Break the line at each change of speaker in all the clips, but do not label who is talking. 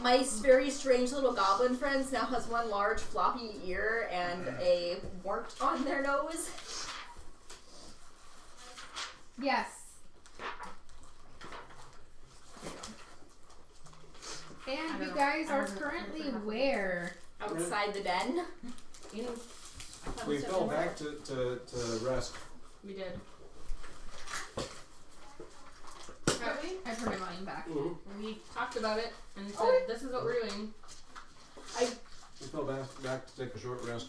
My very strange little goblin friends now has one large floppy ear and a wart on their nose.
Yes. And you guys are currently where?
Outside the den.
We fell back to rest.
We did.
I turned my volume back.
Mm-hmm.
We talked about it and said, this is what we're doing.
We fell back to take a short rest.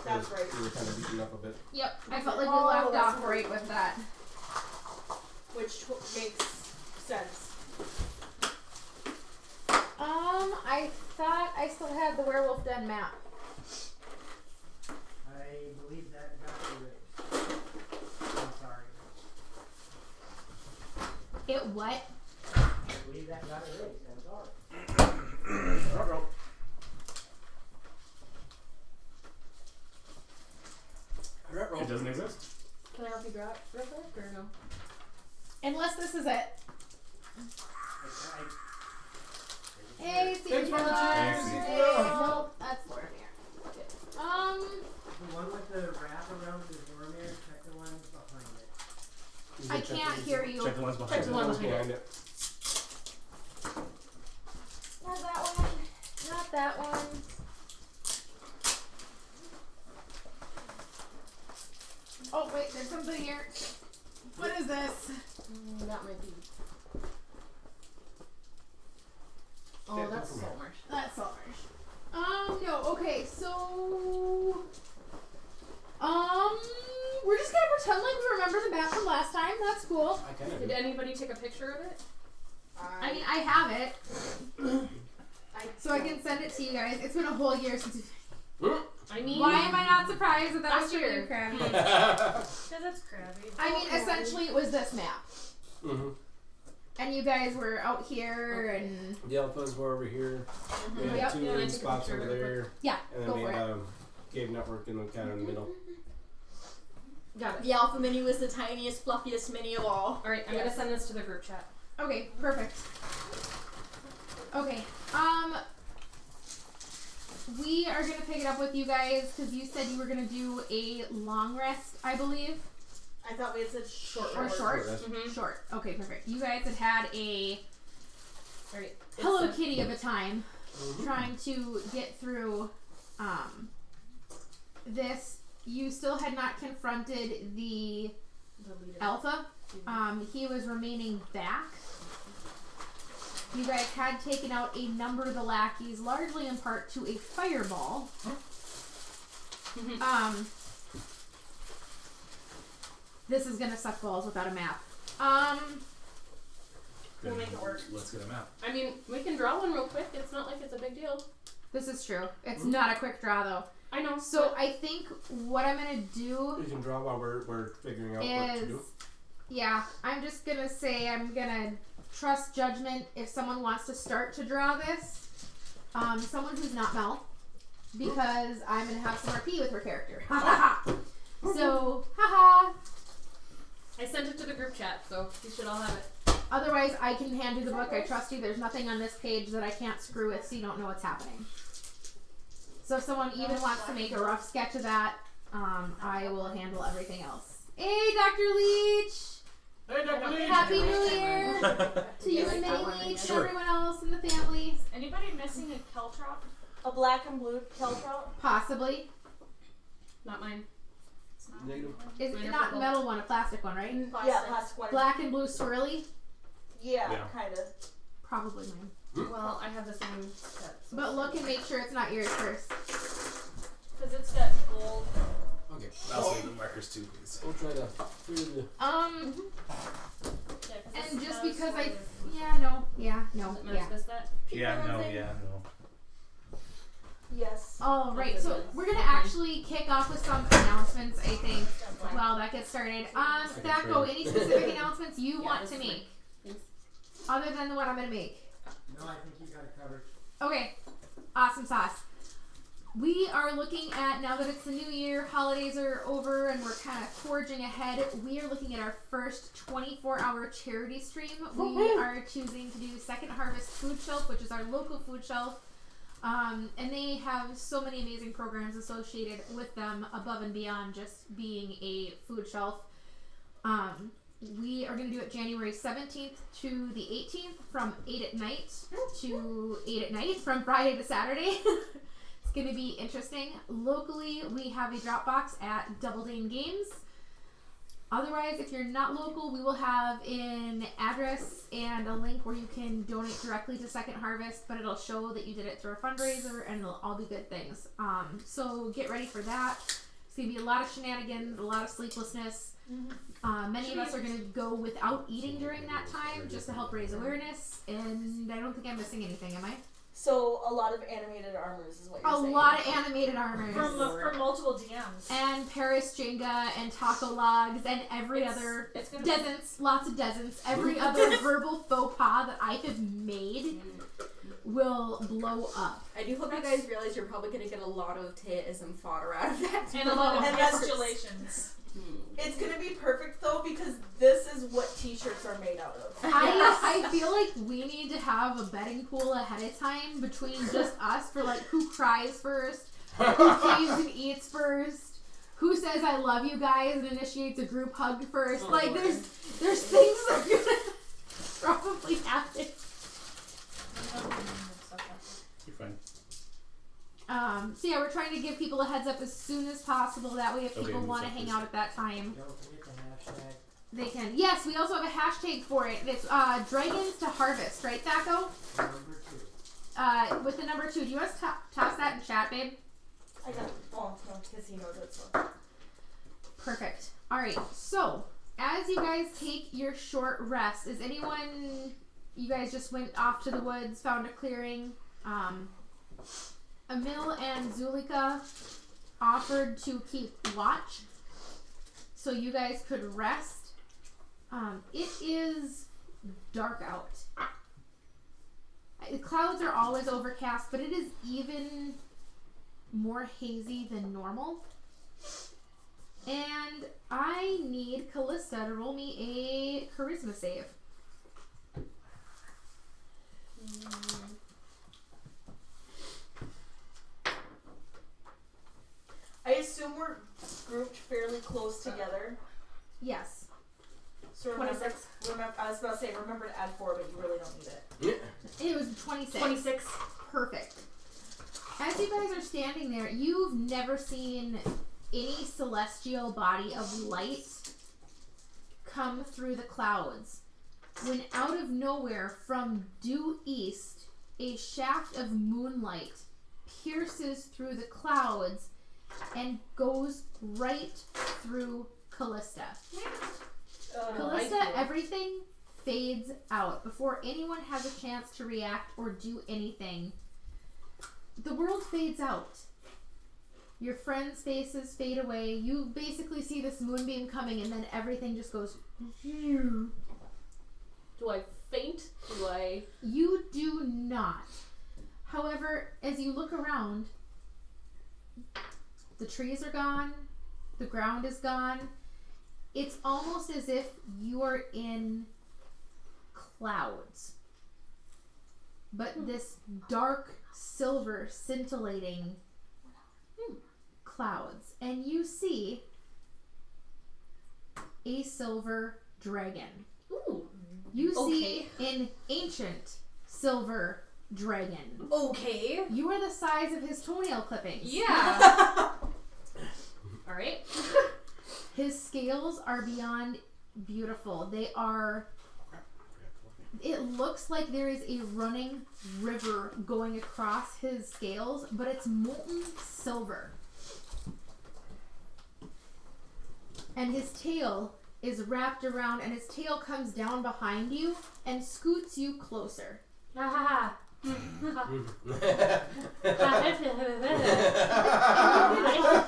That's right.
We were kind of beaten up a bit.
Yep, I felt like we left off right with that.
Which makes sense.
I thought I still had the werewolf den map.
I believe that got erased. I'm sorry.
It what?
I believe that got erased. I'm sorry.
It doesn't exist.
Can I help you grab it real quick or no?
Unless this is it. Hey, see
Thanks
you
for the
guys.
cheese.
Hey, nope, that's Boromir.
The one with the wrap around the Boromir, check the one behind it.
I can't hear you.
Check the ones behind
Check the
it.
one behind
it.
Not that one. Not that one. Oh wait, there's something here. What is this?
That might be. Oh, that's so much.
That's Saltmarsh. No, okay, so we're just gonna pretend like we remember the map from last time. That's cool.
I kind of
Did anybody take a picture of it?
I mean, I have it, so I can send it to you guys. It's been a whole year since.
I mean,
Why am I not surprised that that was
Last
for
year.
you, Krabby?
Because it's crabby.
I mean, essentially, it was this map, and you guys were out here, and
The alphas were over here. We had
Yep.
two
Yeah, I took a
spots
picture
over
real
there.
yeah,
And
go
then we
for
had
it.
cave network in the kind of in the middle.
got it.
The alpha mini was the tiniest, fluffiest mini of all.
Alright, I'm gonna send this to the group chat.
Okay, perfect. Okay, we are gonna pick it up with you guys because you said you were gonna do a long rest, I believe.
I thought we had said short.
Or short?
rest.
Short. Okay, perfect. You guys had a
Alright.
Hello Kitty of a time trying to get through this. You still had not confronted the
leader.
alpha. He was remaining back. You guys had taken out a number of the lackeys, largely in part to a fireball. This is gonna suck balls without a map.
We'll make it work.
Let's get a map.
I mean, we can draw one real quick. It's not like it's a big deal.
This is true. It's not a quick draw though.
I know.
So I think what I'm gonna do
We can draw while we're figuring out what to
is,
do.
yeah, I'm just gonna say I'm gonna trust judgment if someone wants to start to draw this. Someone who's not Mel, because I'm gonna have some RP with her character. So, haha.
I sent it to the group chat, so you should all have it.
Otherwise, I can hand you the book. I trust you. There's nothing on this page that I can't screw with, so you don't know what's happening. So if someone even wants to make a rough sketch of that, I will handle everything else. Hey, Dr. Leech!
Hey, Dr. Leech!
Happy New Year to you and Minnie Leech and everyone else in the family.
Anybody missing a Keltrop?
A black and blue Keltro.
Possibly.
Not mine.
Negative.
Is
Mine
it
are
not
purple.
metal one, a plastic one, right?
Yeah, plastic one.
Black and blue swirly?
Yeah,
Yeah.
kind of.
Probably mine.
Well, I have the same set. So
But look and make sure it's not yours first.
Because it's got gold.
Okay.
I'll save the markers too, please.
We'll try to figure the
Yeah, 'cause
And
this
just
does
because
what
I,
it-
yeah, no, yeah, no,
Does it
yeah.
miss that?
Yeah, no, yeah, no.
Yes.
All right, so we're gonna actually kick off with some announcements, I think, while that gets started. Thaco, any specific announcements you want to make? Other than the one I'm gonna make?
No, I think you got it covered.
Okay, awesome sauce. We are looking at, now that it's the new year, holidays are over, and we're kind of forging ahead, we are looking at our first 24-hour charity stream. We are choosing to do Second Harvest Food Shelf, which is our local food shelf. And they have so many amazing programs associated with them above and beyond just being a food shelf. We are going to do it January 17th to the 18th from 8 at night to 8 at night from Friday to Saturday. It's going to be interesting. Locally, we have a drop box at Double Dane Games. Otherwise, if you're not local, we will have an address and a link where you can donate directly to Second Harvest, but it'll show that you did it through a fundraiser, and it'll all be good things. So get ready for that. It's going to be a lot of shenanigans, a lot of sleeplessness. Many of us are going to go without eating during that time just to help raise awareness, and I don't think I'm missing anything, am I?
So a lot of animated armors is what you're saying.
A lot of animated armors.
From multiple DMs.
And Paris Jenga and Taco Logs and every other
It's gonna
dozens, lots of dozens, every other verbal faux pas that I have made will blow up.
I do hope you guys realize you're probably going to get a lot of Teaism fodder out of that.
and a lot of
And that's-
postulations.
It's gonna be perfect though because this is what t-shirts are made out of.
I feel like we need to have a betting pool ahead of time between just us for like who cries first, who caves and eats first, who says I love you guys and initiates a group hug first.
Oh,
like
Lord.
there's things that are gonna probably happen.
You're fine.
So yeah, we're trying to give people a heads up as soon as possible. That way, if
Okay,
people
move
want to
up
hang
this
out at that time,
Don't forget the hashtag.
they can. Yes, we also have a hashtag for it. It's Dragons to Harvest, right, Thaco?
Number 2.
With the number 2. Do you want to toss that in chat, babe?
I got it. Oh, no, because he knows it, so.
Perfect. All right. So as you guys take your short rest, is anyone? You guys just went off to the woods, found a clearing. Emil and Zulika offered to keep watch, so you guys could rest. It is dark out. The clouds are always overcast, but it is even more hazy than normal. And I need Callista to roll me a charisma save.
I assume we're grouped fairly close together.
Yes.
So remember,
26.
I was about to say, remember to add 4, but you really don't need it.
It was 26.
26.
Perfect. As you guys are standing there, you've never seen any celestial body of light come through the clouds, when out of nowhere, from due east, a shaft of moonlight pierces through the clouds and goes right through Callista. Callista, everything fades out before anyone has a chance to react or do anything. The world fades out. Your friends' faces fade away. You basically see this moonbeam coming, and then everything just goes.
Do I faint? Do I?
You do not. However, as you look around, the trees are gone, the ground is gone. It's almost as if you are in clouds. But this dark, silver, scintillating clouds. And you see a silver dragon.
Ooh.
You see an ancient silver dragon.
Okay.
You are the size of his toenail clippings.
Yeah. All right.
His scales are beyond beautiful. They are. It looks like there is a running river going across his scales, but it's molten silver. And his tail is wrapped around, and his tail comes down behind you and scoots you closer.
Ah.
And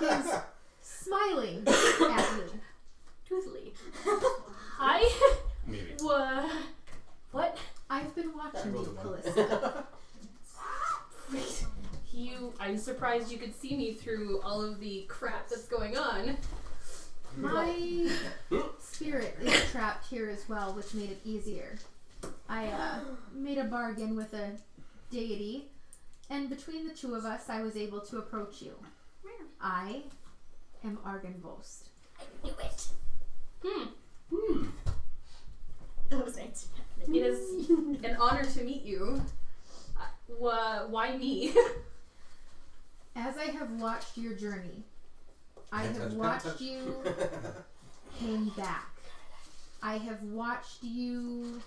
he's smiling at you.
Truthfully. Hi.
Maybe.
What?
I've been watching you, Callista.
I'm surprised
surprised you could see me through all of the crap that's going on.
My spirit is trapped here as well, which made it easier. I made a bargain with a deity, and between the two of us, I was able to approach you. I am Argenvost.
I knew it.
Hmm.
That was nice.
It is an honor to meet you. Why me?
As I have watched your journey, I have watched you came back. I have watched you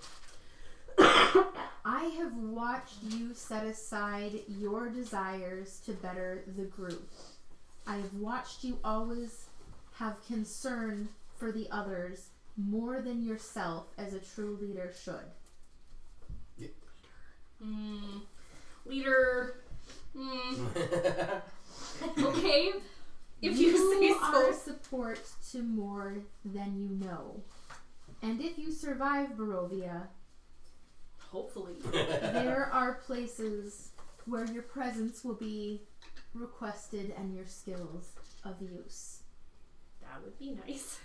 set aside your desires to better the group. I have watched you always have concern for the others more than yourself, as a true leader should.
Leader. Okay. If you say so.
are support to more than you know. And if you survive Barovia,
Hopefully.
there are places where your presence will be requested and your skills of use.
That would be nice.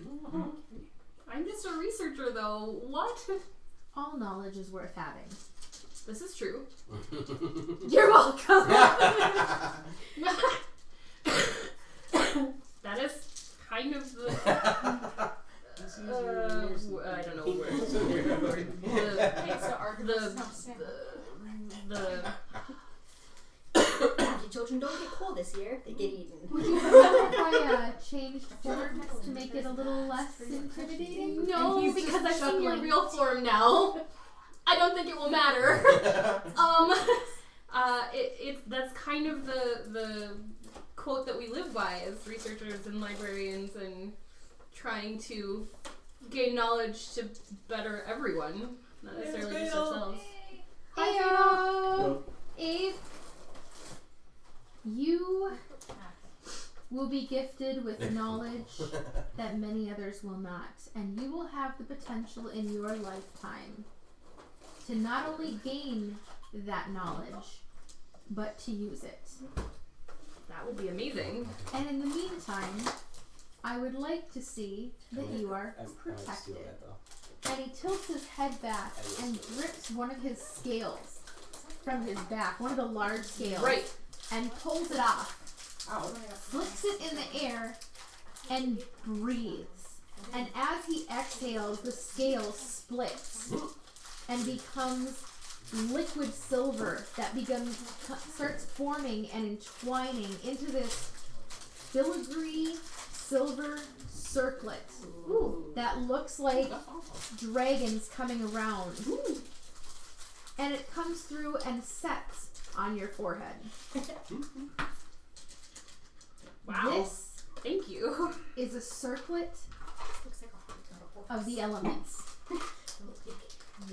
I'm just a researcher, though. What?
All knowledge is worth having.
This is true.
You're welcome.
That is kind of the. I don't know where.
Okay, so Argonauts not
The
the children don't get cold this year. They get eaten.
Would you mind if I changed forms to make it a little less intimidating?
no,
And he's
because
just
I've seen your
chuckling.
real form now. I don't think it will matter. That's kind of the quote that we live by as researchers and librarians, and trying to gain knowledge to better everyone, not necessarily just ourselves.
Heyo! Abe, you will be gifted with knowledge that many others will not, and you will have the potential in your lifetime to not only gain that knowledge, but to use it.
That would be amazing.
And in the meantime, I would like to see that you are protected. And he tilts his head back and rips one of his scales from his back, one of the large scales,
Right.
and pulls it off, flicks it in the air, and breathes. And as he exhales, the scale splits and becomes liquid silver that starts forming and entwining into this filigree silver circlet that looks like dragons coming around. And it comes through and sets on your forehead.
Wow.
This
Thank you.
is a circlet of the elements.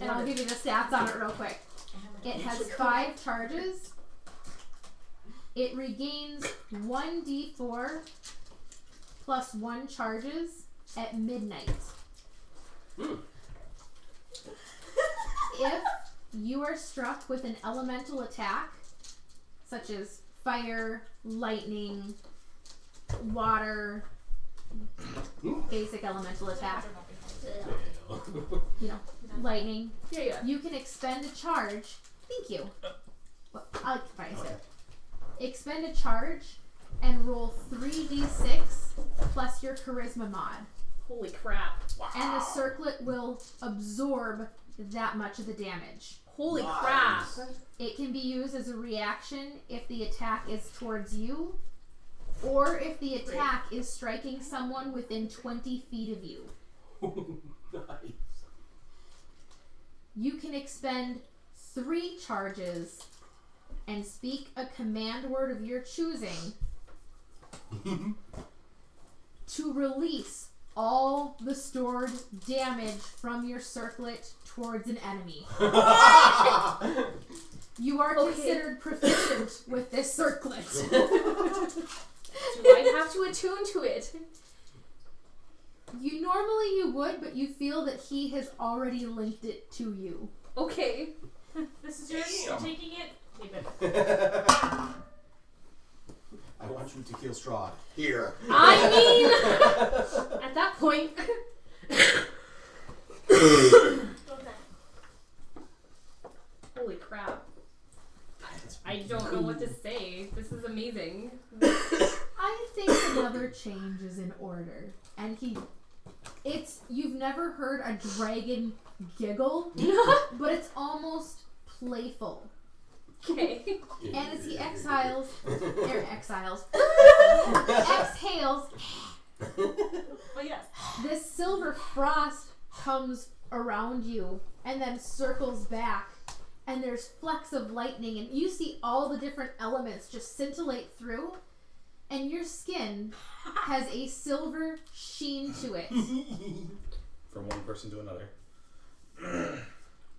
And I'll give you the stats on it real quick. It has 5 charges. It regains 1d4 plus 1 charges at midnight. If you are struck with an elemental attack, such as fire, lightning, water, basic elemental attack, you know, lightning,
Yeah.
you can expend a charge. Thank you. Well, I'll price it. Expend a charge and roll 3d6 plus your charisma mod.
Holy crap.
And the circlet will absorb that much of the damage.
Holy crap.
It can be used as a reaction if the attack is towards you, or if the attack is striking someone within 20 feet of you.
Nice.
You can expend 3 charges and speak a command word of your choosing to release all the stored damage from your circlet towards an enemy. You are considered proficient with this circlet.
Do I have to attune to it?
Normally you would, but you feel that he has already linked it to you.
Okay.
This is yours. You're taking it. Keep it.
I want you to kill Strahd. Here.
I mean, at that point,
Okay.
holy crap. I don't know what to say. This is amazing.
I think another change is in order. And you've never heard a dragon giggle, but it's almost playful.
Okay.
And as he exhales,
Well, yes.
this silver frost comes around you and then circles back, and there's flecks of lightning, and you see all the different elements just scintillate through, and your skin has a silver sheen to it.
From one person to another.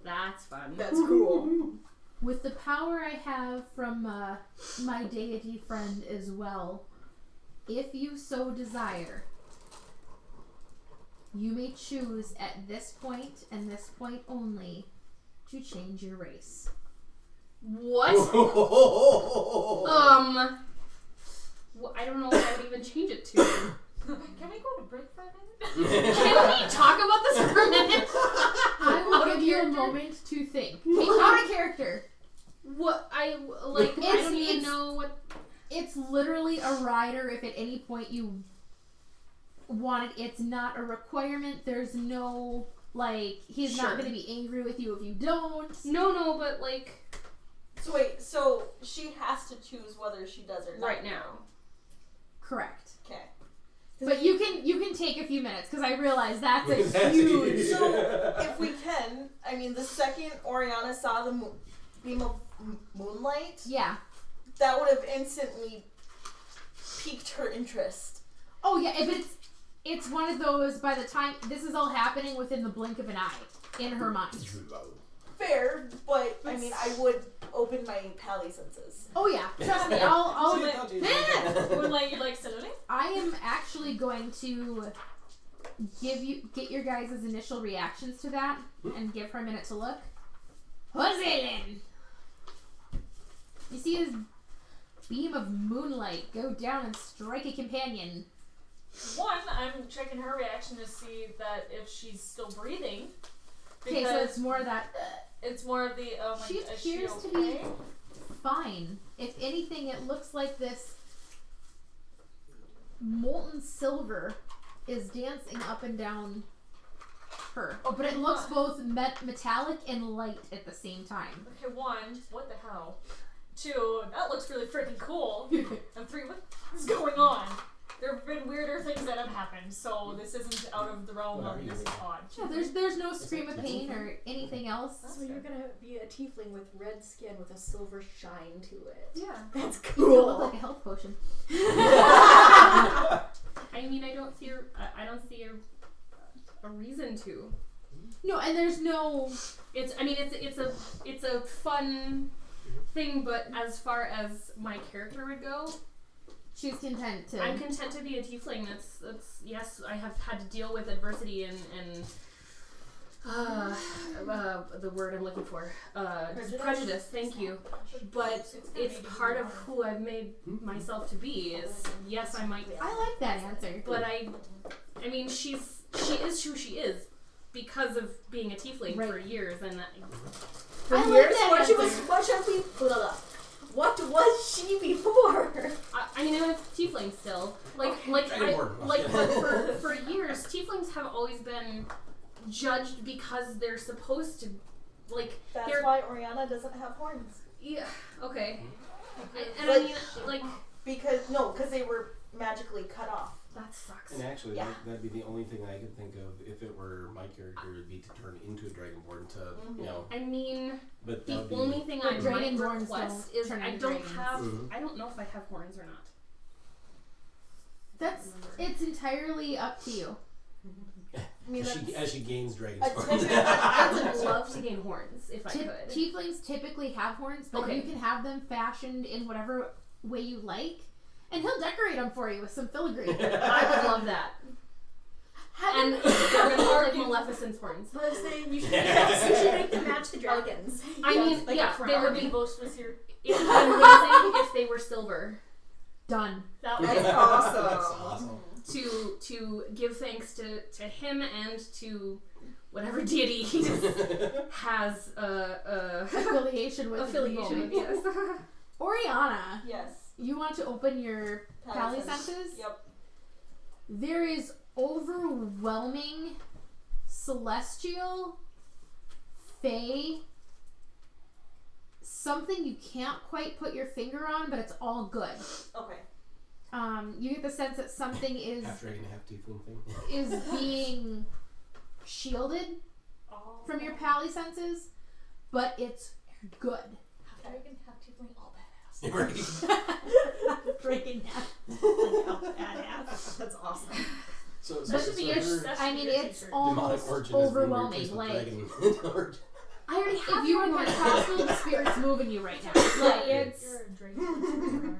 That's fun.
That's cool.
With the power I have from my deity friend as well, if you so desire, you may choose at this point and this point only to change your race.
What? I don't know what I would even change it to.
Can we go to break for a minute?
Can we talk about this for a minute?
I will
Out of
give you a
character?
moment to think. Okay, out of character.
What I like? I don't even know what.
It's literally a rider if at any point you want it. It's not a requirement. There's no, he's not
Sure.
going to be angry with you if you don't.
No, but like
So wait, so she has to choose whether she does or not.
right now.
Correct.
Okay.
But you can take a few minutes because I realize that's a
That's
huge.
So if we can, I mean, the second Oriana saw the beam of moonlight,
Yeah.
that would have instantly piqued her interest.
Oh yeah, but it's one of those. By the time this is all happening within the blink of an eye in her mind.
Fair, but I mean, I would open my pally senses.
Oh yeah, trust me. I'll
Would you like saluting?
I am actually going to get your guys' initial reactions to that and give her a minute to look. Hozelen! You see his beam of moonlight go down and strike a companion.
One, I'm checking her reaction to see that if she's still breathing.
Okay, so
Because
it's more that
it's more of the
she
is she
appears to
okay?
be fine. If anything, it looks like this molten silver is dancing up and down her. But it looks both metallic and light at the same time.
Okay, one, what the hell? Two, that looks really freaking cool. And three, what is going on? There have been weirder things that have happened, so this isn't out of the realm of this is odd.
Yeah, there's no scream of pain or anything else.
So you're gonna be a tiefling with red skin with a silver shine to it.
Yeah.
That's
You look
cool.
like a health potion.
I mean, I don't see a reason to.
No, and there's no.
It's a fun thing, but as far as my character would go,
She's content to.
I'm content to be a tiefling. That's yes, I have had to deal with adversity and the word I'm looking for prejudice. Thank you. But it's part of who I've made myself to be. Is yes, I might.
I like that answer.
But I mean, she is who she is because of being a tiefling for years, and
For
I like
years,
that
what
answer.
what was she before?
I mean, I'm a tiefling still. But for years, tieflings have always been judged because they're supposed to,
That's
they're
why Oriana doesn't have horns.
yeah okay. And
Like-
I mean,
Because they were magically cut off.
that sucks.
And actually,
Yeah.
that'd be the only thing I could think of if it were my character would be to turn into a dragonborn to,
I mean,
but
the
that would
only
be,
thing
But
I might
dragonborns
request
don't
is
turn
I
into
don't
dragons.
have.
Mhm.
I don't know if I have horns or not.
It's entirely up to you.
I mean,
as she gains dragon
a
horns.
I would love to gain horns if I could.
Tieflings typically have horns, but
Okay.
you can have them fashioned in whatever way you like, and he'll decorate them for you with some filigree.
I would love that. And they're gonna look like Maleficent's horns.
I was saying you should make them match the dragons.
I mean,
Like
yeah,
a
they would
crown.
be
Both with your
it would be amazing if they were silver.
Done.
That was
That's awesome.
That's awesome.
To give thanks to him and to whatever deity he has
Affiliation with.
affiliation with. Yes.
Oriana,
Yes.
you want to open your pally
Palisades.
senses?
Yep.
There is overwhelming celestial, fae, something you can't quite put your finger on, but it's all good.
Okay.
You get the sense that something is
Half dragon, half tiefling thing.
is being shielded
all
from your pally senses, but it's good.
half dragon, half tiefling, all badass.
Right.
Freaking badass.
That's awesome.
So
That should be your.
her
That
I
should
mean,
be your
it's
t-shirt.
all-
demonic
almost
origin is being
overwhelming,
replaced with
like-
dragon origin.
I already have
If you were
one.
kind of possible, the spirit's moving you right now. Like it's.
You're a dragon, aren't you?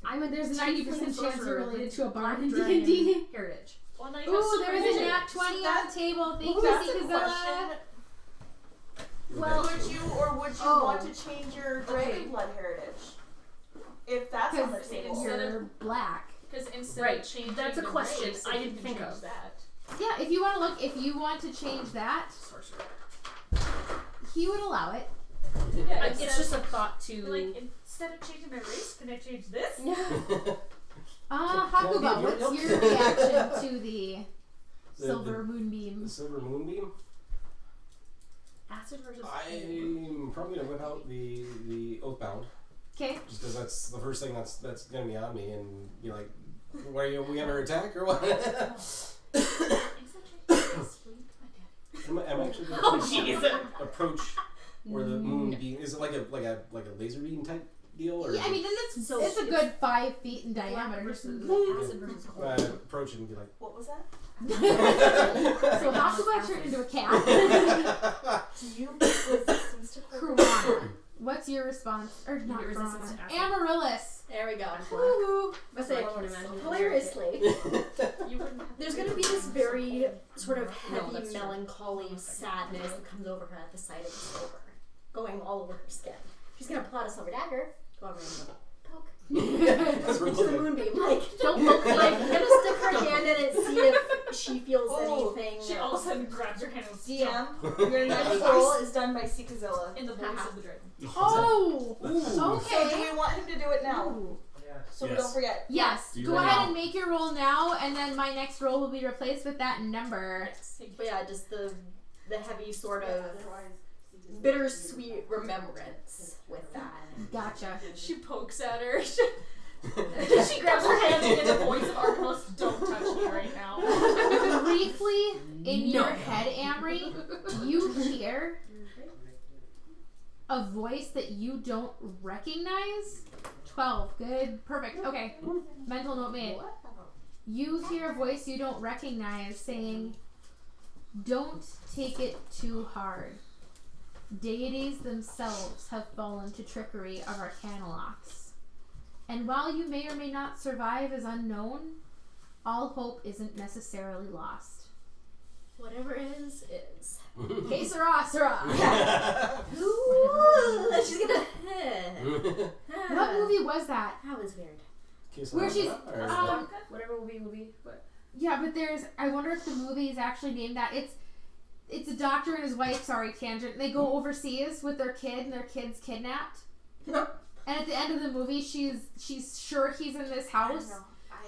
I'm a
There's a 90% chance you're related to a bard in
dragon
D&D.
heritage.
Well, now you
Ooh,
got
there is a
supervision.
nat 20 on the table. Thank you,
That's a
Zilla.
question.
Well,
Would you want to change your dragon blood heritage? If that's on the
Because
table.
you're black.
Because instead
Right.
of changing
That's a
the
question
race,
I
you
didn't
can
think
change
of.
that.
Yeah, if you want to look, if you want to change that,
Sorcerer.
he would allow it.
Yeah,
It's just a thought
Be
to.
like, instead of changing my race, can I change this?
Hakuba, what's your reaction to the silver
The
moonbeam?
silver moonbeam.
Acid versus.
I'm probably gonna whip out the Oathbound,
Okay.
just because that's the first thing that's gonna be on me, and be like, "Why are we under attack or what?" I'm actually gonna
Oh, jeez.
approach where the moonbeam is. It like a laser beam type deal, or
Yeah, I mean, it's
So
a
it's
good 5 feet in diameter.
versus acid versus cold.
approach and be like,
What was that?
So Hakuba turned into a cat.
Do you get resistance to poison?
Karana, what's your response? Or not
get resistance
Karana.
to acid.
Amaryllis.
There we go.
Woo-hoo.
I say,
I would imagine.
hilariously,
You wouldn't have
there's
to
going to
do
be this
it.
very sort of
No,
heavy,
that's true.
melancholy sadness that comes over her at the sight of the silver, going all over her skin. She's going to pull out a silver dagger, go over and poke
That's
into the moonbeam. Like,
Don't look
like,
like
gonna stick her hand in it, see if she feels anything.
She all of a sudden grabs your hand and goes,
DM, your next roll is done by Sikazilla.
in the voice of the dragon.
Oh!
So
Okay.
do we want him to do it now?
Ooh.
So we
Yes.
don't forget.
Yes.
Do you
Go
roll
ahead
now?
and make your roll now, and then my next roll will be replaced with that number.
Yes.
But yeah, just the heavy sort of bittersweet remembrance with that.
Gotcha.
She pokes at her. She grabs her hand in the voice of Artemis, don't touch me right now.
Briefly, in your head, Amory, you hear a voice that you don't recognize. 12. Good. Perfect. Okay. Mental note made. You hear a voice you don't recognize saying, "Don't take it too hard. Deities themselves have fallen to trickery of our Canalox. And while you may or may not survive as unknown, all hope isn't necessarily lost."
Whatever it is.
Okay, Sarah.
Ooh, she's gonna.
What movie was that?
That was weird.
Where she's,
Whatever will be. What?
Yeah, but I wonder if the movie is actually named that. It's a doctor and his wife, sorry, tangent. They go overseas with their kid and their kid's kidnapped. And at the end of the movie, she's sure he's in this house.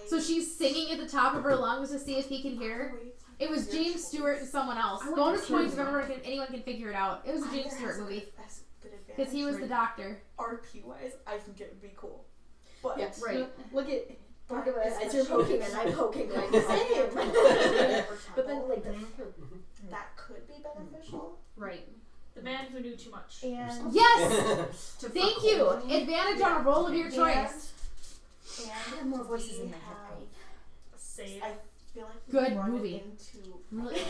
So she's singing at the top of her lungs to see if he can hear. It was James Stewart and someone else. Bonus points if anyone can figure it out. It was a James Stewart movie. Because he was the doctor.
RP wise, I think it would be cool. But
Yes.
Right.
Look at.
But
Talk about it as you're poking and I'm poking like the same. But then like
that could be beneficial.
Right.
The man who knew too much.
And
Yes! Thank you! Advantage on a roll of your choice.
And
I have more voices in my head,
have-
right?
Save.
I feel like we
Good
run it
movie.
into
Right.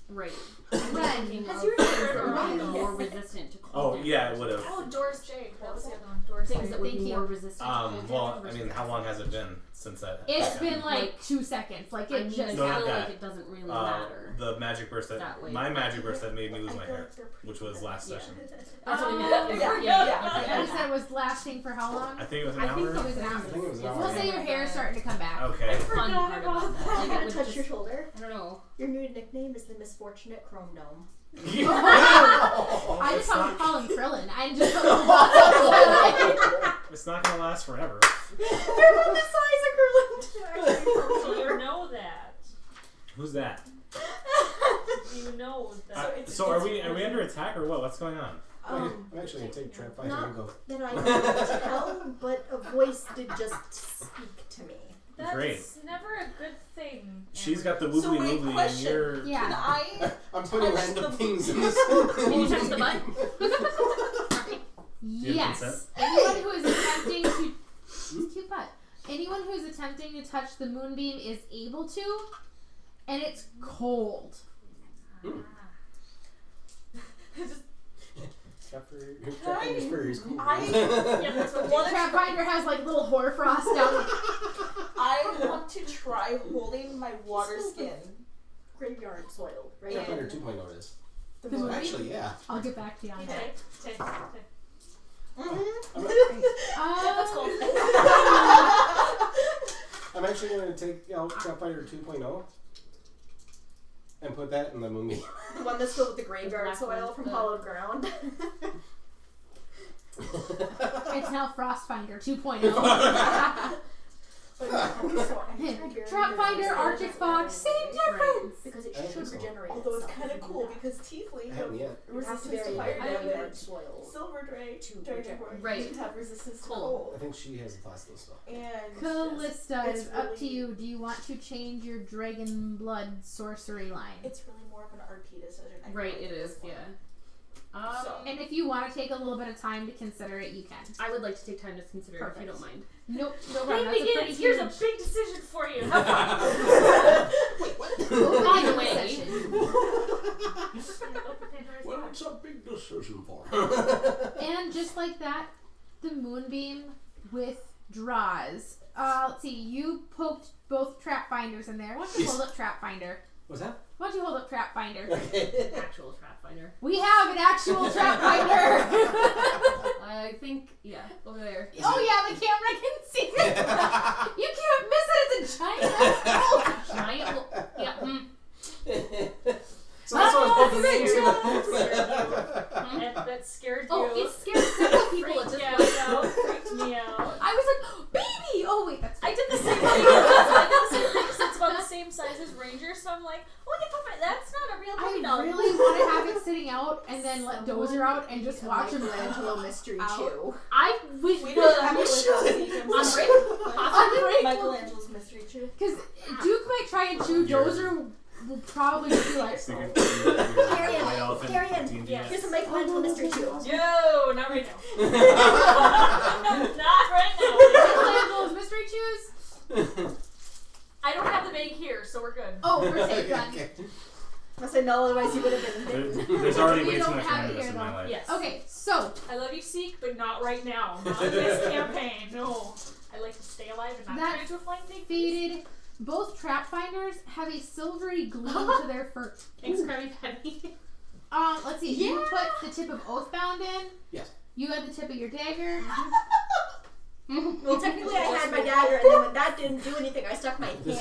Ren.
That's your
Things that
favorite
would be
one.
more resistant to cold.
Oh, yeah, it would have.
Oh, Doris J. What was the other one? Doris J.
things that would
Thank
be
you.
more resistant to cold
Well,
damage
I mean,
versus
how long
ice
has it been since that?
It's
happened?
been like 2 seconds. Like
I
it
mean,
just.
I
No, not
feel
that.
like it doesn't really matter.
The magic burst
That way.
my magic burst that made me lose
I
my
feel
hair,
like they're pretty
which was last
Yeah.
session.
That's what I mean.
And you said it was lasting for how long?
I think it was an
I
hour.
think
It was an hour.
I think it was an hour.
We'll say your hair's starting to come back.
Okay.
Fun
Forgot
part
about
about that.
I'm
Like, it
gonna
would
touch
just-
your shoulder.
I don't know.
Your new nickname is the Misfortunate Chrome Gnome.
I just want to call him Krillin. I just
It's not gonna last forever.
They're about the size of Krillin.
So you know that.
Who's that?
You know that.
So are we under attack or what? What's going on?
I'm actually gonna take trap fighter and go.
That I can tell, but a voice did just speak to me.
That's
Great.
never a good thing.
She's got the
So
woobly
wait,
woobly and
question.
you're
Can
Yeah.
I?
I'm putting
Touch
random
the-
things in this.
Can you touch the butt?
you have consent?
Yes. Anyone who is attempting to. Cute butt. Anyone who is attempting to touch the moonbeam is able to, and it's cold.
Trap fighter's fur is cool.
Yeah, that's what
One
Trapfinder has like little hoarfrost down.
I want to try holding my water skin.
Graveyard soiled, right?
Trap fighter 2.0 is.
The
Because
moon-
Actually, yeah.
I'll get back to you on that.
Take.
That's cool.
I'm actually going to take out Trap Fighter 2.0 and put that in the moonbeam.
The one that's filled with the graveyard
black
soil
one,
from
the-
hollowed ground.
It's now Frostfinder 2.0. Trapfinder, Arctic Fog, same difference.
Because it
I don't
should
think so.
regenerate.
Although it's
itself
kind of
if you
cool
do that.
because tiefling
I haven't
have
yet.
You have to
resistance to
bury
fire
it in
damage.
graveyard soil.
Silver Drake,
To
Dragonborn,
Right.
should have resistance to
Cold.
cold.
I think she has a class though still.
And
Callista,
It's
it's up to
really-
you. Do you want to change your Dragon Blood sorcery line?
it's really more of an RP decision. I
Right,
feel
it
like
is,
this one.
yeah.
And if you want to take a little bit of time to consider it, you can.
I would like to take time to consider it if you
Perfect.
don't mind.
Nope, no
Game
problem. That's a pretty
begins. Here's a
huge.
big decision for you. Have fun.
By the way,
session.
Well, it's a big decision for
And just like that, the moonbeam withdraws. Let's see. You poked both trap finders in there. Why don't you hold up trap finder?
What's that?
Why don't you hold up trap finder?
Okay.
actual trap finder.
We have an actual trap finder.
I think, yeah, over there.
Oh yeah, the camera can see it. You can't miss it. It's a giant.
Giant, yeah,
So that's what I was poking
And that scared you.
Oh, it scared several people at
freaked
this
me
point.
out. Freaked me out.
I was like, baby. Oh wait, that's.
I did the same thing. I did the same thing 'cause it's about the same size as Ranger, so I'm like, oh, I can put my. That's not a real
I
puppy dog.
really want to have it sitting out and then let Dozer out and just watch him
Michelangelo mystery
out.
chew.
I wish
We don't have it without
Unbreak-
Michelangelo's mystery chew.
Because Duke might try and chew. Dozer will probably just be like,
Carry
Carry on. Carry on.
Yes.
Here's a Michelangelo mystery chew.
Yo, not right now. Not right now.
Michelangelo's mystery chews.
I don't have the bag here, so we're good.
Oh, we're safe then.
Okay.
I said no, otherwise you would have been.
There's already
We
way too
don't
much
have it
randomness
here,
in my
though.
life.
Yes.
Okay, so
I love you, Seek, but not right now. Not in this campaign. No. I like to stay alive and not
That
turn into a flying pig.
faded. Both trap finders have a silvery gleam to their fur.
Thanks, Krabby Patty.
Let's see. You put the tip of Oathbound in.
Yes.
You had the tip of your dagger.
Well, technically I had my dagger, and then when that didn't do anything, I stuck my hand in.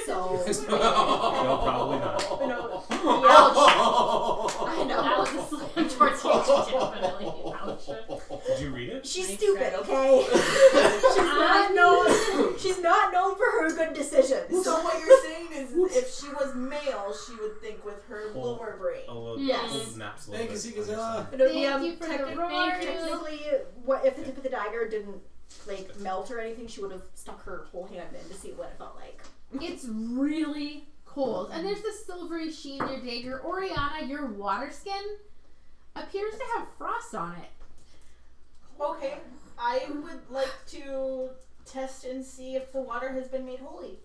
So.
No, probably not.
I know.
That was a slam towards you, definitely. Ouch.
Did you read it?
She's
Nice
stupid,
try.
okay? She's not known for her good decisions.
So what you're saying is, if she was male, she would think with her
Cold.
lower brain.
A little
Yes.
cold naps a little
Thank you,
bit.
Zigazilla.
But it would be,
Thank you for the
technically, what if the tip of the dagger didn't like melt or anything? She would have stuck her whole hand in to see what it felt like.
It's really cold. And there's this silvery sheen in your dagger. Oriana, your water skin appears to have frost on it.
Okay, I would like to test and see if the water has been made holy.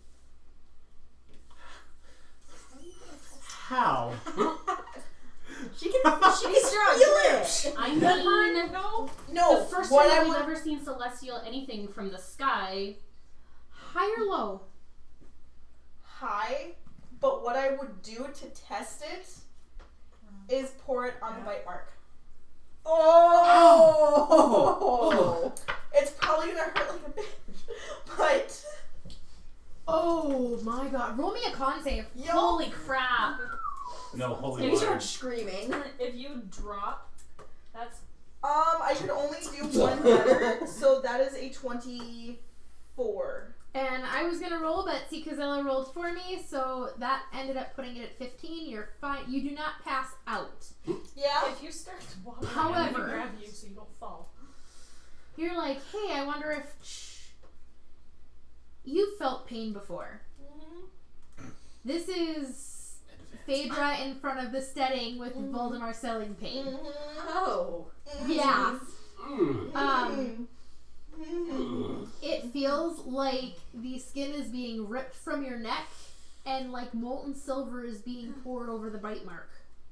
She can feel it.
I mean,
No.
No,
the first
what
time
I
that we've
would
ever seen celestial anything from the sky.
High or low?
high, but what I would do to test it is pour it on the bite mark. Oh! It's probably gonna hurt like a bitch, but
Oh my god. Roll me a con save.
Holy crap!
No holy
You
water.
start screaming.
If you drop, that's
I could only do one better, so that is a 24.
And I was gonna roll, but see, Kazella rolled for me, so that ended up putting it at 15. You're fine. You do not pass out.
Yeah.
if you start walking,
However-
I'm gonna grab you so you don't fall.
You're like, hey, I wonder if you felt pain before. This is Phaedra in front of the steading with Voldemort selling pain.
Oh.
Yeah.
Mm.
It feels like the skin is being ripped from your neck and like molten silver is being poured over the bite mark.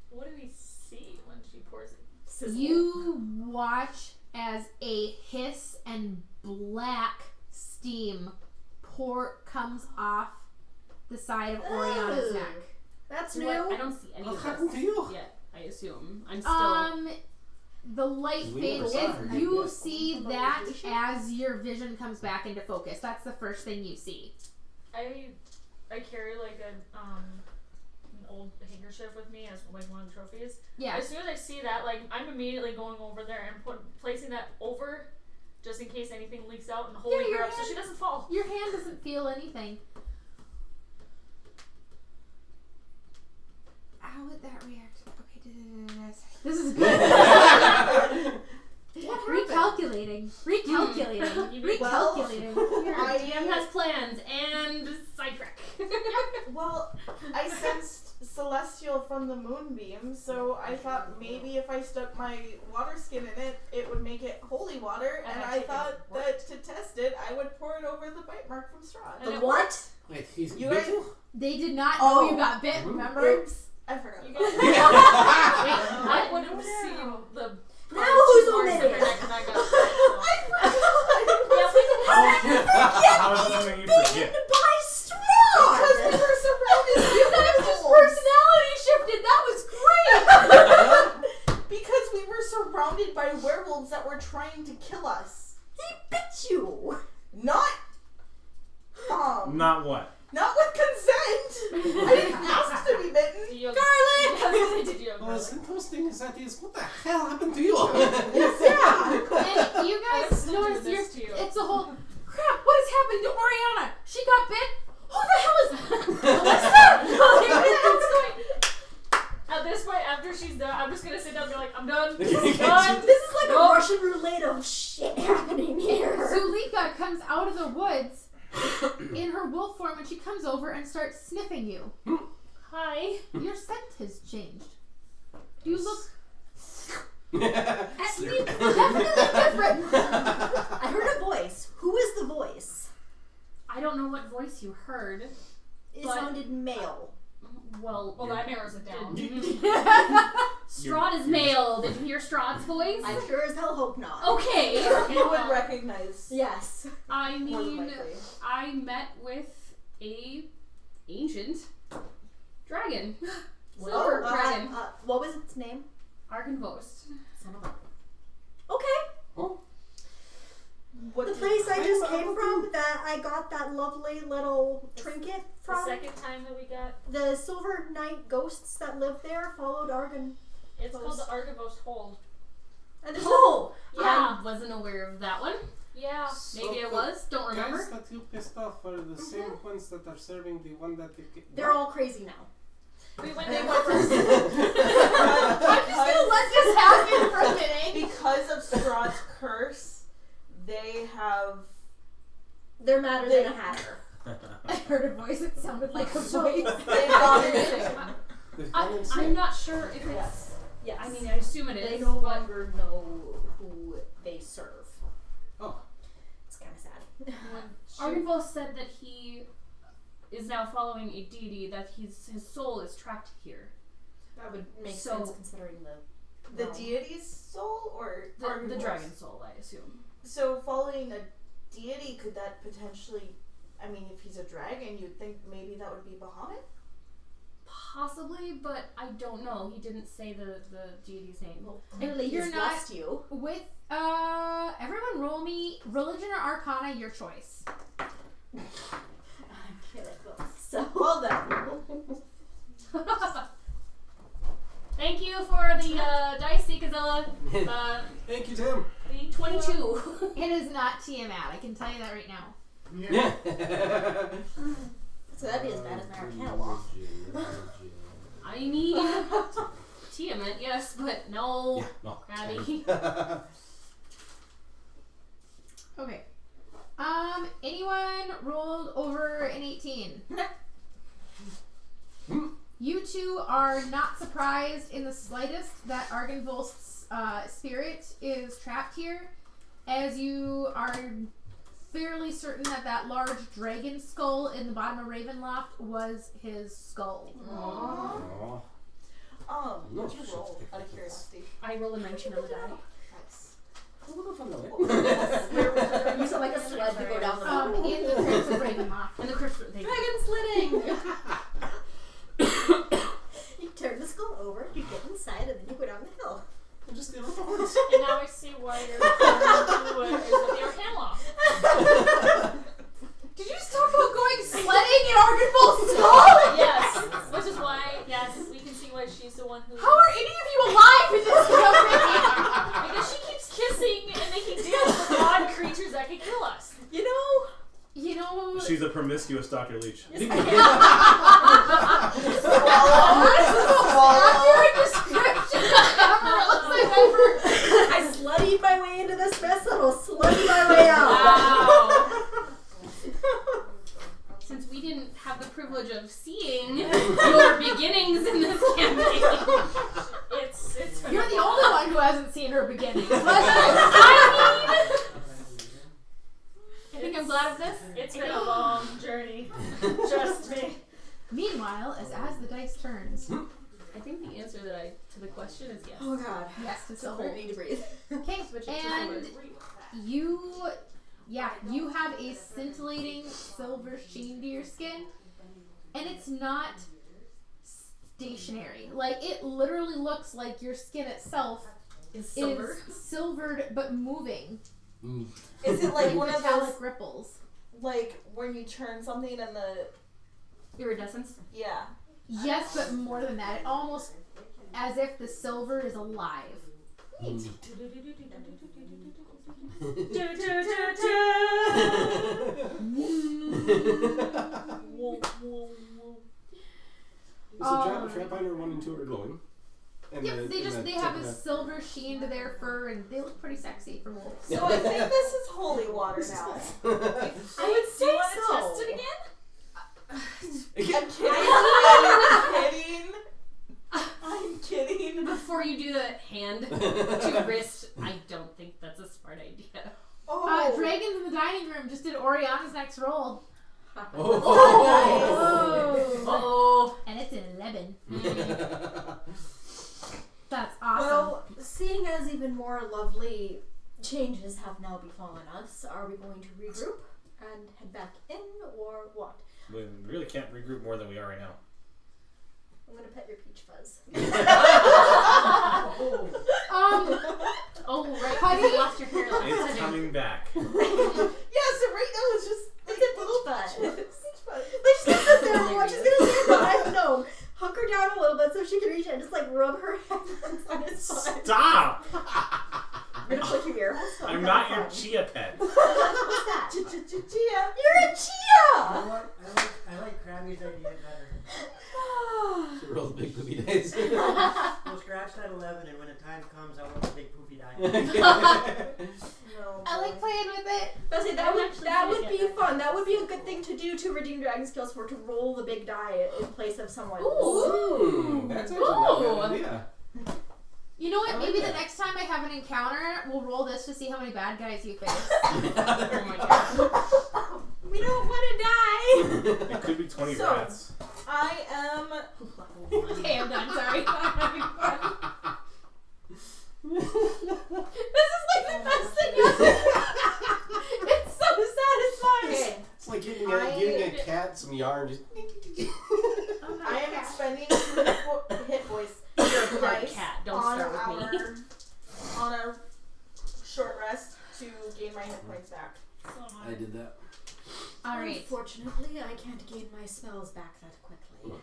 What do we see when she pours it?
Sizzle.
You watch as a hiss and black steam comes off the side of Oriana's
Oh.
neck.
That's
What?
new.
I don't see any
What
of
happened
this
to you?
yet. I assume I'm still.
The light
We
fades.
never saw her.
You see that as your vision comes back into focus. That's the first thing you see.
I carry like an old handkerchief with me as like one of the trophies.
Yeah.
As soon as I see that, like I'm immediately going over there and placing that over, just in case anything leaks out, and holding
your
her up so
hand-
she doesn't fall.
Your hand doesn't feel anything. How would that react? Okay, this is good. Recalculating. Recalculating.
Your DM has plans and sidetrack.
Well, I sensed celestial from the moonbeam, so I thought maybe if I stuck my water skin in it, it would make it holy water, and I thought that to test it, I would pour it over the bite mark from Strahd.
The what?
Wait, he's
You
bit
guys-
you?
They did not know
Oh.
you got bit, remember?
Oops. I forgot.
You
about
guys,
that.
I would have seen the.
Now who's
marks
omitted?
in her neck when I got
How is that something you forget?
By Strahd!
Because we were surrounded by
You guys just personality shifted. That was great.
Because we were surrounded by werewolves that were trying to kill us.
He bit you.
Not
Not what?
not with consent. I didn't ask to be bitten.
Garlic! Did you have
Well, what's
garlic?
interesting is that what the hell happened to you?
Yeah.
And you
I
guys
still do
notice
this to you.
it's a whole crap. What has happened to Oriana? She got bit. Who the hell is
At this point, after she's done, I'm just gonna sit down and be like, I'm done. This
This
is done.
This is like
Nope.
a Russian roulette of shit happening here.
Zulika comes out of the woods in her wolf form and she comes over and starts sniffing you.
Hi.
Your scent has changed. You look
Slurp.
definitely different.
I heard a voice. Who is the voice?
I don't know what voice you heard.
It
But-
sounded male.
Well,
Well, that narrows it down.
Strahd is male. Did you hear Strahd's voice?
I sure as hell hope not.
Okay.
You would recognize.
Yes.
I
More than
mean,
likely.
I met with a ancient dragon. Silver dragon.
What was its name?
Arkenvost.
Son of a. Okay.
What
The
did-
place I just came from, that I got that lovely little trinket
The
from.
second time that we got,
The Silver Knight ghosts that live there followed Argon.
it's called the Archivos Hold.
And there's
Oh!
Yeah.
I wasn't aware of that one.
Yeah.
Maybe I was. Don't remember.
Guys that you pissed off are the same ones that are serving the one that you
they're all crazy now.
We went
They
there
went
first.
I'm just gonna let this happen for a minute.
Because of Strahd's curse, they have.
They're madder than a hatter.
I heard a voice that sounded like a voice.
They've gone insane.
They've gone insane.
I'm not sure if it's.
Yes.
Yes.
I mean, I assume it is.
They no
but
longer know who they serve.
Oh.
It's kind of sad.
Arkenvost said that he is now following a deity that his soul is trapped here.
That would make
So-
sense considering
The
realm.
deity's soul or
The
Argonauts?
dragon soul, I assume.
So following a deity, could that potentially? I mean, if he's a dragon, you'd think maybe that would be Bahamut.
Possibly, but I don't know. He didn't say the deity's name.
Well, clearly
You're
he's
not-
blessed you.
With everyone roll me religion or arcana, your choice.
I'm good at both. So
Well then.
Thank you for the dice, Seekazilla.
Thank you, Tim.
22.
It is not Tiamat, I can tell you that right now.
Yeah.
so that'd be as bad as my Arcana wall.
I mean, Tiamat, yes, but no.
Yeah, no.
Crabby.
Okay. Anyone rolled over an 18? You two are not surprised in the slightest that Argenvolst's spirit is trapped here, as you are fairly certain that that large dragon skull in the bottom of Ravenloft was his skull.
Aw.
What'd you roll out of curiosity?
I roll a mention on the die.
Nice.
We'll go from the way.
You sound like a sled to go down the road.
In the Crypts of Ravenloft.
And the crypt.
Dragon slitting! You turn the skull over, you get inside, and then you go down the hill.
We'll just steal the horns.
And now I see why you're referring to it as the Arcana wall.
Did you just talk about going sledding in Argenvolst's skull?
Yes, which is why, yes, we can see why she's the one who.
How are any of you alive in this company?
Because she keeps kissing and making deals with odd creatures that could kill us.
You know,
She's a promiscuous Dr. Leech.
accurate description ever. It looks like
I sluttied my way into this mess and I'll slutty my way out.
Wow. Since we didn't have the privilege of seeing your beginnings in this campaign,
It's
you're the only one who hasn't seen her beginning.
I think I'm glad of this.
It's been a long journey. Just me.
Meanwhile, as the dice turns,
I think the answer to the question is yes.
Oh god.
yes to
So
silver.
I need to breathe.
Okay,
Switch it to
and
silver.
you have a scintillating silver sheen to your skin, and it's not stationary. Like, it literally looks like your skin itself
Is silver.
is silvered but moving.
Is it like one of
metallic
those,
ripples?
like when you turn something and the
Iridescence.
yeah?
Yes, but more than that. It almost as if the silver is alive.
So Trapfinder 1 and 2 are glowing. And
Yep,
the
they have a silver sheen to their fur, and they look pretty sexy for wolves.
So I think this is holy water now.
I would
Do
say
you want to
so.
test it again?
I'm kidding.
Before you do the hand to wrist, I don't think that's a smart idea.
Oh,
Dragons in the dining room just did Oriana's next roll.
Oh.
And it's an 11. That's awesome.
Well, seeing as even more lovely changes have now befallen us, are we going to regroup and head back in, or what?
We really can't regroup more than we are right now.
I'm gonna pet your peach fuzz.
Oh, right.
Honey?
You lost your hair last
It's
time.
coming back.
yeah. So right now it's just
It's
like
a
little
peach fuzz.
peach fuzz.
Like, she's gonna sit there and watch. She's gonna stand behind Gnome, hunker down a little bit so she can reach it and just like rub her hands on his butt.
Stop!
I'm gonna put your ear.
I'm not your chia pet.
What's that?
Chia.
You're a chia!
I like Krabby's idea better.
Roll the big poopy dice.
We'll scratch that 11, and when the time comes, I want the big poopy die.
No.
I like playing with it.
But see,
I'm
that
actually
would
gonna
be
get
fun. That would be a good thing to do to redeem dragon skills for, to roll the big die in place of someone.
Ooh, that's actually not a bad idea.
You know what?
I like
Maybe the
that.
next time I have an encounter, we'll roll this to see how many bad guys you face.
Oh my god.
We don't want to die.
It could be 20
So-
rats.
I am
Okay, I'm done. Sorry. I'm having fun. This is like the best thing ever. It's so satisfying.
Okay.
It's like giving a cat some yarn. Just
I am expending 2 hit points.
You're a hard
dice
cat. Don't
on
start with me.
on a short rest to gain my hit points back.
I did that.
Alright.
Unfortunately, I can't gain my spells back that quickly.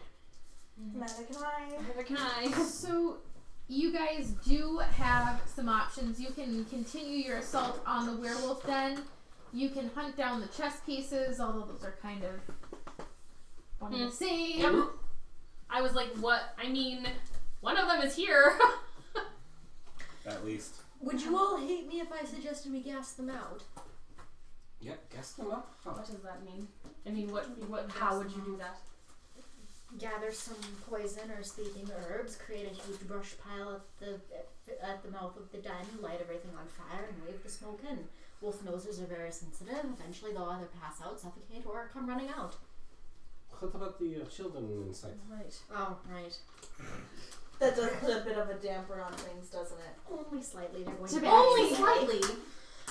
Neither can I.
Neither can I.
So, you guys do have some options. You can continue your assault on the werewolf den. You can hunt down the chess pieces, although those are kind of one and the same.
Yep. I was like, what? I mean, one of them is here.
At least.
Would you all hate me if I suggested we gas them out?
Yeah, guess them up.
What does that mean? I mean, how would you do that?
Gather some poison or sleeping herbs, create a huge brush pile at the mouth of the den, light everything on fire, and wave the smoke in. Wolf noses are very sensitive. Eventually, they'll either pass out, suffocate, or come running out.
What about the children inside?
Right.
Oh, right.
That does put a bit of a damper on things, doesn't it?
Only slightly. They're going
To
to
be
die.
only
slightly.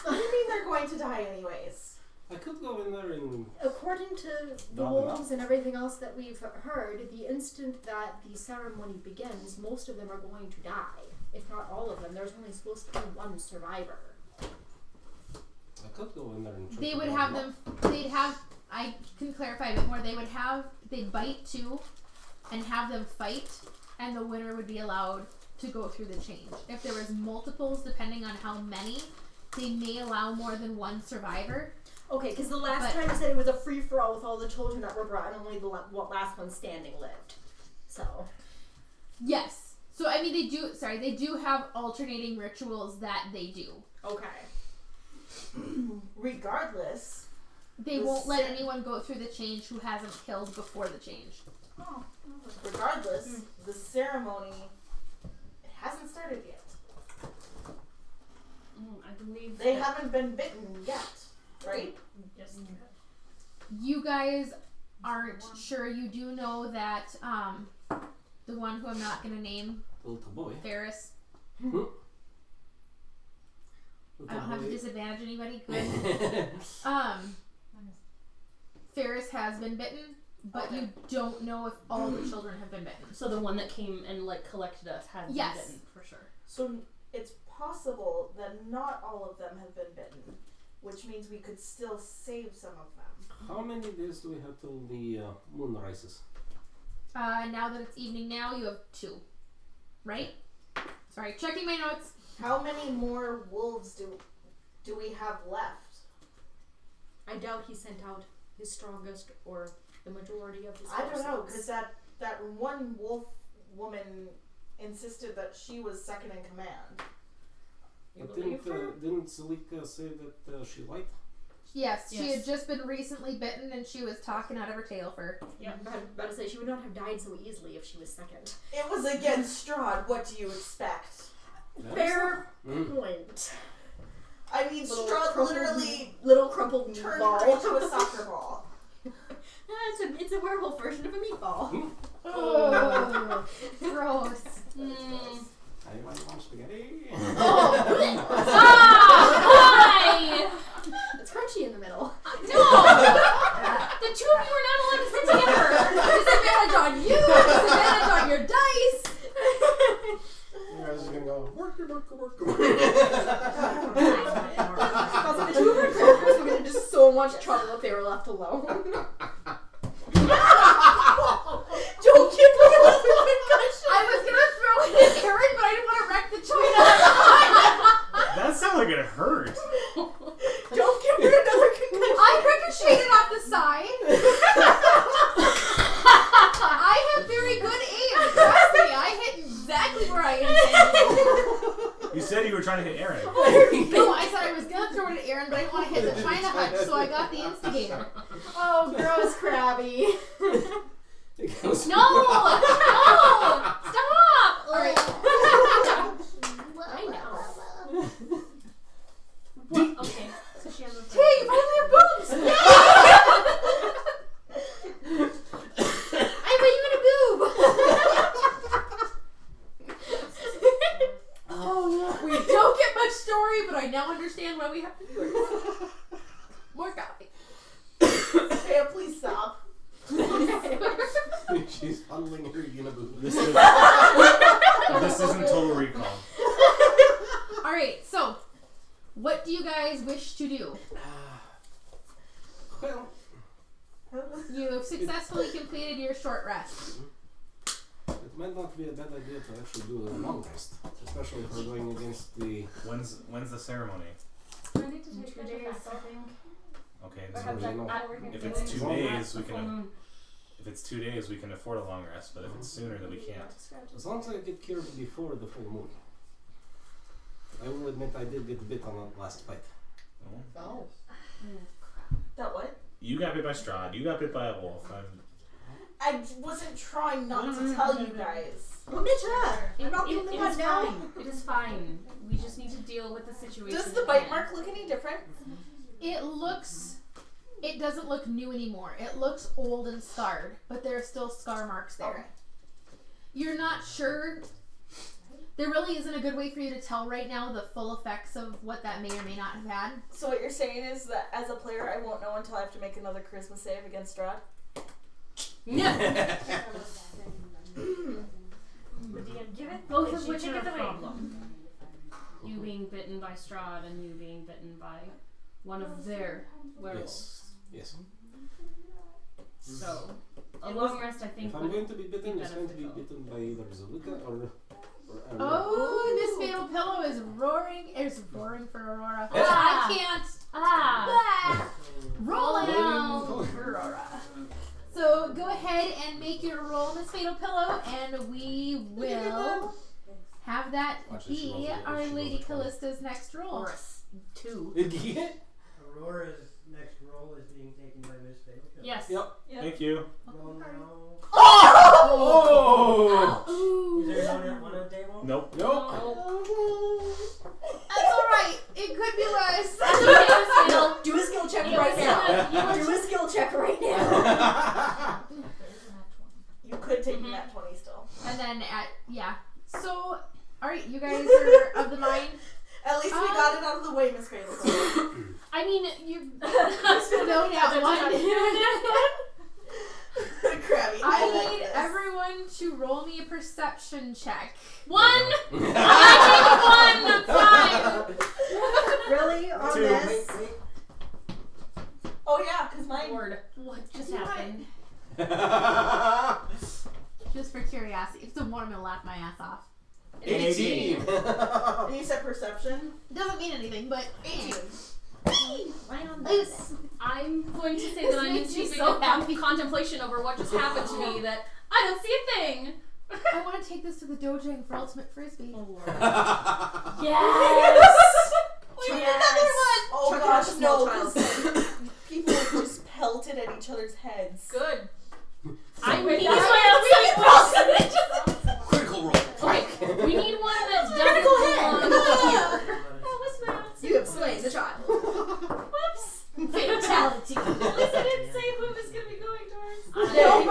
What do you mean they're going to die anyways?
I could go in there and
According to the
Round them
wolves and everything else that we've heard, the instant that the ceremony begins, most of them are going to die. If not all of them. There's only supposed to be one survivor.
I could go in there and try
They
to
would
round
have
them
them, they'd have, I can clarify a bit more, they'd bite too and have them fight, and the winner would be allowed to go through the change. If there was multiples, depending on how many, they may allow more than one survivor.
Okay, because the last
But-
time I said it was a free-for-all with all the children that were brought, and only the last one standing lived. So.
Yes. So, I mean, they do have alternating rituals that they do.
Okay.
Regardless,
They won't let anyone go through the change who hasn't killed before the change.
the ceremony, it hasn't started yet.
I believe
They haven't been bitten yet, right?
Yes.
You guys aren't sure. You do know that the one who I'm not going to name,
little boy.
Ferris.
Little
I don't have to
boy.
disadvantage anybody. Good. Ferris has been bitten, but you don't know if all the children have been bitten.
So the one that came and like collected us has
Yes.
been bitten for sure.
So it's possible that not all of them have been bitten, which means we could still save some of them.
How many days do we have till the moon rises?
Now that it's evening now, you have 2. Right? Sorry, checking my notes.
How many more wolves do we have left?
I doubt he sent out his strongest or the majority of his
I don't know,
forces.
because that one wolf woman insisted that she was second in command.
You
But
believe her?
didn't Zelika say that she liked?
Yes, she
Yes.
had just been recently bitten and she was talking out of her tail for.
Yeah, I'm about to say she would not have died so easily if she was second.
It was against Strahd. What do you expect?
Fair point.
I mean,
Little
Strahd
crumpled-
literally
little crumpled
turned
ball.
her into a soccer ball.
It's a werewolf version of a meatball.
Oh, gross.
Anyone want spaghetti?
Why?
It's crunchy in the middle.
No! The two of you are not allowed to sit together.
Disadvantage on you! Disadvantage on your dice!
You guys are gonna go work.
Also, the two of our characters would get into so much trouble if they were left alone. Don't give me another concussion!
I was gonna throw it at Aaron, but I didn't want to wreck the china.
That sounded like it hurt.
Don't give me another concussion!
I ricocheted off the side. I have very good aim. Trust me, I hit exactly where I intended.
You said you were trying to hit Aaron.
No, I said I was gonna throw it at Aaron, but I didn't want to hit the china hutch, so I got the instigator.
Oh, gross, Krabby.
It goes
No! Stop!
Alright.
I know.
What? Okay. So she has a
Hey, you finally have boobs!
I put you in a boob!
More coffee.
Taya, please stop.
She's funneling her uniboo.
This isn't Total Recall.
Alright, so what do you guys wish to do?
Well,
You have successfully completed your short rest.
it might not be a bad idea to actually do a long rest, especially if we're going against the.
When's the ceremony?
I need to take
2
a
days,
back
I
off.
think.
Okay,
Or
so
have that-
if it's 2 days, we can. If it's 2 days, we can afford a long rest. But if it's sooner, then we can't.
As long as I get cured before the full moon. I will admit I did get bit on that last fight.
Oh.
Oh. That what?
You got bit by Strahd. You got bit by a wolf.
I wasn't trying not to tell you guys.
Well, you're not the
It
only
is
one now.
fine. It is fine. We just need to deal with the situation.
Does the
at
bite
hand.
mark look any different?
It doesn't look new anymore. It looks old and scarred, but there are still scar marks there.
Okay.
You're not sure. There really isn't a good way for you to tell right now the full effects of what that may or may not have had.
So what you're saying is that as a player, I won't know until I have to make another charisma save against Strahd?
Both of
Did
which
you
are
take
a
it away?
problem. You being bitten by Strahd and you being bitten by one of their werewolves.
Yes.
So, a long rest, I think,
If I'm
would
going to be bitten, it's going to be
beneficial.
bitten by either Zulika or
Oh, this fatal pillow is roaring. It's roaring for Aurora.
Ah.
I can't.
Ah!
Rolling
Rolling.
for Aurora. So go ahead and make your roll, Miss Fatal Pillow, and we will have that
Watch this, she
be
rolls a-
our
she rolls
Lady
a 20.
Callista's next roll.
Or a 2.
Aurora's next roll is being taken by Miss Fatal.
Yes.
Yep.
Thank you.
Roll now.
Oh!
Ooh.
Is there one on the table?
Nope.
Nope.
That's alright. It could be worse.
No, do a skill check right now. Do a skill check right now.
You could take that 20 still.
And then So, alright, you guys are of the mind.
At least we got it out of the way, Miss Fatal.
I mean, you.
No, not one.
Crabby,
I
like
need
this.
everyone to roll me a perception check.
One! I take 1! Fine!
Really? On
2.
this?
Oh yeah, because mine.
Lord, what just happened?
Just for curiosity. If it's a 1, I'm gonna laugh my ass off.
18.
And you said perception?
It doesn't mean anything, but
18.
Right on this.
I'm going to say
This
that I'm
makes me
keeping
so
a
happy.
contemplation over what just happened to me that I don't see a thing.
I want to take this to the dojang for Ultimate Frisbee.
Yes!
We need another one!
Oh
Chuck it
gosh,
at the
no,
small
'cause people just pelted at each other's heads.
Good. I
Wait,
need
that's
why I'm
Critical roll.
Okay, we need one that
Critical
doesn't belong here.
You have slain the child.
Whoops.
Fatality.
At least I didn't say who was going to be going towards.
No,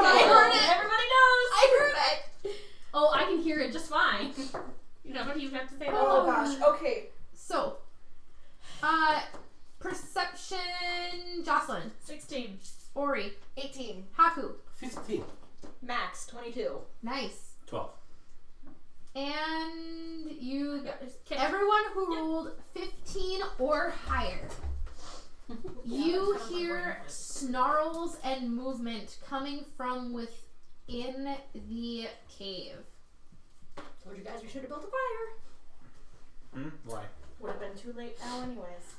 I heard it.
Everybody knows.
I heard it!
Oh, I can hear it just fine. You don't even have to say that.
Oh gosh, okay.
So, perception, Jocelyn,
16.
Ori,
18.
Haku,
15.
Max 22.
nice.
12.
And you,
Okay.
everyone who rolled 15 or higher, you hear snarls and movement coming from within the cave.
Told you guys we should have built a fire.
Why?
Would have been too late now anyways.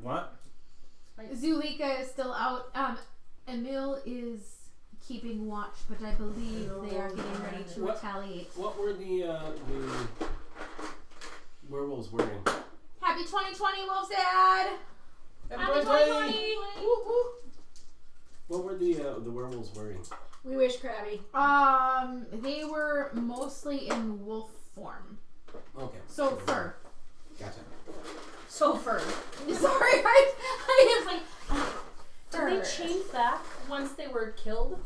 What?
Zulika is still out. Emil is keeping watch, but I believe they are getting ready to
What?
retaliate.
What were the werewolves wearing?
Happy 2020, Wolf's Dad!
Happy 2020!
What were the werewolves wearing?
We wish, Krabby.
They were mostly in wolf form.
Okay.
So fur.
Gotcha.
So fur.
Sorry, I was like,
Did
fur.
they change back once they were killed?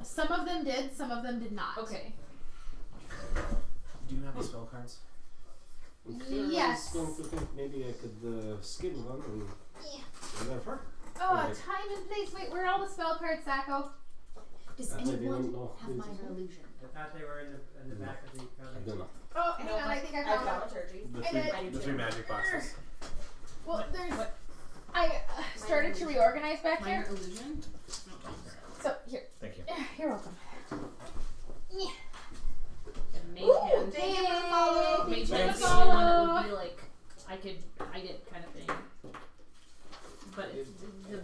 Some of them did, some of them did not.
Okay.
Do you have the spell cards?
Okay,
Yes.
I was going to think maybe I could skin one and get that fur.
Oh,
Okay.
time and place. Wait, where are all the spell cards, Sacco?
Does
Maybe
anyone
don't know.
have minor illusion?
I thought they were in the back of the
I don't know.
Oh, hang on. I think I found it.
Thaumaturgy.
The three magic boxes.
Well, there's.
What?
I started to reorganize back
Minor
here.
illusion?
So here,
Thank you.
you're welcome. Yeah.
The mage
Ooh,
hand.
thank you for the follow.
Mage
Thank
hand
you.
is the only one that would be like, I could hide it kind of thing. But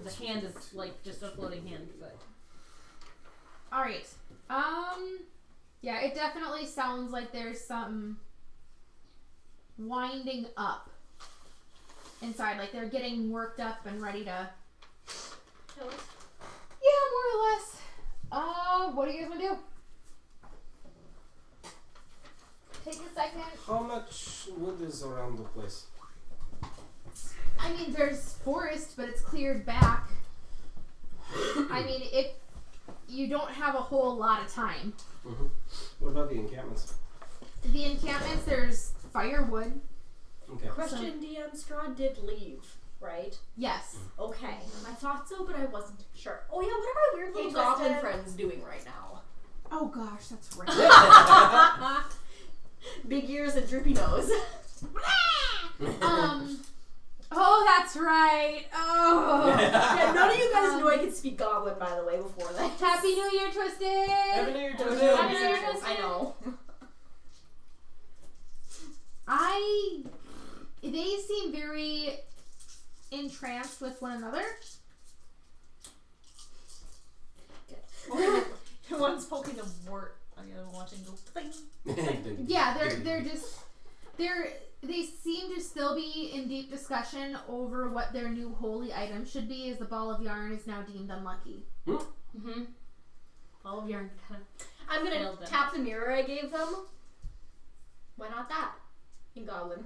the hand is like just a floating hand, but.
All right. Yeah, it definitely sounds like there's some winding up inside, like they're getting worked up and ready to.
Kill us.
Yeah, more or less. What do you guys want to do? Take a second.
How much wood is around the place?
I mean, there's forest, but it's cleared back. I mean, if you don't have a whole lot of time.
Mm-hmm. What about the encampments?
The encampments, there's firewood.
Okay.
Question: DM Strahd did leave, right?
Yes.
Okay, I thought so, but I wasn't sure. Oh yeah, what are my weird little
Hey,
goblin
Tristan.
friends doing right now?
Oh gosh, that's right.
Big ears and droopy nose.
Oh, that's right. Oh.
Yeah, none of you guys knew I could speak goblin, by the way, before that.
Happy New Year, Twisted.
Happy New Year, Twisted.
Happy New Year, Twisted.
I know.
They seem very entranced with one another.
One's poking the wart on the other one, watching go pling.
Yeah, they seem to still be in deep discussion over what their new holy item should be, as the ball of yarn is now deemed unlucky.
Mm-hmm. All of yarn kind of.
I'm gonna
Failed them.
tap the mirror I gave them. Why not that? In goblin.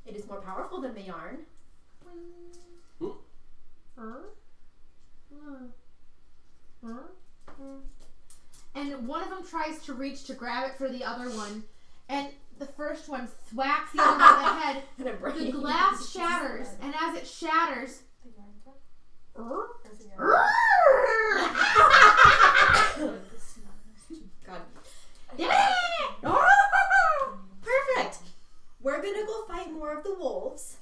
It is more powerful than the yarn.
And one of them tries to reach to grab it for the other one, and the first one thwacks the other one in the head.
And a brain.
The glass shatters, and as it shatters,
God. Perfect. We're gonna go fight more of the wolves.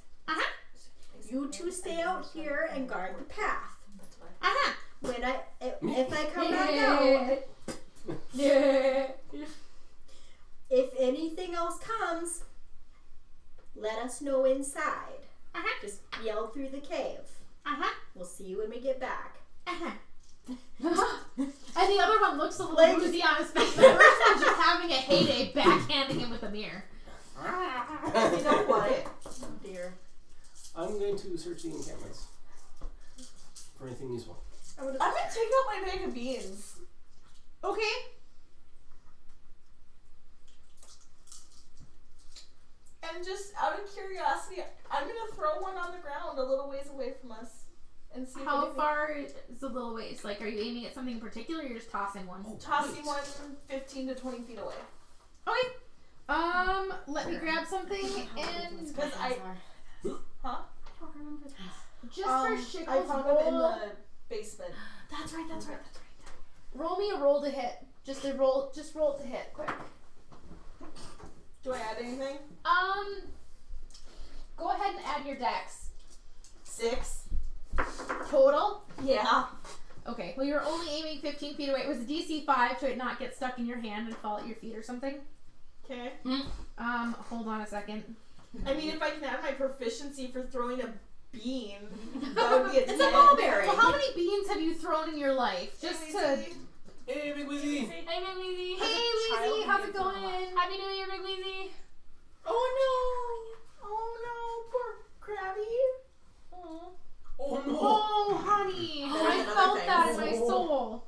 You two stay out here and guard the path. When if I come back out, if anything else comes, let us know inside. Just yell through the cave. We'll see you when we get back.
and the other one looks a little woozy on his face. The first one's just having a heyday, backhanding him with a mirror.
You know what? Oh dear.
I'm going to search the encampments for anything useful.
I'm gonna take out my bag of beans.
Okay.
And just out of curiosity, I'm gonna throw one on the ground a little ways away from us and see if
How
anything-
far is the little ways? Like, are you aiming at something in particular, or you're just tossing one?
tossing one 15 to 20 feet away.
Okay. Let me grab something and
Because I
I don't remember this.
just for shickles,
I found them in
roll.
the basement.
That's right. Roll me a roll to hit. Just roll to hit, quick.
Do I add anything?
Go ahead and add your dex.
6.
Total.
Yeah.
Okay. Well, you're only aiming 15 feet away. It was a DC 5 to it not get stuck in your hand and fall at your feet or something.
Okay.
Hold on a second.
I mean, if I can add my proficiency for throwing a bean, that would be a 10.
It's a mulberry.
Well, how many beans have you thrown in your life? Just to.
Hey, Big Wizzy!
Hey, Big Weezy.
Hey, Weezy, how's it going?
Happy New Year, Big Weezy.
Oh no, poor Krabby.
Oh no!
Oh, honey,
There's
I
another
felt
thing.
that in my soul.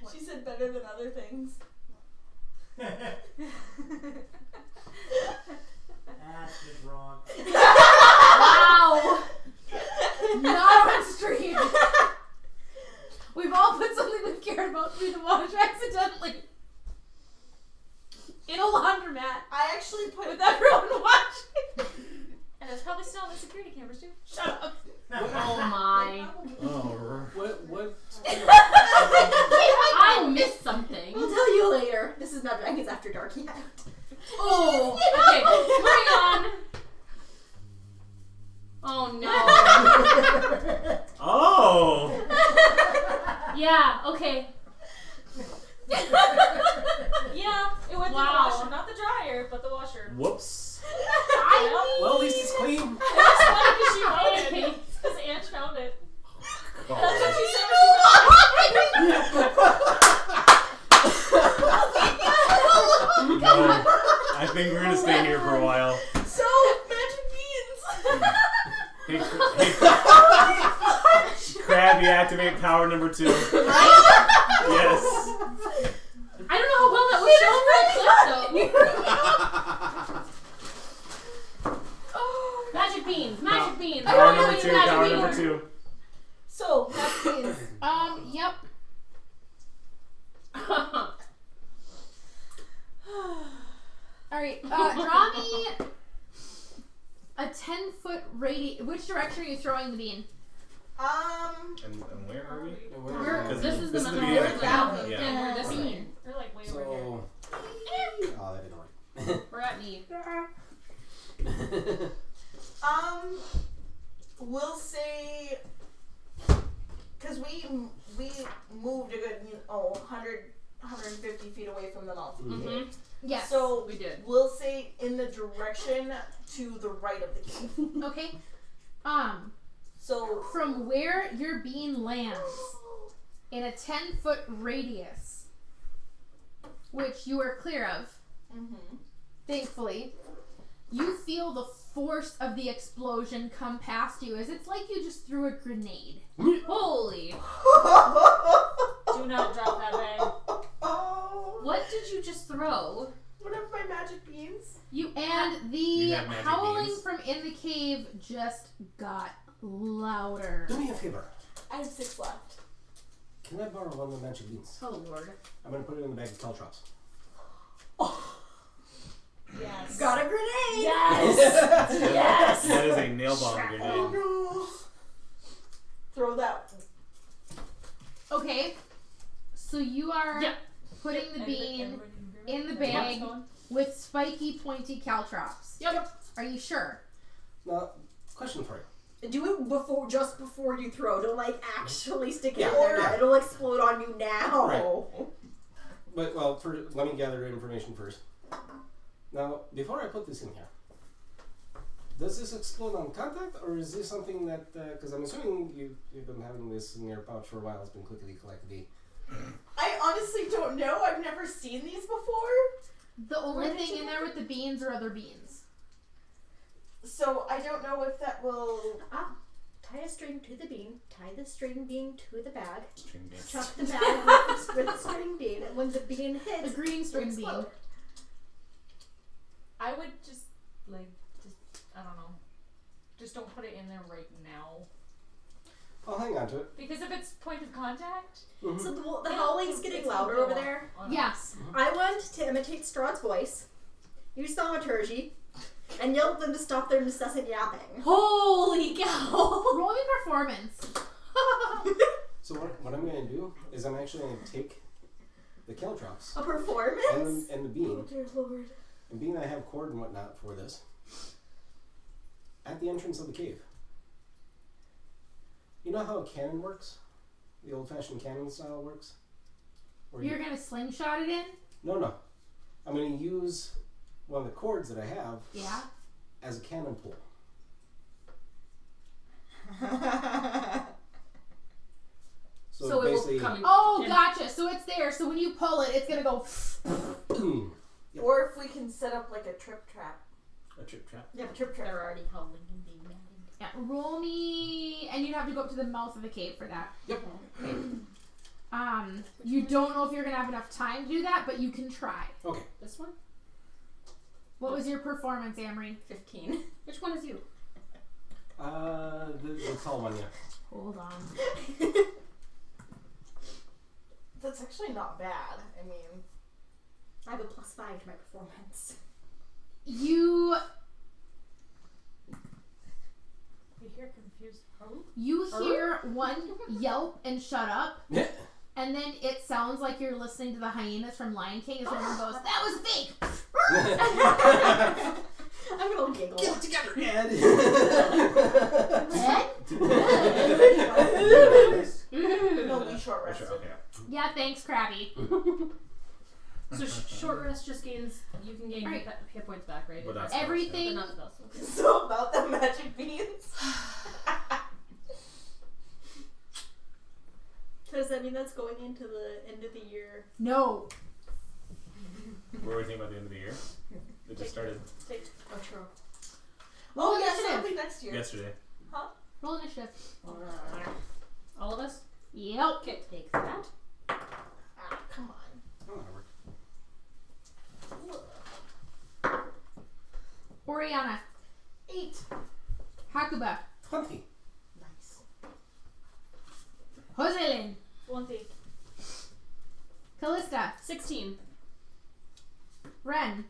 What? She said better than other things.
That's just wrong.
Wow. Not on stream. We've all put something we've cared about through the water accidentally.
to?
Shut up.
Oh my.
Oh,
What?
I missed something.
We'll tell you later. This is not Dragons After Dark yet.
Oh, okay, moving on. Oh no.
oh!
Yeah, okay. Yeah, it went through the
Wow.
washer. Not the dryer, but the washer.
Whoops.
Well, at least it's clean.
That's funny because she found it. Because Ange found it. That's what
Oh.
she said when she
No, I think we're gonna stay here for a while.
So, magic beans.
Hey, Crab, you activate power number 2. Yes.
I don't know how well that was shown by clip though. Magic beans, magic beans.
Power number
Magic
2, power
beans.
number 2.
So, magic beans.
Yep. Alright, draw me a 10-foot radius. Which direction are you throwing the bean?
And where are we?
This is the
This is the
middle.
beginning.
We're down.
Yeah.
And we're this way.
We're like way over here.
So. Oh, that didn't work.
We're at me.
We'll say, because we moved a good 150 feet away from the mouth.
Mm-hmm.
Yes.
So
We did.
we'll say in the direction to the right of the cave.
Okay.
So
From where your bean lands in a 10-foot radius, which you are clear of, thankfully, you feel the force of the explosion come past you as it's like you just threw a grenade.
Holy.
Do not drop that bag.
What did you just throw?
One of my magic beans.
And the
You have magic
howling
beans?
from in the cave just got louder.
Do me a favor.
I have 6 left.
Can I borrow one of the magic beans?
Oh lord.
I'm gonna put it in the bag of caltrops.
Yes.
Got a grenade!
Yes!
Yes.
That is a nail bomb grenade.
No. Throw that.
Okay. So you are
Yeah.
putting the bean
Everybody
in the
Everybody
bag
going?
with spiky, pointy caltrops.
Yep.
Are you sure?
Now, question for you.
Do it just before you throw. Don't actually stick it
Yeah,
in there.
yeah.
It'll explode on you now.
But, well, let me gather information first. Now, before I put this in here, does this explode on contact, or is this something that, because I'm assuming you've been having this in your pouch for a while, it's been clickety-clackety.
I honestly don't know. I've never seen these before.
The only
Where did
thing
you
in there with the beans are other beans.
So I don't know if that will.
Tie a string to the bean. Tie the string bean to the bag.
String beans.
Chuck the bag with the string bean, and when the bean
The
hits,
green string bean.
explode.
I would just, I don't know. Just don't put it in there right now.
I'll hang on to it.
Because if it's point of contact,
Mhm.
So the howling's getting louder over there.
Yes.
I want to imitate Strahd's voice, use thaumaturgy, and yell at them to stop their incessant yapping.
Holy cow.
Roll me performance.
So what I'm going to do is I'm actually going to take the caltrops
A performance?
and the bean,
Dear Lord.
and being I have cord and whatnot for this, at the entrance of the cave. You know how a cannon works? The old-fashioned cannon style works? Where
You're gonna slingshot it in?
No. I'm going to use one of the cords that I have
Yeah.
as a cannon pole.
So it will
basically,
come in.
Oh,
in-
gotcha. So it's there. So when you pull it, it's gonna go.
Yep.
Or if we can set up like a trip trap.
A trip trap.
Yeah, trip trap. They're already howling and being mad.
Yeah. Roll me, and you'd have to go up to the mouth of the cave for that.
Yep.
You don't know if you're gonna have enough time to do that, but you can try.
Okay.
This one?
What was your performance, Amory?
15.
Which one is you?
The tall one, yeah.
Hold on.
That's actually not bad. I mean,
I have a +5 to my performance.
You
you hear confused. Oh.
You hear one yelp and shut up, and then it sounds like you're listening to the hyenas from Lion King as one goes, "That was fake."
I'm gonna giggle.
Get it together, Ed.
No, we short rested.
Okay.
Yeah, thanks, Krabby.
So short rest just gains. You can gain
Right.
hit points back, right?
But that's
Everything.
But not spells. Okay.
So about the magic beans.
Does that mean that's going into the end of the year?
No.
What were we thinking about the end of the year? It just started
Oh, true.
Oh yes,
initiative.
that'll be next year.
yesterday.
Roll initiative.
All of us.
Yep.
Okay.
Take that.
Ah, come on.
Oh, that'll work.
Oriana.
8.
Hakuba.
20.
Nice.
Joselyn.
20.
Callista.
16.
Ren.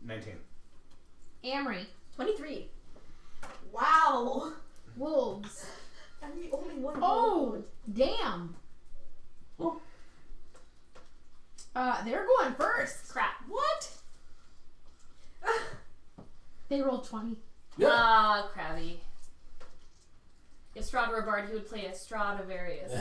19.
Amory.
23.
Wow.
Wolves.
I'm the only one.
Oh, damn.
Oh.
They're going first.
Crap.
What?
They rolled 20.
Ah, Krabby. If Strahd were a bard, he would play a Strahd of various.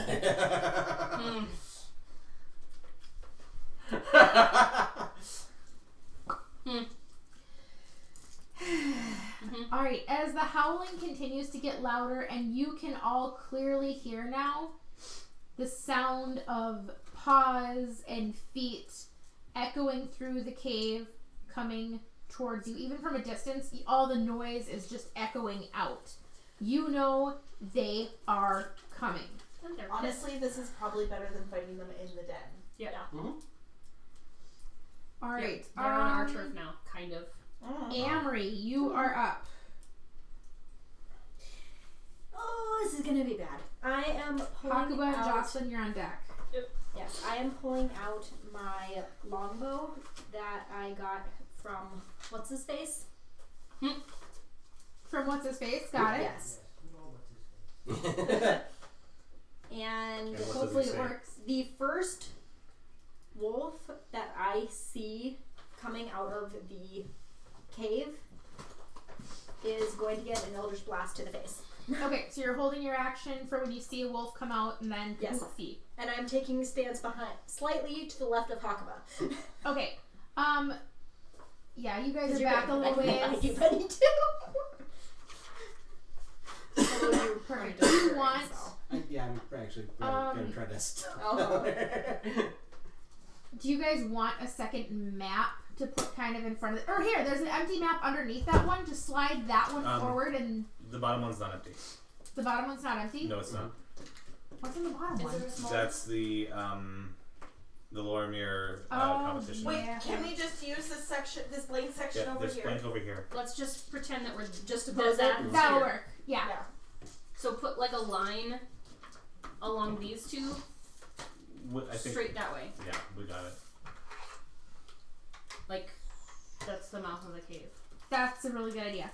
All right, as the howling continues to get louder and you can all clearly hear now the sound of paws and feet echoing through the cave coming towards you. Even from a distance, all the noise is just echoing out. You know they are coming.
Honestly, this is probably better than fighting them in the den.
Yeah.
All right,
They're on our turf now, kind of.
Amory, you are up.
Oh, this is gonna be bad. I am pulling
Hakuba and
out.
Jocelyn, you're on deck.
Yes, I am pulling out my longbow that I got from what's his face.
From what's his face? Got it.
Yes,
Oh, what's his face?
and
And what does
Hopefully
it
it
say?
works.
the first wolf that I see coming out of the cave is going to get an Eldritch Blast to the face.
Okay, so you're holding your action for when you see a wolf come out and then
Yes.
see.
And I'm taking stance behind, slightly to the left of Hakuba.
Okay. Yeah, you guys are
You're
back a
good.
little
I do
ways.
ready too.
Perfect. Do you want?
Yeah, I'm actually gonna try this.
Oh.
Do you guys want a second map to put kind of in front of it? Or here, there's an empty map underneath that one. Just slide that one forward, and
The bottom one's not empty.
the bottom one's not empty.
No, it's not.
What's in the bottom one?
That's the Lorimier
Oh,
competition.
Wait,
Yeah.
can we just use this section, this blank section
Yeah,
over
there's
here?
blank over here.
Let's just pretend that we're
Just above
that.
that.
That'll work. Yeah.
Yeah.
So put like a line along these two,
I think.
straight that way.
Yeah, we got it.
Like, that's the mouth of the cave.
That's a really good idea.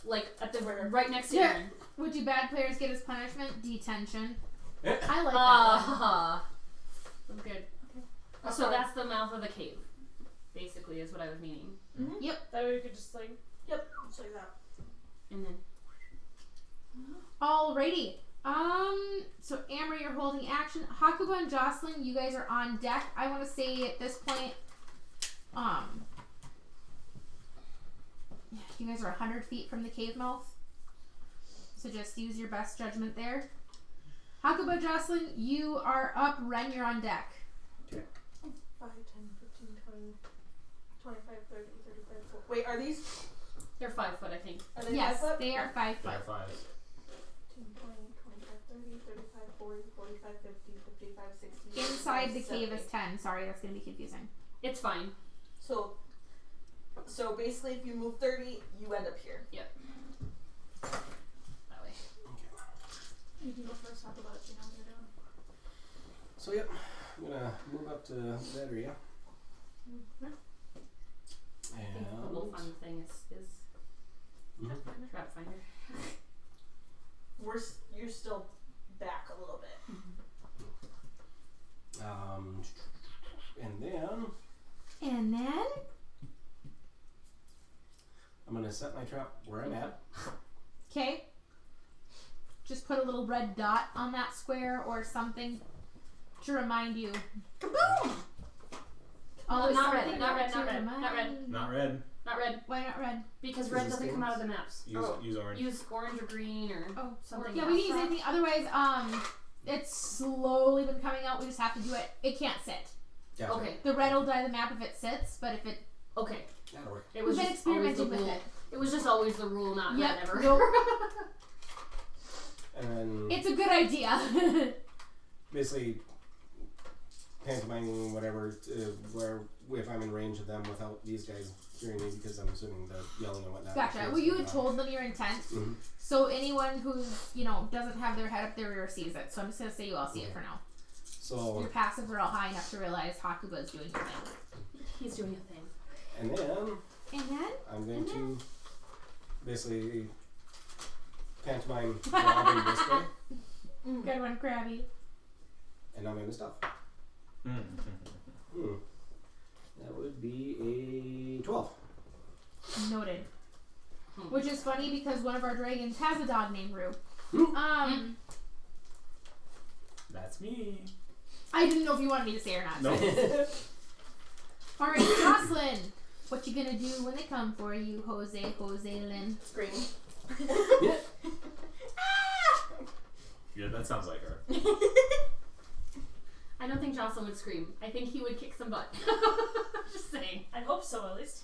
Like at the right next to
Yeah.
Aaron.
What do bad players get as punishment? Detention.
Yeah.
I like that one.
That's good.
Okay.
So that's the mouth of the cave, basically, is what I was meaning.
That way we could just like.
Yep, just like that.
And then
Alrighty. So Amory, you're holding action. Hakuba and Jocelyn, you guys are on deck. I want to say at this point, you guys are 100 feet from the cave mouth. So just use your best judgment there. Hakuba, Jocelyn, you are up. Ren, you're on deck.
5, 10, 15, 20, 25, 30, 35, 40. Wait, are these?
they're 5 foot, I think.
Are they
Yes,
5 foot?
they are 5
There
foot.
are 5s.
15, 20, 25, 30, 35, 40, 45, 50, 55, 60.
Inside the
65,
cave is
70.
10. Sorry, that's going to be confusing.
It's fine.
So basically, if you move 30, you end up here.
That way.
You can go first. Talk about it. You know what you're doing.
So yep, I'm gonna move up to that area.
I think the wolf
And
on the thing is
Mhm.
trap finder.
you're still back a little bit.
And then
I'm gonna set my trap where I'm at.
okay. Just put a little red dot on that square or something to remind you.
Kaboom!
Always
not red,
something
not red,
to
not red,
remind
not red.
you.
Not red.
Not red,
Why not red?
because
Is
red
it
doesn't come out of the
stains?
maps.
Use orange.
Use orange or green or
Oh,
something
yeah,
else.
we can use anything. Otherwise, it's slowly been coming out. We just have to do it. It can't sit.
Gotcha.
Okay,
The red will dye the map if it sits, but if it,
okay.
That'll work.
It
we've
was
been
just always the
experimenting with
rule.
it.
It was just always the rule, not
Yep.
red ever.
Nope.
And then
It's a good idea.
basically pantomiming whatever where if I'm in range of them without these guys hearing me, because I'm assuming the yelling and whatnot.
Gotcha. Well, you had told them your intent,
Mhm.
so anyone who doesn't have their head up their rear sees it. So I'm just gonna say you all see it for now.
So
Your passives are all high enough to realize Hakuba is doing your thing.
He's doing a thing.
and then
And then
I'm going to basically pantomime robbing this way,
good one, Krabby.
and I'm going to stop. That would be a 12.
Noted. Which is funny because one of our dragons has a dog named Rue.
That's me.
I didn't know if you wanted me to say it or not.
Nope.
Alright, Jocelyn. What you gonna do when they come for you, Jose Lynn?
Scream.
Yeah, that sounds like her.
I don't think Jocelyn would scream. I think he would kick some butt. Just saying.
I hope so, at least.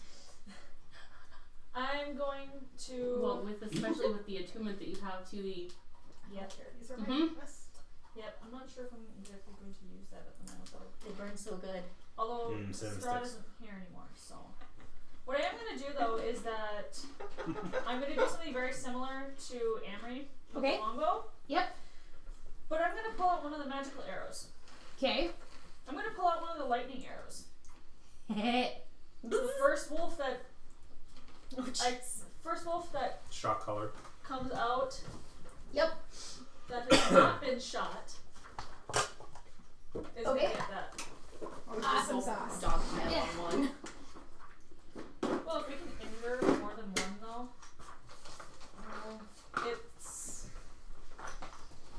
I'm going to.
Well, especially with the attunement that you have to the.
Yep, here. These are my
Mhm.
weakness. Yep, I'm not sure if I'm exactly going to use that at the moment, though.
They burn so good.
Although
Cinnamon
Strahd
sticks.
isn't here anymore, so. What I am going to do, though, is that I'm going to do something very similar to Amory with
Okay.
the longbow.
Yep.
But I'm going to pull out one of the magical arrows.
Okay.
I'm going to pull out one of the lightning arrows. The first wolf that
Shock color.
comes out
Yep.
that has not been shot is going
Okay.
to get that.
Awesome sauce.
Dog pile
Yeah.
on one.
Well, if we can injure more than one, though, it's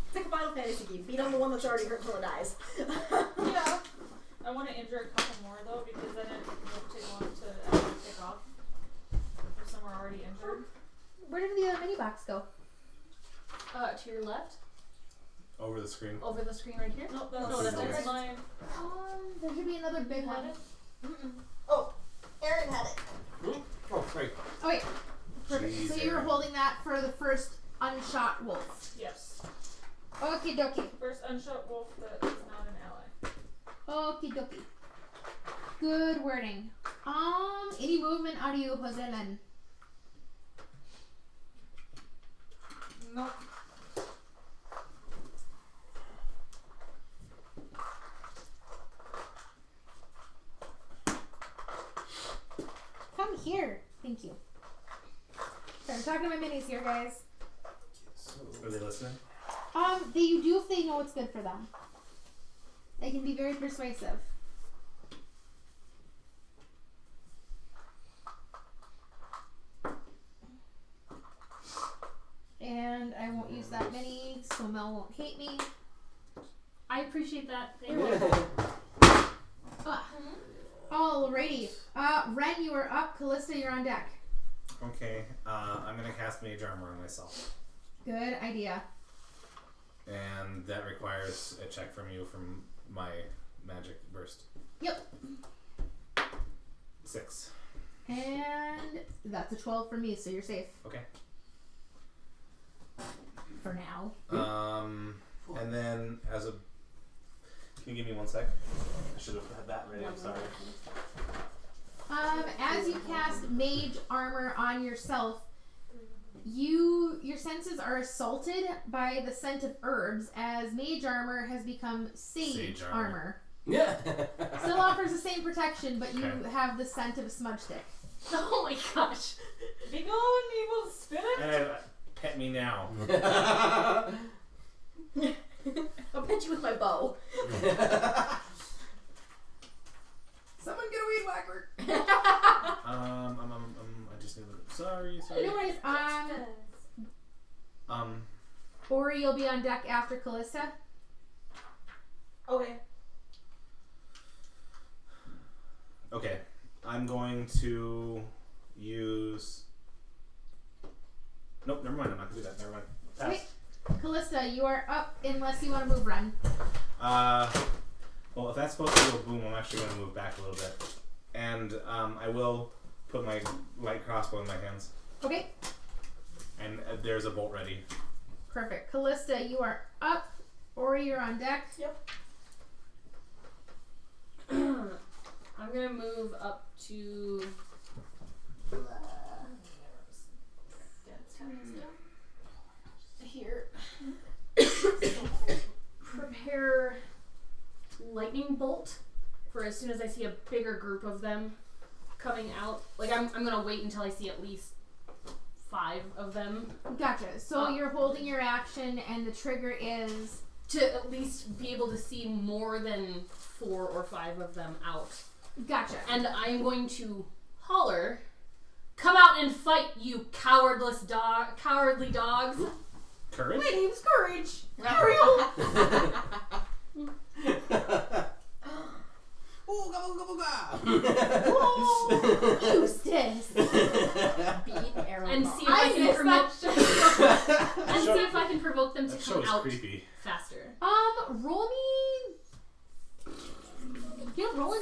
It's like a Final Fantasy game. Beat on the one that's already hurt till it dies.
yeah. I want to injure a couple more though, because then it won't take long to actually pick off if some are already injured.
Where did the other mini box go?
To your left,
Over the screen.
over the screen right here.
No,
No,
that's
that's
mine.
There should be another big
Had
one.
it?
Oh, Aaron had it.
Oh, great.
Okay. Perfect.
Jeez,
So you were
Aaron.
holding that for the first unshot wolf.
Yes.
Okie dokie.
First unshot wolf that is not an ally.
Okie dokie. Good wording. Any movement out of you, Jose Lynn?
Nope.
Come here. Thank you. Sorry, I'm talking to my minis here, guys.
So,
Are they listening?
They do if they know what's good for them. They can be very persuasive. And I won't use that many, so Mel won't hate me.
I appreciate that. Thank you.
Alrighty. Ren, you are up. Callista, you're on deck.
Okay. I'm gonna cast Mage Armor on myself,
Good idea.
and that requires a check from you from my magic burst.
Yep.
6.
And that's a 12 for me, so you're safe.
Okay.
For now.
And then as a, can you give me 1 sec? I should have had that ready. I'm sorry.
As you cast Mage Armor on yourself, your senses are assaulted by the scent of herbs, as Mage Armor has become Sage
Armor.
Armor.
yeah.
Still offers the same protection, but you
Okay.
have the scent of a smudge stick.
Oh my gosh.
Be gone, evil spirit!
And get me now.
I'll hit you with my bow.
Someone get a weed whacker.
I just need to. Sorry.
No worries. Ori, you'll be on deck after Callista.
Okay.
Okay. I'm going to use. Nope, never mind. I'm not gonna do that. Never mind. Pass.
Okay. Callista, you are up unless you want to move run.
Well, if that's supposed to go boom, I'm actually going to move back a little bit. And I will put my light crossbow in my hands.
Okay.
And there's a bolt ready.
Perfect. Callista, you are up. Ori, you're on deck.
Yep.
I'm gonna move up to. Here. Prepare lightning bolt for as soon as I see a bigger group of them coming out. Like I'm gonna wait until I see at least 5 of them
Gotcha. So you're holding your action, and the trigger is.
to at least be able to see more than 4 or 5 of them out.
Gotcha.
And I am going to holler, "Come out and fight, you cowardly dogs!"
Courage?
My name's Courage. Eustace.
And see if I can provoke them to
That show
come
is
out
creepy.
faster.
Roll me. You know, roll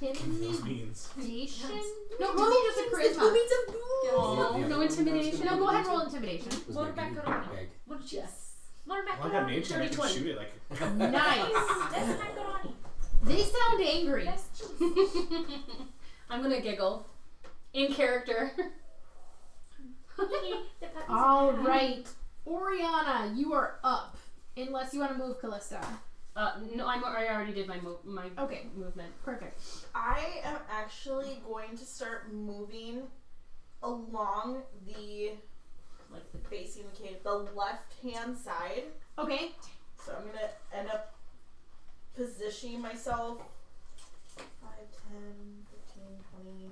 Those means.
intimidation. No, roll me just a charisma.
Oh, no intimidation.
No, go ahead and roll intimidation.
What did you? What
Well, I got mage and I can shoot it like.
Nice. They sound angry.
I'm gonna giggle. In character.
All right, Oriana, you are up. Unless you want to move, Callista.
No, I already did my
Okay.
movement.
Perfect.
I am actually going to start moving along the, like, facing the cave, the left-hand side.
Okay.
So I'm gonna end up positioning myself 5, 10, 15, 20,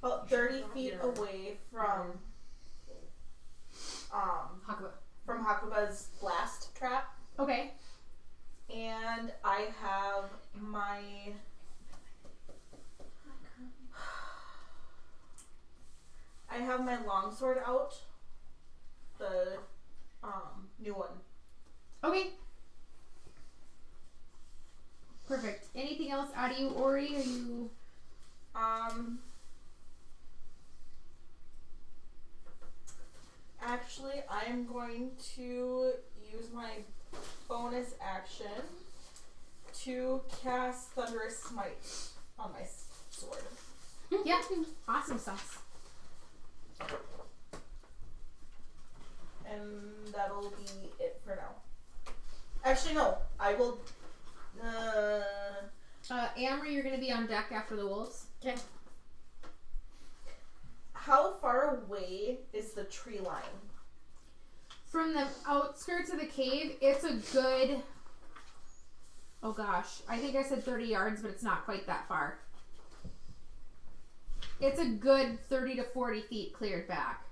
about 30 feet away from
Hakuba.
from Hakuba's blast trap.
Okay.
And I have my longsword out. The new one.
Okay. Perfect. Anything else out of you, Ori? Are you?
Actually, I am going to use my bonus action to cast Thunderous Smite on my sword.
Yeah. Awesome sauce.
And that'll be it for now. Actually, no. I will...
Amber, you're gonna be on deck after the wolves.
Okay.
How far away is the tree line?
From the outskirts of the cave, it's a good... Oh gosh, I think I said 30 yards, but it's not quite that far. It's a good 30 to 40 feet cleared back.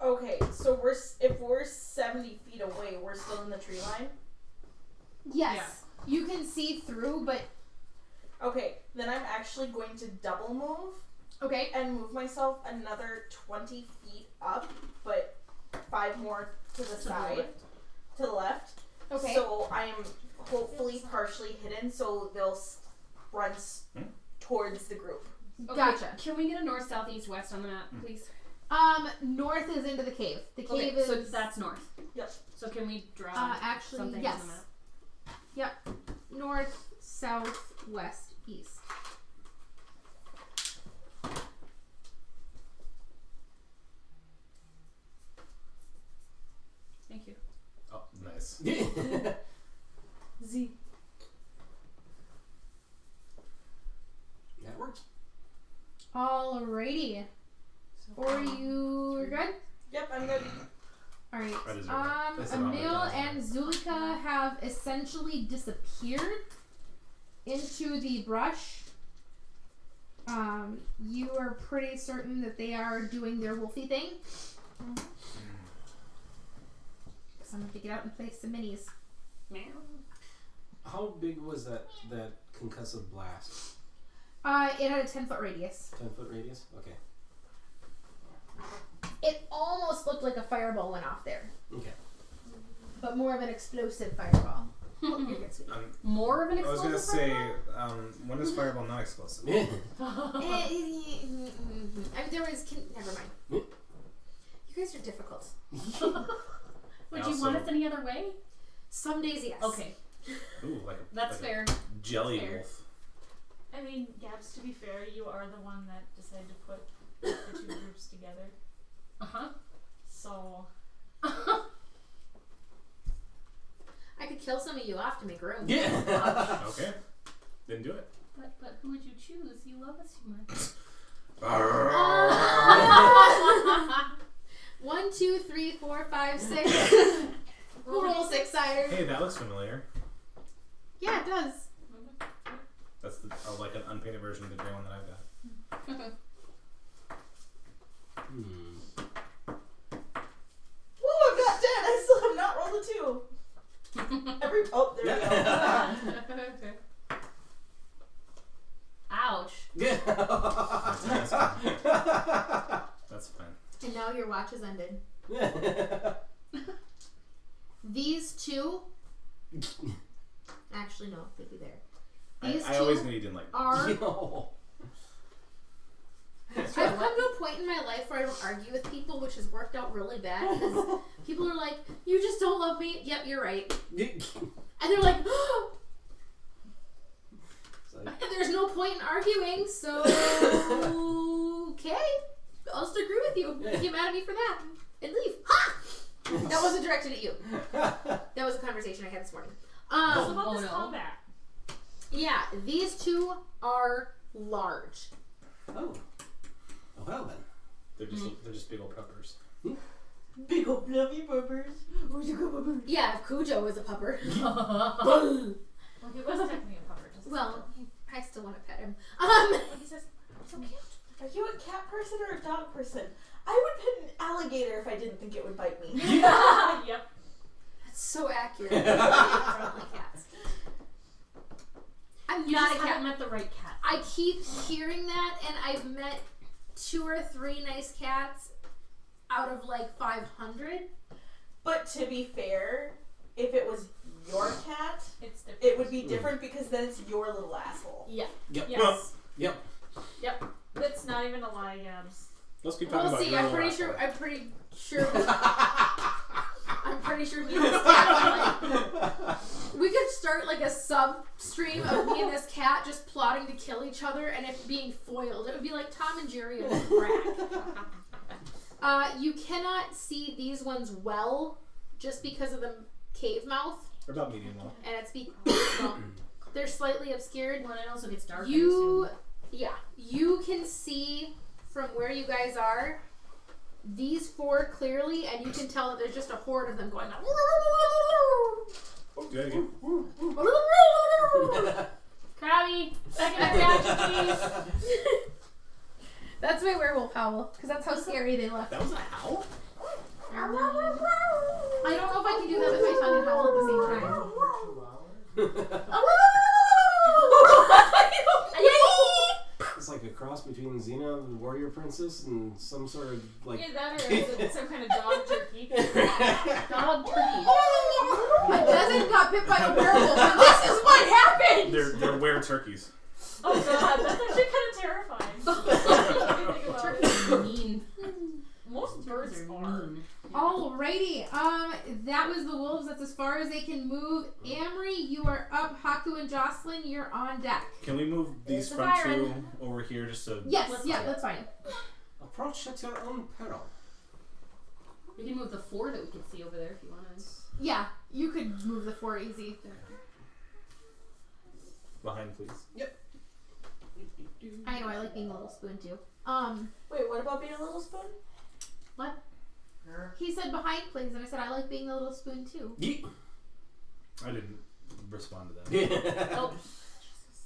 Okay, so if we're 70 feet away, we're still in the tree line?
Yes. You can see through, but...
Okay, then I'm actually going to double move.
Okay.
And move myself another 20 feet up, but 5 more to the side. To the left.
Okay.
So I am hopefully partially hidden, so they'll run towards the group.
Okay,
Gotcha.
Can we get a north, south, east, west on the map, please?
North is into the cave. The cave
Okay,
is...
so that's north.
Yep.
So can we draw
actually,
something
yes.
on the map?
Yep. North, south, west, east.
Thank you.
Oh, nice.
Z.
That works.
Alrighty. Or you... You're good?
Yep, I'm good.
Alright.
I deserve it. That's around
Emil
the
and Zulika have essentially disappeared into the brush. You are pretty certain that they are doing their wolfy thing. So I'm gonna have to get out and play some minis.
How big was that concussive blast?
It had a 10-foot radius.
10-foot radius? Okay.
It almost looked like a fireball went off there.
Okay.
But more of an explosive fireball. Oh, you're good, sweetie.
More of an
I was
explosive
gonna say,
fireball?
when is fireball not explosive?
There was... never mind. You guys are difficult.
Would you want us any other way?
Some days, yes.
Okay.
Ooh, like a,
That's
like
fair.
a jelly
Fair.
wolf.
I mean, Gabs, to be fair, you are the one that decided to put the two groups together.
Uh-huh.
So,
I could kill some of you off to make room.
Yeah.
Okay. Then do it.
But who would you choose? You love us too much.
1, 2, 3, 4, 5, 6. Who roll 6-siders?
Hey, that looks familiar.
Yeah, it does.
That's like an unpainted version of the gray one that I've got.
Woo, I've got 10. I still have not rolled a 2. Oh, there we go.
Ouch.
That's fine.
And now your watch is ended. These two... Actually, no, they'd be there. These
I always knew you didn't like
are...
Yo.
I've come to a point in my life where I don't argue with people, which has worked out really bad. Because people are like, you just don't love me. Yep, you're right. And they're like, there's no point in arguing, so... Okay. I'll just agree with you. Get mad at me for that. And leave. Ha! That wasn't directed at you. That was a conversation I had this morning.
what about this combat?
Yeah, these two are large.
Oh. Well then.
They're just big old peppers.
Big old fluffy bumpers. Where'd you go, bumper?
Yeah, if Cujo was a pupper.
Well, he wasn't technically a pupper. Just
Well, I still want to pet him.
he says, so cute.
Are you a cat person or a dog person? I would pet an alligator if I didn't think it would bite me.
Yep.
That's so accurate. I don't like cats. I'm
You
not
just
a cat.
haven't met the right cat.
I keep hearing that, and I've met 2 or 3 nice cats out of like 500.
But to be fair, if it was your cat,
It's different.
it would be different because then it's your little asshole.
Yeah.
Yep.
Yes.
Yep.
Yep. That's not even a lie, Gabs.
Let's keep talking
We'll
about
see.
your
I'm
little
pretty
asshole.
sure. I'm pretty sure me and this cat. We could start like a sub stream of me and this cat just plotting to kill each other, and it being foiled. It would be like Tom and Jerry of crack. You cannot see these ones well, just because of the cave mouth,
Or about medium well.
and it's well, they're slightly obscured.
Well, it also gets dark.
You can see from where you guys are these 4 clearly, and you can tell that there's just a horde of them going on.
Do that again.
Krabby, second reaction, please.
That's my werewolf howl, because that's how scary they look.
That was a howl?
I don't know if I can do that with my tongue and howl at the same time.
It's like a cross between Xena, the warrior princess, and some sort of like.
Either that or is it some kind of dog turkey?
Dog turkey.
My cousin got bit by a werewolf, and this is what happened!
They're were turkeys.
Oh god, that's actually kind of terrifying. If you think about it.
Turkeys are mean.
Most birds
Turkeys
are.
mean.
Alrighty, that was the wolves. That's as far as they can move. Amory, you are up. Haku and Jocelyn, you're on deck.
Can we move these
the
front
siren.
2 over here just to...
Yes, that's fine.
Approach at your own peril.
We can move the 4 that we can see over there if you want to.
Yeah, you could move the 4 easy.
Behind, please.
I know, I like being a little spoon too.
Wait, what about being a little spoon?
He said behind, please, and I said I like being the little spoon too.
I didn't respond to that.
Oh,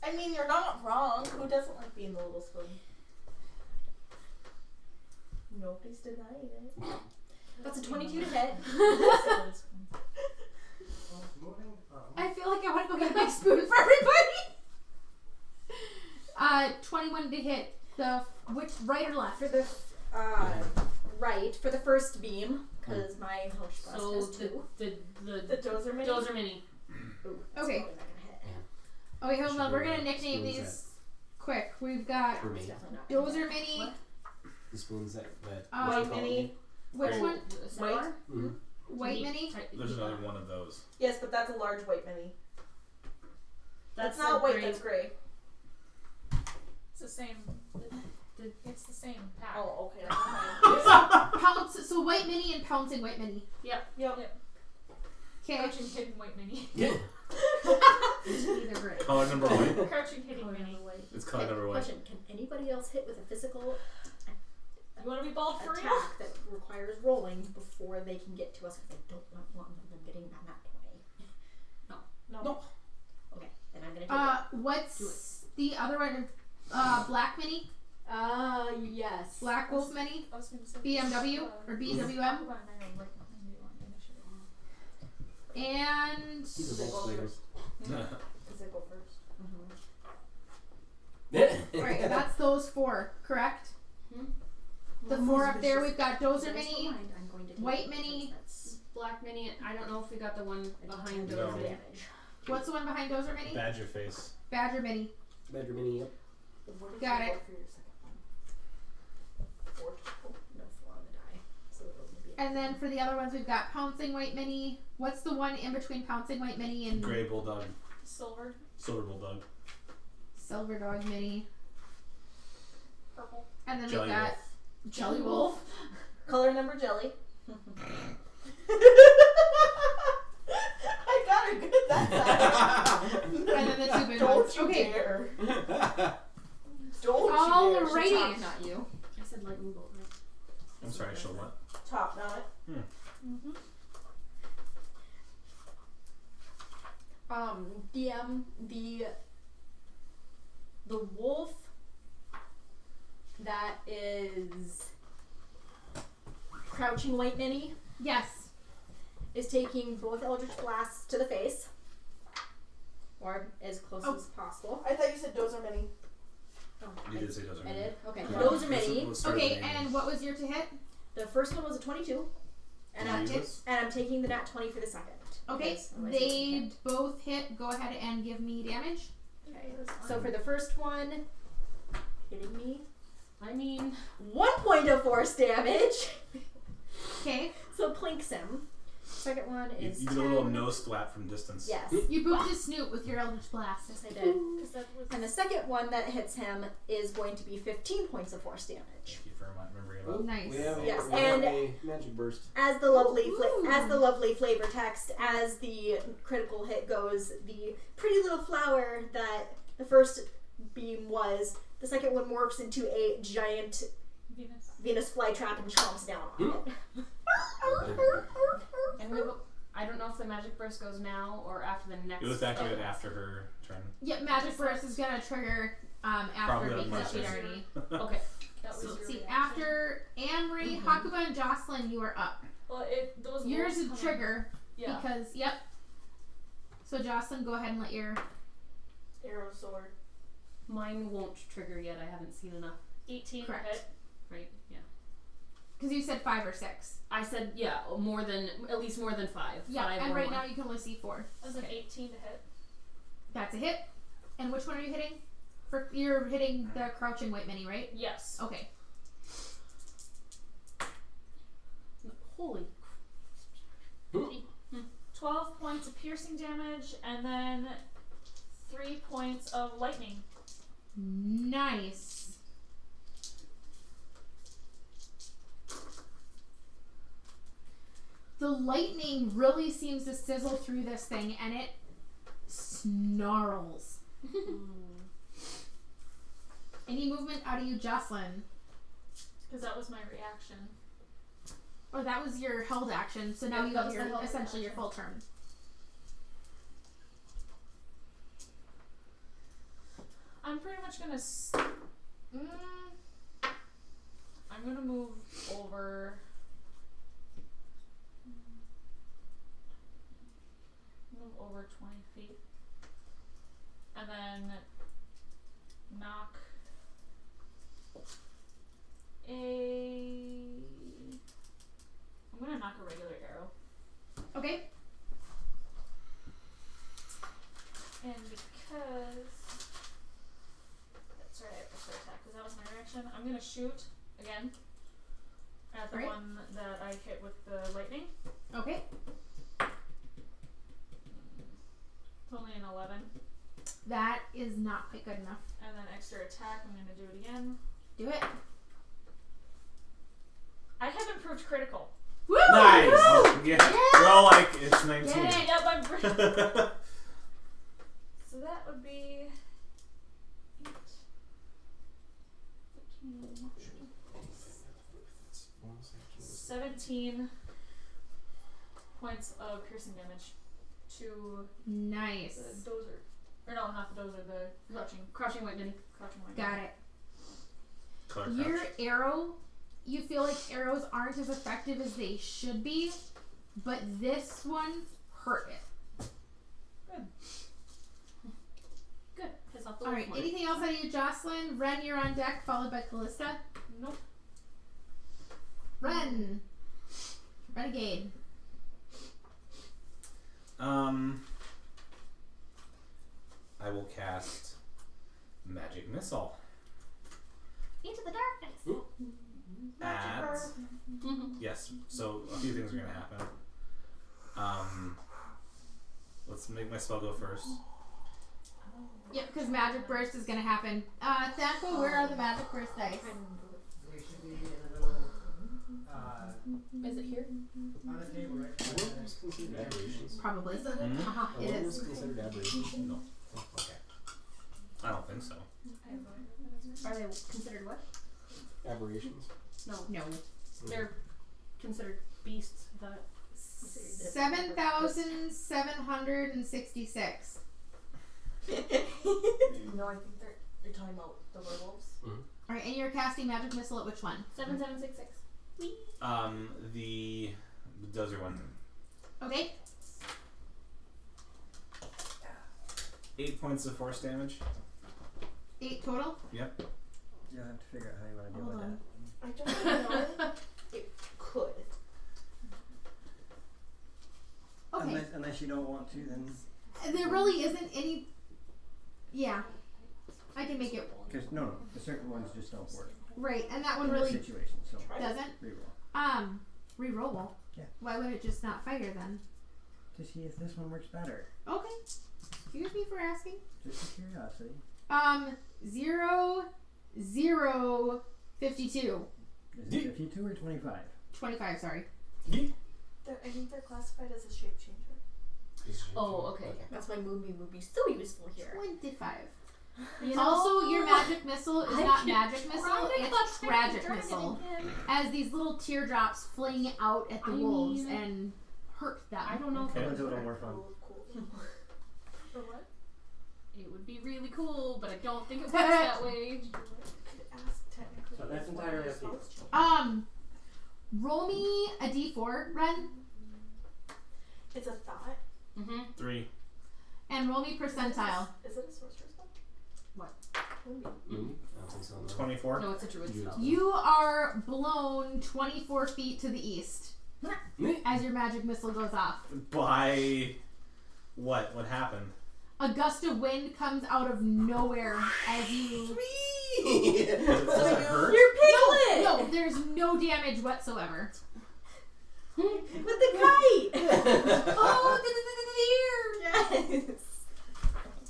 I mean, you're not wrong. Who doesn't like being the little spoon? Nobody's denying it.
That's a 22 to hit.
Moving on.
I feel like I want to go get a big spoon for everybody. 21 to hit. The which right or left?
For the right for the first beam, because my Hellish Blast
so
has 2.
The
the
dozer mini?
Dozer Mini.
Ooh, that's
Okay.
probably not gonna hit.
Okay, hold on.
Should
We're
we,
gonna nickname
spoons
these quick. We've got
For me.
It's definitely not gonna
Dozer
hit.
Mini.
What?
The spoons that
White mini.
Which
Oh,
one?
Sour?
Mhm.
White mini.
There's another one of those.
Yes, but that's a large white mini.
That's
That's not
the
white,
gray-
that's gray.
It's the same. It's the same pack.
Oh, okay. Never mind.
Pounce. So white mini and pouncing white mini.
Yep.
Okay.
Crouching hidden white mini.
Yeah.
Either gray.
Color number one.
Crouching hidden mini.
It's color number one.
Question: can anybody else hit with a physical
You want to be bald for real?
attack that requires rolling before they can get to us? Because I don't want one of them getting that 20.
No.
Okay, then I'm gonna take it.
What's the other one? Black mini.
Yes.
Black Wolf mini.
I was gonna say
BMW or BWM.
Hold on, I know, right behind you on initiative.
And
He's a Volkswagen.
Does it go first?
alright, that's those 4, correct? The 4 up there, we've got Dozer Mini,
I'm going to take
White
it
Mini.
because that's
Black Mini. I don't know if we got the one behind
No.
Dozer.
damage.
what's the one behind Dozer Mini?
Badger face.
Badger Mini.
Badger Mini. Yep.
What did
Got
you
it.
roll for your second one? 4 total.
No 4 on the die. So it'll only be
And then for the other ones, we've got Pouncing White Mini. What's the one in between Pouncing White Mini and
Gray bulldog.
Silver,
Silver bulldog.
Silver Dog Mini?
purple.
And then
Jelly
we've got
wolf.
Jelly Wolf.
Color number jelly. I got her good that time.
And then the 2 big
Don't
ones.
you
Okay.
dare. Don't you dare.
Alrighty.
top, not you.
I said lightning bolt, right?
I'm sorry, show what?
Top, not it.
DM the wolf that is crouching white mini
Yes.
is taking both Eldritch Blasts to the face. Or as close as possible.
I thought you said dozer mini.
Oh,
You did say those are
I did? Okay.
Yeah.
Those are many.
Let's start
Okay,
with the name.
and what was your to hit?
The first one was a 22. And
Did you
I'm,
use this?
and I'm taking the nat 20 for the second.
Okay,
because otherwise it
they
doesn't hit.
both hit. Go ahead and give me damage.
Okay. So for the first one, hitting me,
I mean,
1 point of force damage.
Okay.
So plinks him. Second one
You,
is
you did a little nose flat from distance.
Yes.
You booped his snoot with your Eldritch Blast.
Yes, I did.
Because that was
And the second one that hits him is going to be 15 points of force damage.
Thank you for remembering about
Nice.
We have,
Yes,
we have
and-
a magic burst.
As the lovely
Ooh.
as the lovely flavor text, as the critical hit goes, the pretty little flower that the first beam was, the second one morphs into a giant
Venus.
Venus flytrap and chomps down on it.
and we will, I don't know if the magic burst goes now or after the next.
It was activated
spell.
after her turn.
Yep, Magic Burst is gonna trigger after
Probably on
because she'd
March's.
already.
Okay.
That was
So
your
let's see.
reaction.
After Amory, Hakuba, and Jocelyn, you are up.
Well, those
Yours
wolves
is
coming-
trigger
Yeah.
because yep. So Jocelyn, go ahead and let your
Arrow sword.
Mine won't trigger yet. I haven't seen enough.
18
Correct.
to hit.
Right? Yeah.
because you said 5 or 6.
I said at least more than 5.
Yeah,
5
and
or
right
more.
now you can only see 4.
That's an 18 to hit.
That's a hit. And which one are you hitting? You're hitting the crouching white mini, right?
Yes.
Okay.
Holy.
12 points of piercing damage, and then 3 points of lightning.
Nice. The lightning really seems to sizzle through this thing, and it snarls. Any movement out of you, Jocelyn?
Because that was my reaction.
Or that was your held action, so now
Yeah,
you
that
have
was the
your
held
essentially your
action.
full turn.
I'm pretty much gonna. I'm gonna move over. Move over 20 feet. And then knock I'm gonna knock a regular arrow.
Okay.
And because that's right, I have to first attack because that was my reaction. I'm gonna shoot again at the
Right.
one that I hit with the lightning.
Okay.
It's only an 11.
That is not quite good enough.
And then extra attack, I'm gonna do it again.
Do it.
I have improved critical.
Woo!
Nice!
Woo!
Yeah. We're all like, it's 19.
Get it.
Yep, I'm So that would be 8, 13, 17 points of piercing damage to
Nice.
the dozer. Or no, not the dozer, the
Crouching white ninny.
crouching one.
Got it.
Color
Your
crouch.
arrow, you feel like arrows aren't as effective as they should be, but this one hurt it.
Good. Piss off the
Alright,
wolf
anything else out of you, Jocelyn? Ren, you're on deck, followed by Callista.
Nope.
Ren. Renegade.
I will cast Magic Missile
Into the darkness.
at. Yes, so a few things are gonna happen. Let's make my spell go first.
Yep, because magic burst is gonna happen. Thaco, where are the magic burst dice?
They should be in the middle.
Is it here?
On the table, right?
Are werewolves considered aberrations?
Probably.
Mhm.
Uh-huh,
Are
it
werewolves
is.
considered aberrations?
No,
Oh, okay.
I don't think so.
Are they considered what?
Aberrations?
No.
No.
They're considered beasts. I thought.
7,766.
No, I think you're talking about the werewolves.
Alright, and you're casting magic missile at which one?
7766.
The dozer one.
Okay.
8 points of force damage.
8 total.
Yep.
You'll have to figure out how you want to deal
Hold
with
on.
that.
I don't know. It could.
Okay.
Unless you don't want to, then.
There really isn't any. Yeah. I can make it.
Because no, the certain ones just don't work
Right, and that one
in
really
this situation. So
doesn't.
reroll.
Reroll.
Yeah.
Why would it just not fire then?
To see if this one works better.
Okay. Excuse me for asking.
Just for curiosity.
0, 0, 52.
Is it 52 or 25?
25, sorry.
I think they're classified as a shape changer.
Oh, okay.
That's why Moonbeam would be so useful here.
25.
You know,
Also, your magic missile is
I
not
can
magic missile,
try to
it's
clutch my
tragic
dragon
missile.
again.
As these little teardrops fling out at the
I
wolves
mean,
and hurt them.
I don't know if
Okay.
it
Sounds a
would
little
work.
more fun.
For what?
It would be really cool, but I don't think it works that way.
You could ask technically.
So that's
if one
entirely
of
up to you.
your spells change.
Roll me a d4, Ren,
It's a thought.
Mm-hmm.
3.
and roll me percentile.
Is it a sorcerer's spell?
What?
Moonbeam.
I don't think so. No.
24.
No, it's a druid spell.
You are blown 24 feet to the east as your magic missile goes off.
By what? What happened?
A gust of wind comes out of nowhere as you.
Does it hurt?
You're Piglet!
No, there's no damage whatsoever.
With the kite!
Oh,
Yes!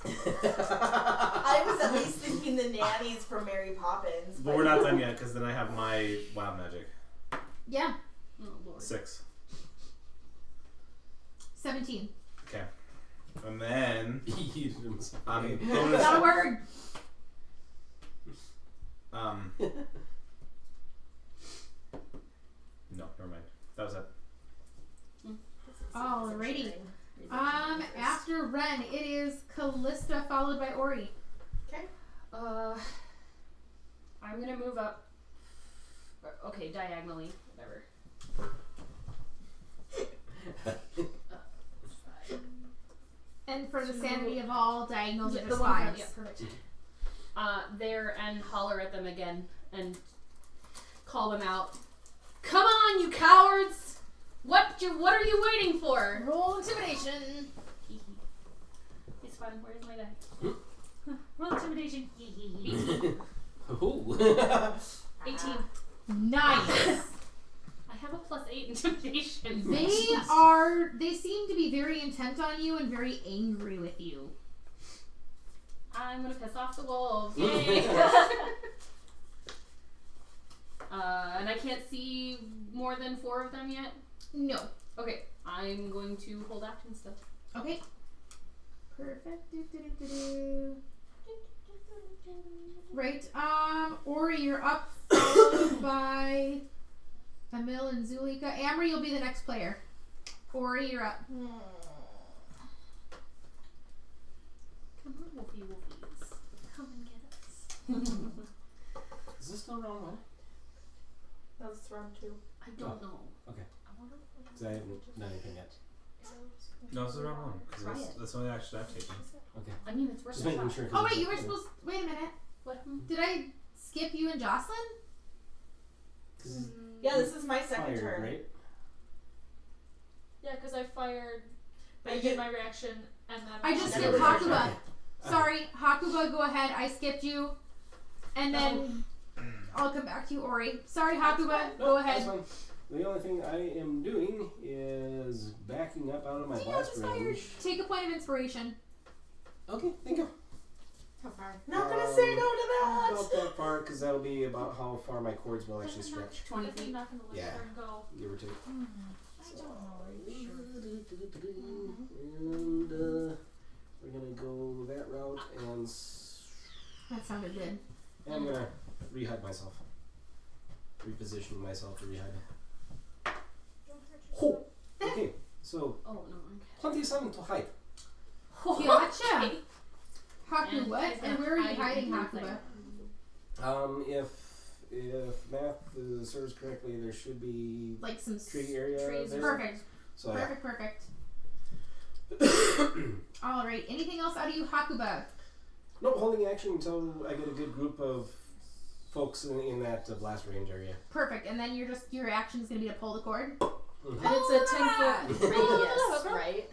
I was at least thinking the nannies from Mary Poppins.
But we're not done yet, because then I have my wild magic.
yeah,
Oh, Lord.
6.
17.
Okay. And then
He was-
bonus.
Not a word.
No, never mind. That was it.
Alrighty. After Ren, it is Callista followed by Ori.
I'm gonna move up. Okay, diagonally, whatever.
And for the sanity of all, diagonals are
The
just
one front,
fives.
yeah, perfect. There and holler at them again and call them out. Come on, you cowards! What are you waiting for?
Roll intimidation.
It's fun. Where's my die? Roll intimidation.
18.
Nice.
I have a +8 intimidation.
They seem to be very intent on you and very angry with you.
I'm gonna piss off the wolves. Yay! And I can't see more than 4 of them yet?
No.
Okay, I'm going to hold action still.
Okay. Perfect. Right. Ori, you're up, followed by Emil and Zulika. Amri, you'll be the next player. Ori, you're up.
Come on, wolfie wolfies. Come and get us.
Is this still wrong way?
That's round 2.
I don't know.
Okay.
I wonder what
Because I haven't done anything yet.
No, this is the wrong one. Because
Try
that's the only action I've taken.
Okay.
I mean, it's worth
Just
a
making
shot.
sure.
Oh, wait, you were supposed to... Wait a minute.
What?
Did I skip you and Jocelyn?
Yeah, this is my second
Fired,
turn.
right?
Yeah, because I fired.
But
I
you-
did my reaction and then.
I just
Never
skipped
mind.
Hakuba.
Okay.
Sorry, Hakuba, go ahead. I skipped you. And then I'll come back to you, Ori. Sorry, Hakuba, go ahead.
That's fine. The only thing I am doing is backing up out of my
Damn,
blast
just fired.
range.
Take a point of inspiration.
Okay, thank you.
How far?
Not gonna say no to that.
About that far, because that'll be about how far my cords will actually stretch.
20
If I'm
feet.
not gonna let
Yeah.
her go.
Give or take.
I don't know. Are you sure?
And we're gonna go that route, and
That sounded good.
I'm gonna rehide myself. Reposition myself to rehide. Oh, okay, so
Oh, no. Okay.
27 to hide.
Gotcha. Haku,
And
what?
he's
And
gonna
where are you
hide
hiding,
nothing.
Hakuba?
If math serves correctly, there should be
Like some
tree area.
trees.
there.
Perfect.
So yeah.
Perfect. All right. Anything else out of you, Hakuba?
No holding action until I get a good group of folks in that blast range area.
Perfect. And then your action is gonna be to pull the cord.
Mhm.
And it's a 10-foot radius, right?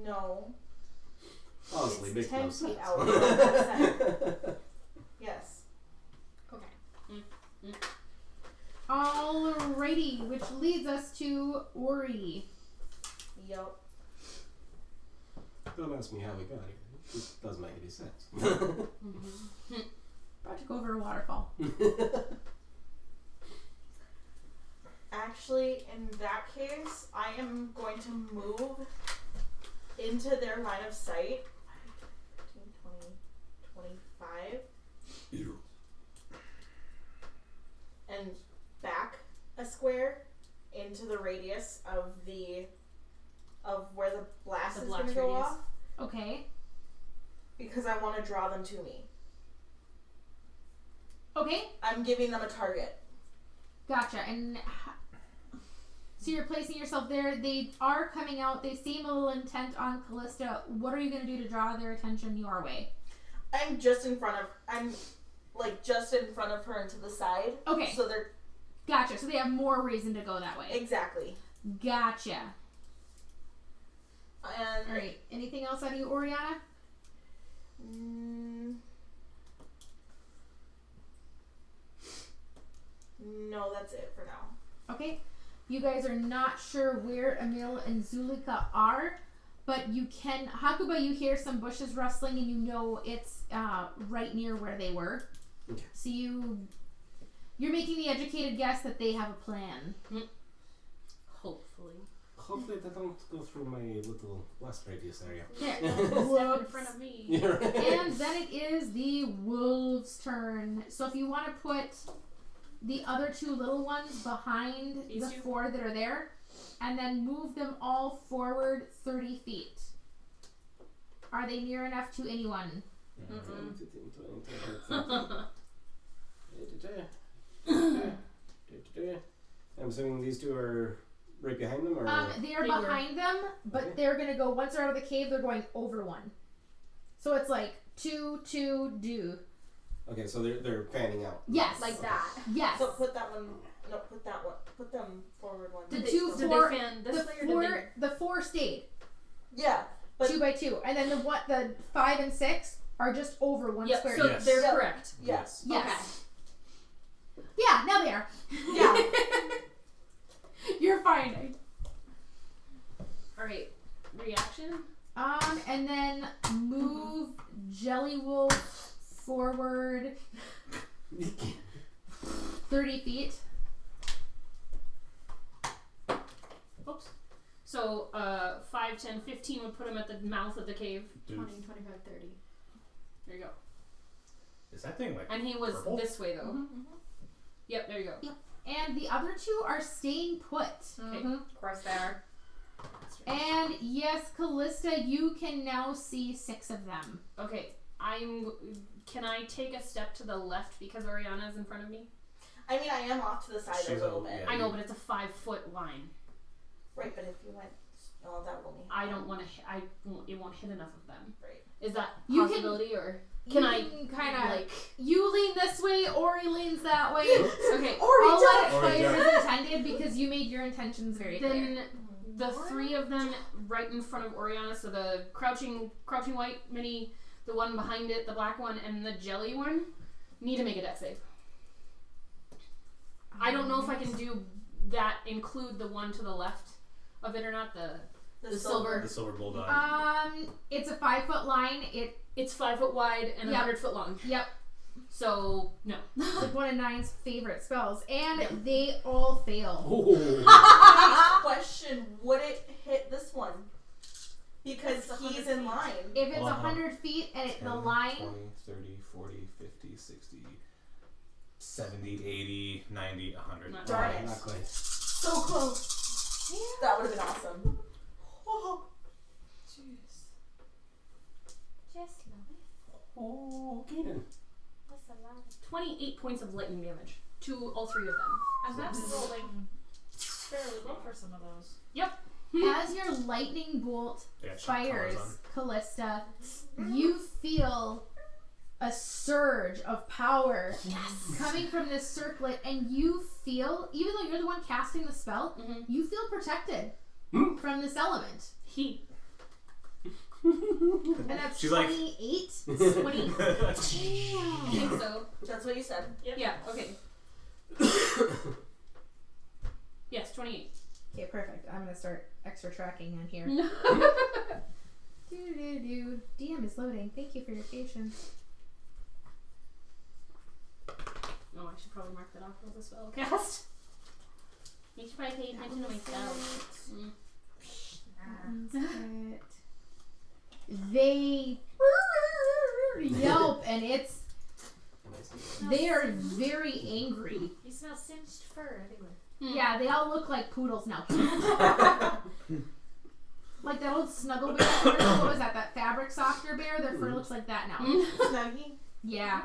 No.
Honestly,
It's
big
10
close.
feet out. 100%. Yes.
Okay.
Alrighty, which leads us to Ori.
Yup.
Don't ask me how we got here. It doesn't make any sense.
About to go over a waterfall.
Actually, in that case, I am going to move into their line of sight. 15, 20, 25. And back a square into the radius of where the blast
The
is going to
blast
go
radius.
off.
Okay.
Because I want to draw them to me.
Okay.
I'm giving them a target.
Gotcha. And so you're placing yourself there. They are coming out. They seem a little intent on Callista. What are you going to do to draw their attention your way?
I'm just in front of her and to the side.
Okay.
So they're
Gotcha. So they have more reason to go that way.
exactly.
Gotcha.
And
All right. Anything else out of you, Oriana?
No, that's it for now.
Okay. You guys are not sure where Emil and Zulika are, but you can, Hakuba, you hear some bushes rustling and you know it's right near where they were.
Okay.
So you're making the educated guess that they have a plan.
Hopefully.
Hopefully they don't go through my little blast radius area.
There.
Step in
Whoops.
front of me.
Yeah, right.
And then it is the wolves' turn. So if you want to put the other 2 little ones behind
These
the
two?
4 that are there, and then move them all forward 30 feet. Are they near enough to anyone?
10, 15, 20, 30. I'm assuming these 2 are right behind them, or
They are
They were-
behind them, but
Okay.
they're gonna go, once they're out of the cave, they're going over one. So it's like 2, 2, do.
okay, so they're fanning out.
Yes.
Like that.
Yes.
So put that one. No, put that one. Put them forward one.
The
Did they-
2,
did
4,
they fan this
the
way or did
4, the 4 stayed
Yeah, but
2 by 2, and then the 5 and 6 are just over one
Yep,
square.
so
Yes.
they're
Yeah.
correct.
yes.
Yes. Yeah, now they are.
Yeah.
You're fine.
Alright. Reaction?
And then move Jelly Wolf forward 30 feet.
Oops. So 5, 10, 15 would put him at the mouth of the cave.
20, 25, 30.
There you go.
Is that thing like
And he was
purple?
this way though. Yep, there you go.
And the other 2 are staying put.
Okay.
Of course they are.
And yes, Callista, you can now see 6 of them.
Okay. Can I take a step to the left because Oriana's in front of me?
I mean, I am off to the side
She's
a little
a-
bit.
yeah.
I know, but it's a 5-foot line.
Right, but if you went, oh, that will only.
I don't want to. It won't hit enough of them.
Right.
Is that
You can-
possibility or can I
kind of
like?
you lean this way, Ori leans that way.
Okay.
I'll let it
Ori
fire
duck.
as intended because you made your intentions very clear.
Then the 3 of them right in front of Oriana, so the crouching white mini, the one behind it, the black one, and the jelly one, need to make a dex save. I don't know if I can do that. Include the one to the left of it or not. The silver.
the silver bulldog?
It's a 5-foot line.
It's 5 foot wide and
Yep.
100 foot long.
Yep.
So no.
It's like one of 9's favorite spells, and they all fail.
Oh.
Question: would it hit this one? Because
It's
he's
100
in
feet.
line.
If it's
Uh-huh.
100 feet and the
10,
line,
20, 30, 40, 50, 60, 70, 80, 90, 100.
Not
Darn it.
Not quite.
So close. That would have been awesome. Oh.
Jeez.
Just love it.
Oh, okay then.
That's a lot.
28 points of lightning damage to all 3 of them.
And that's rolling fairly low for some of those.
as your lightning bolt
They got shot
fires,
collars
Callista, you feel a surge of power coming from this circlet, and you feel, even though you're the one casting the spell, you feel protected from this element.
Heat.
And that's
She's like-
28? 20?
I think so.
That's what you said.
Yeah, okay. Yes, 28.
Okay, perfect. I'm gonna start extra tracking on here. Do. DM is loading. Thank you for your patience.
Oh, I should probably mark that off as a spell cast. You should probably pay attention to my spells.
They yelp, and they are very angry.
You smell singed fur everywhere.
Yeah, they all look like poodles now. Like that old snuggle bear. What was that? That fabric softer bear? Their fur looks like that now.
Snuggy.
Yeah.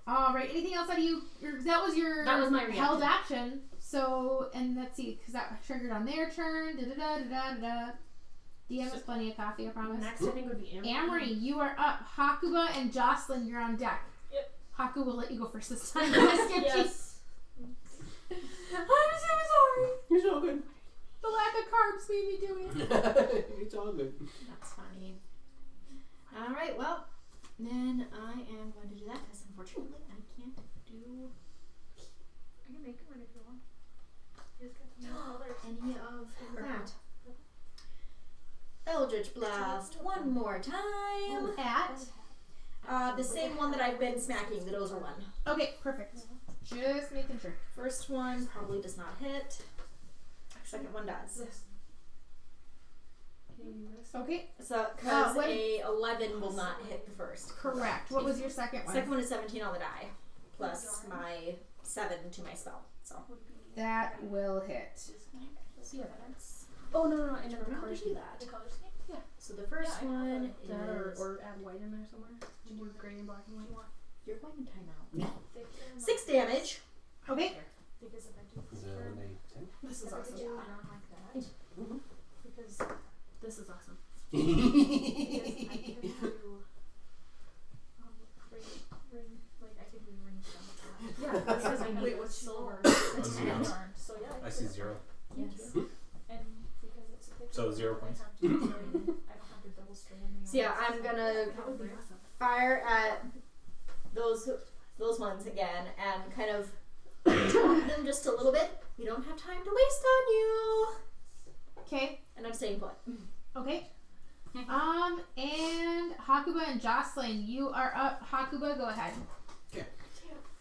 All right. Anything else out of you? That was your
That was my reaction.
held action. So, and let's see, because that triggered on their turn. Da. DM has plenty of coffee, I promise.
Next, I think would be Amory.
Amory, you are up. Hakuba and Jocelyn, you're on deck.
Yep.
Haku will let you go first this time. I skipped you.
Yes.
I'm so sorry.
It's all good.
The lack of carbs made me do it.
It's all good.
That's funny. Alright, well, then I am going to do that because unfortunately I can't do
I can make it if you want. You just got to know colors.
any of that. Eldritch Blast, one more time.
At?
The same one that I've been smacking, the dozer one.
Okay, perfect. Just making sure.
First one probably does not hit. Second one does.
Okay,
So, because
what-
a 11 will not hit the first.
correct. What was your second one?
Second one is 17 on the die, plus my 7 to my spell. So
That will hit.
See what happens. Oh no, I never recorded that.
The color scheme?
so the first
Yeah, I have
one
That
is
or add white in there somewhere. Do gray and black and white.
you're going in timeout.
Thick and
6 damage.
Okay.
Because if I do
Is there
turn,
a 10?
This is
if I
awesome.
do around like that, because
This is awesome.
because I can do ring like I can do ring stuff.
Yeah, because I
Wait,
need
what's
silver.
silver?
Zero.
Yarn. So yeah,
I see 0.
Yes.
And because it's a thick
So
yarn,
0 points.
I have to I don't have to double strand the
So yeah,
yarn.
I'm gonna
That would be awesome.
fire at those ones again and kind of taunt them just a little bit. We don't have time to waste on you.
Okay.
And I'm staying put.
Okay. And Hakuba and Jocelyn, you are up. Hakuba, go ahead.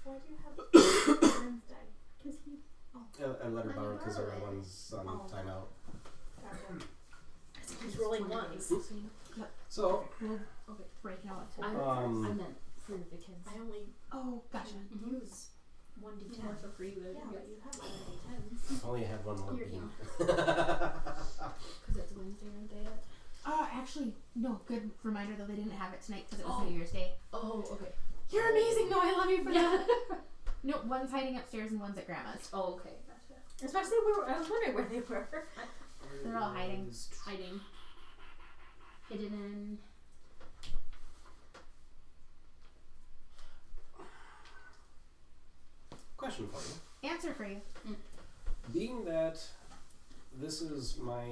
Why do you have Aaron's die?
I let her borrow because her one's on timeout.
He's rolling ones.
So,
Okay, break it out.
I meant for the kids. I only
Oh, gotcha.
use 1d10.
More for free than
Yeah,
yeah.
but you have 1d10s.
only had one more
Here you
beam.
Because it's Wednesday, aren't they?
Actually, no, good reminder though, they didn't have it tonight because it was New Year's Day.
Oh, okay.
You're amazing, no, I love you for that. No, one's hiding upstairs and one's at Grandma's.
Oh, okay. Gotcha.
Especially I was wondering where they were.
They're all hiding.
Hiding. Hidden in.
Question for you.
Answer for you.
Being that this is my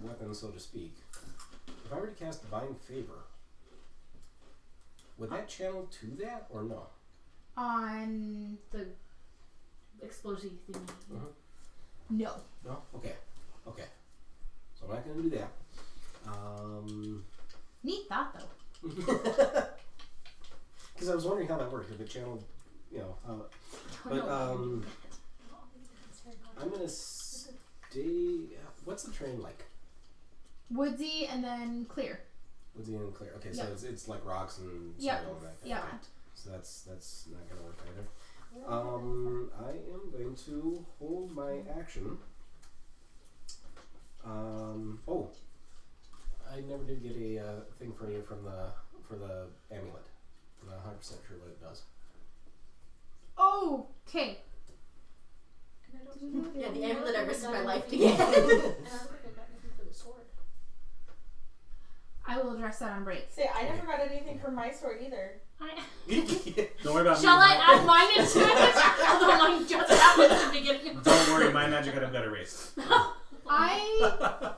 weapon, so to speak, if I were to cast Divine Favor, would that channel to that or no?
On
The explosive thingy.
no.
No? Okay. So I'm not going to do that.
Neat thought though.
Because I was wondering how that worked. If it channeled, but I'm going to stay. What's the terrain like?
Woodsy and then clear.
Woodsy and clear. Okay,
Yep.
so it's like rocks and
Yep.
soil and that kind
Yep.
of thing. So that's not going to work either. I am going to hold my action. I never did get a thing for you for the amulet. I'm not 100% sure what it does.
Okay.
Yeah, the amulet I risked my life to get.
And I don't think I got anything for the sword.
I will address that on break.
Say, I never got anything from my sword either.
Don't worry about
Shall
me.
I add mine into it? Although mine just happened at the beginning.
Don't worry, my magic item got erased.
I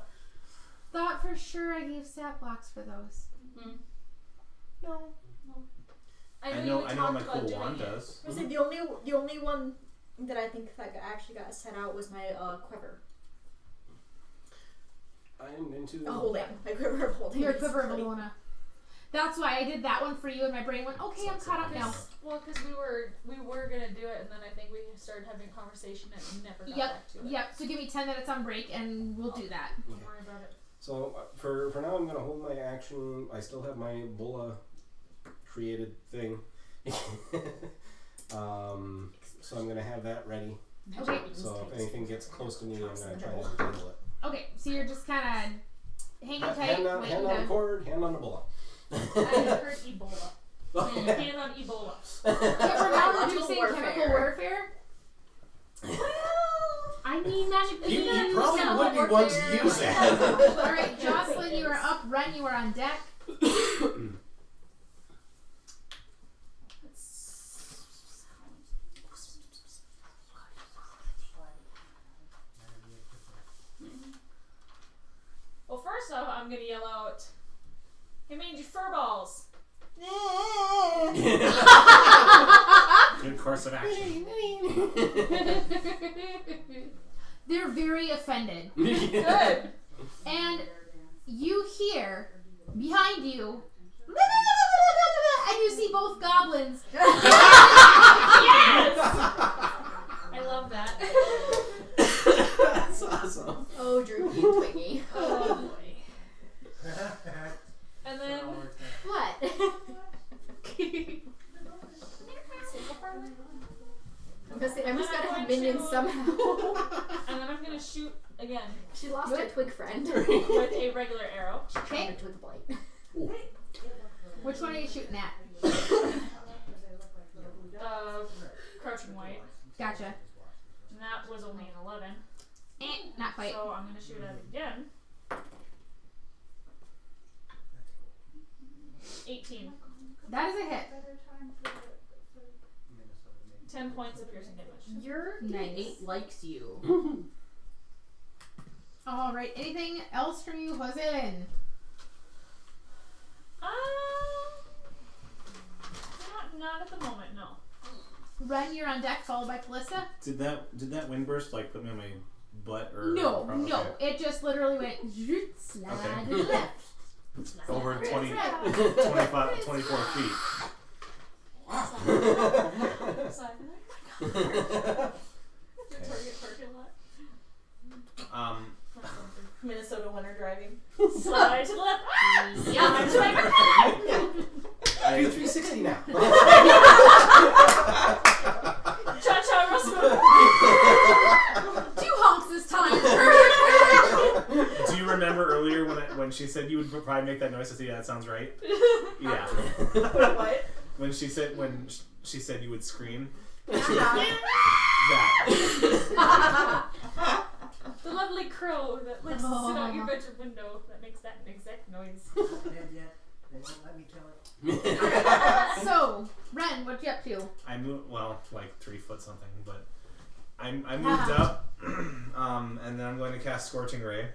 thought for sure I gave stat blocks for those.
No.
I
you
know
talked
my
about
cool
doing
wand
it.
does.
I say the only one that I think that actually got set out was my quiver.
I'm into
Holding. My quiver of holding.
Your quiver of
basically.
Alona. That's why I did that one for you, and my brain went, okay, I'm caught up now.
Well, because we were gonna do it, and then I think we started having a conversation and never got back to it.
Yep, so give me 10 minutes on break, and we'll do that.
Don't worry about it.
So for now, I'm gonna hold my action. I still have my Bola created thing. So I'm gonna have that ready.
Okay.
So if anything gets close to me, I'm gonna try to handle it.
Okay, so you're just kind of hanging tight,
Hand on
waiting
the
to...
cord, hand on the Bola.
I heard Ebola. Hand on Ebola.
Yeah, for now we're
Biological
using
warfare.
chemical warfare.
I mean, magic.
You probably would be one to use that.
Alright, Jocelyn, you are up. Ren, you are on deck.
Well, first off, I'm gonna yell out, "Hey, mangy fur balls!"
Good course of action.
They're very offended.
Good.
And you hear behind you, and you see both goblins.
Yes. I love that.
That's awesome.
Oh, Droopy and Twiggy.
Oh boy. And then
What? Emma's gotta have
going
minions
to-
somehow.
And then I'm gonna shoot again
She lost her twig friend.
with a regular arrow.
She found a twig blight.
Which one are you shooting at?
Crouching White.
Gotcha.
And that was only an 11.
Not quite.
So I'm gonna shoot at it again. 18.
That is a hit.
10 points of piercing damage.
Your
Nice.
D8 likes you.
All right. Anything else from you, Hosen?
Not at the moment, no.
Ren, you're on deck, followed by Callista.
Did that wind burst like put me on my butt or
No,
oh,
no.
okay.
It just literally went zoot, slide
Okay.
to the left.
Over 20,
Right.
25, 24 feet.
Target parking lot.
Minnesota winter driving.
Slide to the left.
Yeah.
Do 360 now.
Cha-cha Rasmus.
2 honks this time.
Do you remember earlier when she said you would probably make that noise? I said, yeah, that sounds right. Yeah.
What?
When she said you would scream. That.
The lovely crow that likes to sit out your bedroom window that makes that exact noise.
Not dead yet. They won't let me tell it.
So, Ren, what you up to?
I moved like 3 foot something, but I moved up, and then I'm going to cast Scorching Ray.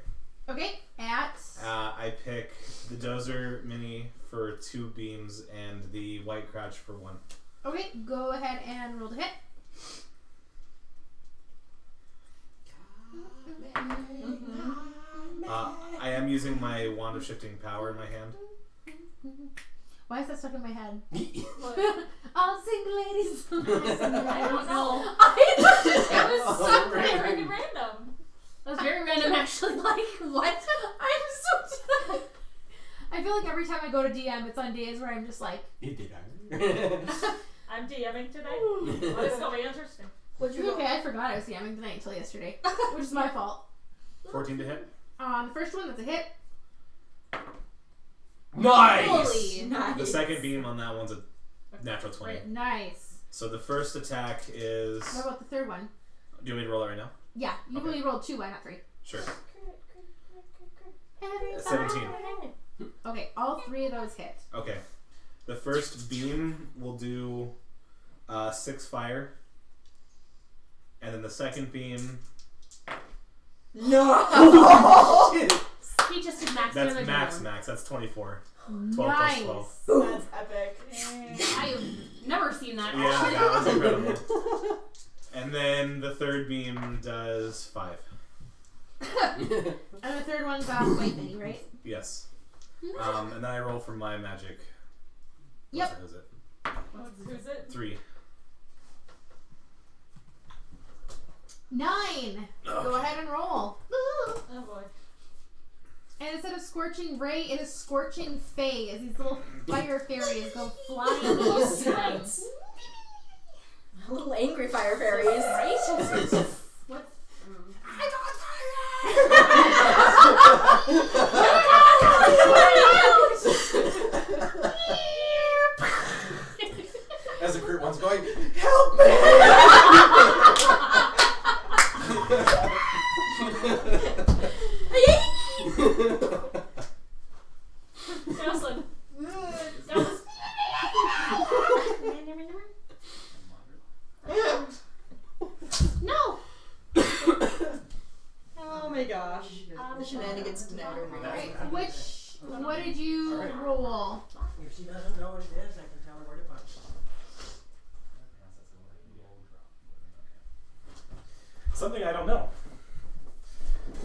Okay, at
I pick the Dozer Mini for 2 beams and the White Crouch for 1.
okay, go ahead and roll to hit.
I am using my Wand of Shifting Power in my hand.
Why is that stuck in my head?
What?
All single ladies.
I don't know.
I just
It was so
Right.
freaking random.
That was very random, actually. Like, what?
I'm so tired. I feel like every time I go to DM, it's on days where I'm just like,
You did
I'm DMing today. Oh, this is gonna be interesting.
What'd you
okay, I forgot I was DMing tonight until yesterday, which is my fault.
14 to hit.
The first one, that's a hit.
Nice!
Holy.
The second beam on that one's a natural 20.
Right, nice.
So the first attack is.
What about the third one?
Do you want me to roll it right now?
Yeah, you
Okay.
only rolled 2, why not 3?
Sure.
Everybody.
17.
Okay, all 3 of those hit.
Okay. The first beam will do 6 fire. And then the second beam.
No!
He just did max
That's
damage.
max. That's 24. 12
Nice.
plus 12.
That's epic.
I've never seen that.
Yeah, that was incredible. And then the third beam does 5.
And the third one's White Mini, right?
Yes. And then I roll for my magic.
Yep.
What is it?
Who's it?
3.
9. Go ahead and roll.
Oh boy.
And instead of Scorching Ray, it is Scorching Fey as these little fire fairies go flying east.
Little angry fire fairies.
Right?
What?
I got
As the crit one's going, help me!
Jocelyn.
No!
Oh my gosh. The shenanigans tonight are real.
Alright, what did you roll?
If she doesn't know what it is, I can tell her where to find it.
Something I don't know.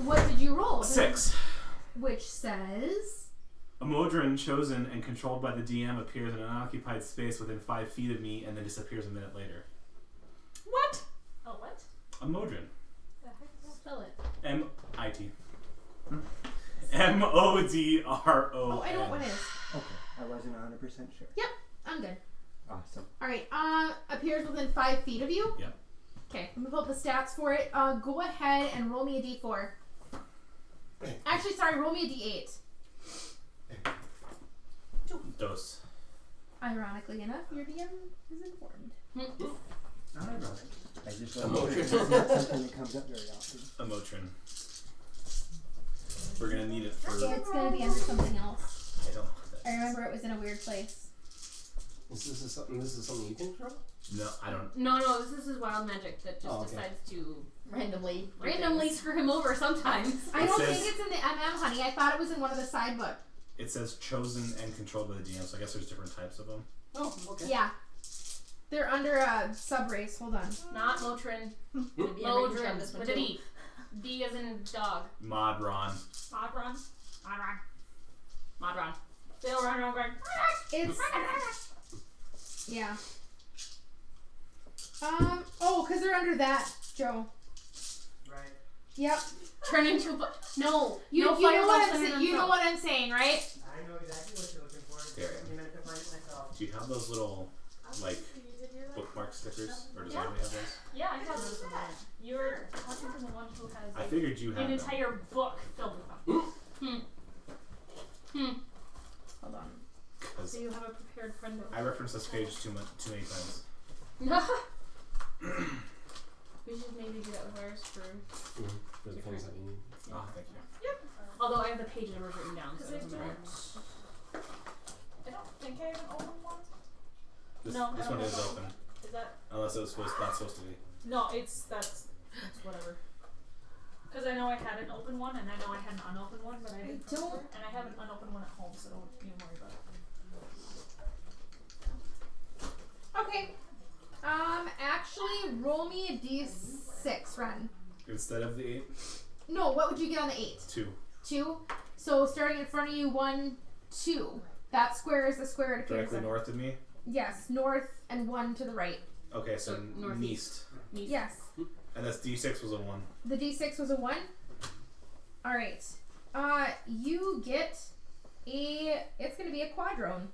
What did you roll?
6.
Which says...
A Modron chosen and controlled by the DM appears in an unoccupied space within 5 feet of me and then disappears a minute later.
What?
Oh, what?
A Modron.
Spell it.
M-I-T. M-O-D-R-O-N.
Oh, I know what it is.
Okay, I wasn't 100% sure.
I'm good.
Awesome.
Alright, appears within 5 feet of you?
Yep.
Okay, let me pull up the stats for it. Go ahead and roll me a d4. Actually, sorry, roll me a d8.
Dose.
Ironically enough, your DM is informed.
Not ironic. I just
A
want to
Motrin.
it's not something that comes up very often.
A Motrin. We're gonna need it for.
Yeah, it's gonna be under something else.
I don't know what that
I
is.
remember it was in a weird place.
This is something you can control?
No, I don't.
No, this is wild magic that just
Oh, okay.
decides to
Randomly.
screw him over sometimes.
I
It
don't
says-
think it's in the honey. I thought it was in one of the side book.
It says chosen and controlled by the DM, so I guess there's different types of them.
Oh, okay.
Yeah. They're under a sub-race. Hold on.
Not Motrin.
Maybe
Modrin.
this one
With a
too.
D. D as in dog.
Modron.
Modron.
Modron.
They'll run over.
It's... Yeah. Oh, because they're under that, Joe.
Right.
Yep.
Turn into a... No.
You
no
know
fire
what
left
I'm
under
saying. You know
themselves.
what I'm saying, right?
I know exactly what you're looking for. It
There.
took me a minute to find it myself.
Do you have those little, like, bookmark stickers? Or does anybody have those?
Yeah, I have those. You were talking to the one who has
I
like,
figured you had
an
them.
entire book filled with them.
Hold on.
'Cause
So you have a prepared friend book.
I referenced this page too many times.
We should maybe do that with ours for...
For the things that you need.
Oh, thank you.
Although I have the page numbers written down, so it doesn't matter.
I don't think I have an open one.
This,
No,
this
I
one
don't
is
know.
open.
Is that?
Unless it was not supposed to be.
No, that's whatever. Because I know I had an open one, and I know I had an unopened one, but I didn't
don't-
remember. And I have an unopened one at home, so don't even worry about it.
Okay. Actually, roll me a d6, Ren.
Instead of the 8,
No, what would you get on the 8?
2.
2? So starting in front of you, 1, 2. That square is the square it appears
Directly
in.
north of me?
Yes, north and 1 to the right.
Okay, so
So northeast.
east.
Yes.
And that's D6 was a 1.
The d6 was a 1. Alright. You get it's going to be a quadrone.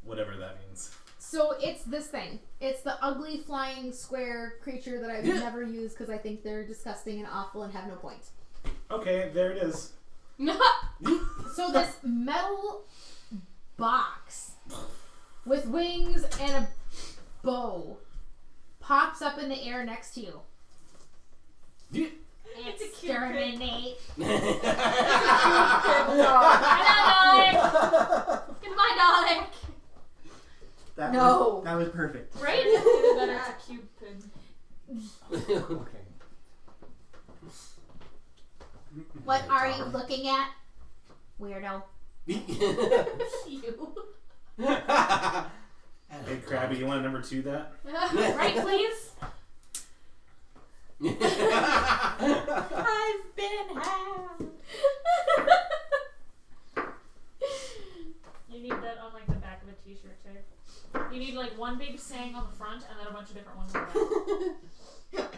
Whatever that means.
So it's this thing. It's the ugly flying square creature that I've never used because I think they're disgusting and awful and have no point.
Okay, there it is.
So this metal box with wings and a bow pops up in the air next to you.
It's a cute pig.
Exterminate.
Hello, darling! Goodbye, darling!
That was perfect.
Right?
Either that or it's a cute pig.
Okay.
What are you looking at? Weirdo.
You.
Hey, Krabby, you want a number 2 that?
Right, please?
I've been had.
You need that on like the back of a t-shirt too. You need like one big saying on the front and then a bunch of different ones on the back.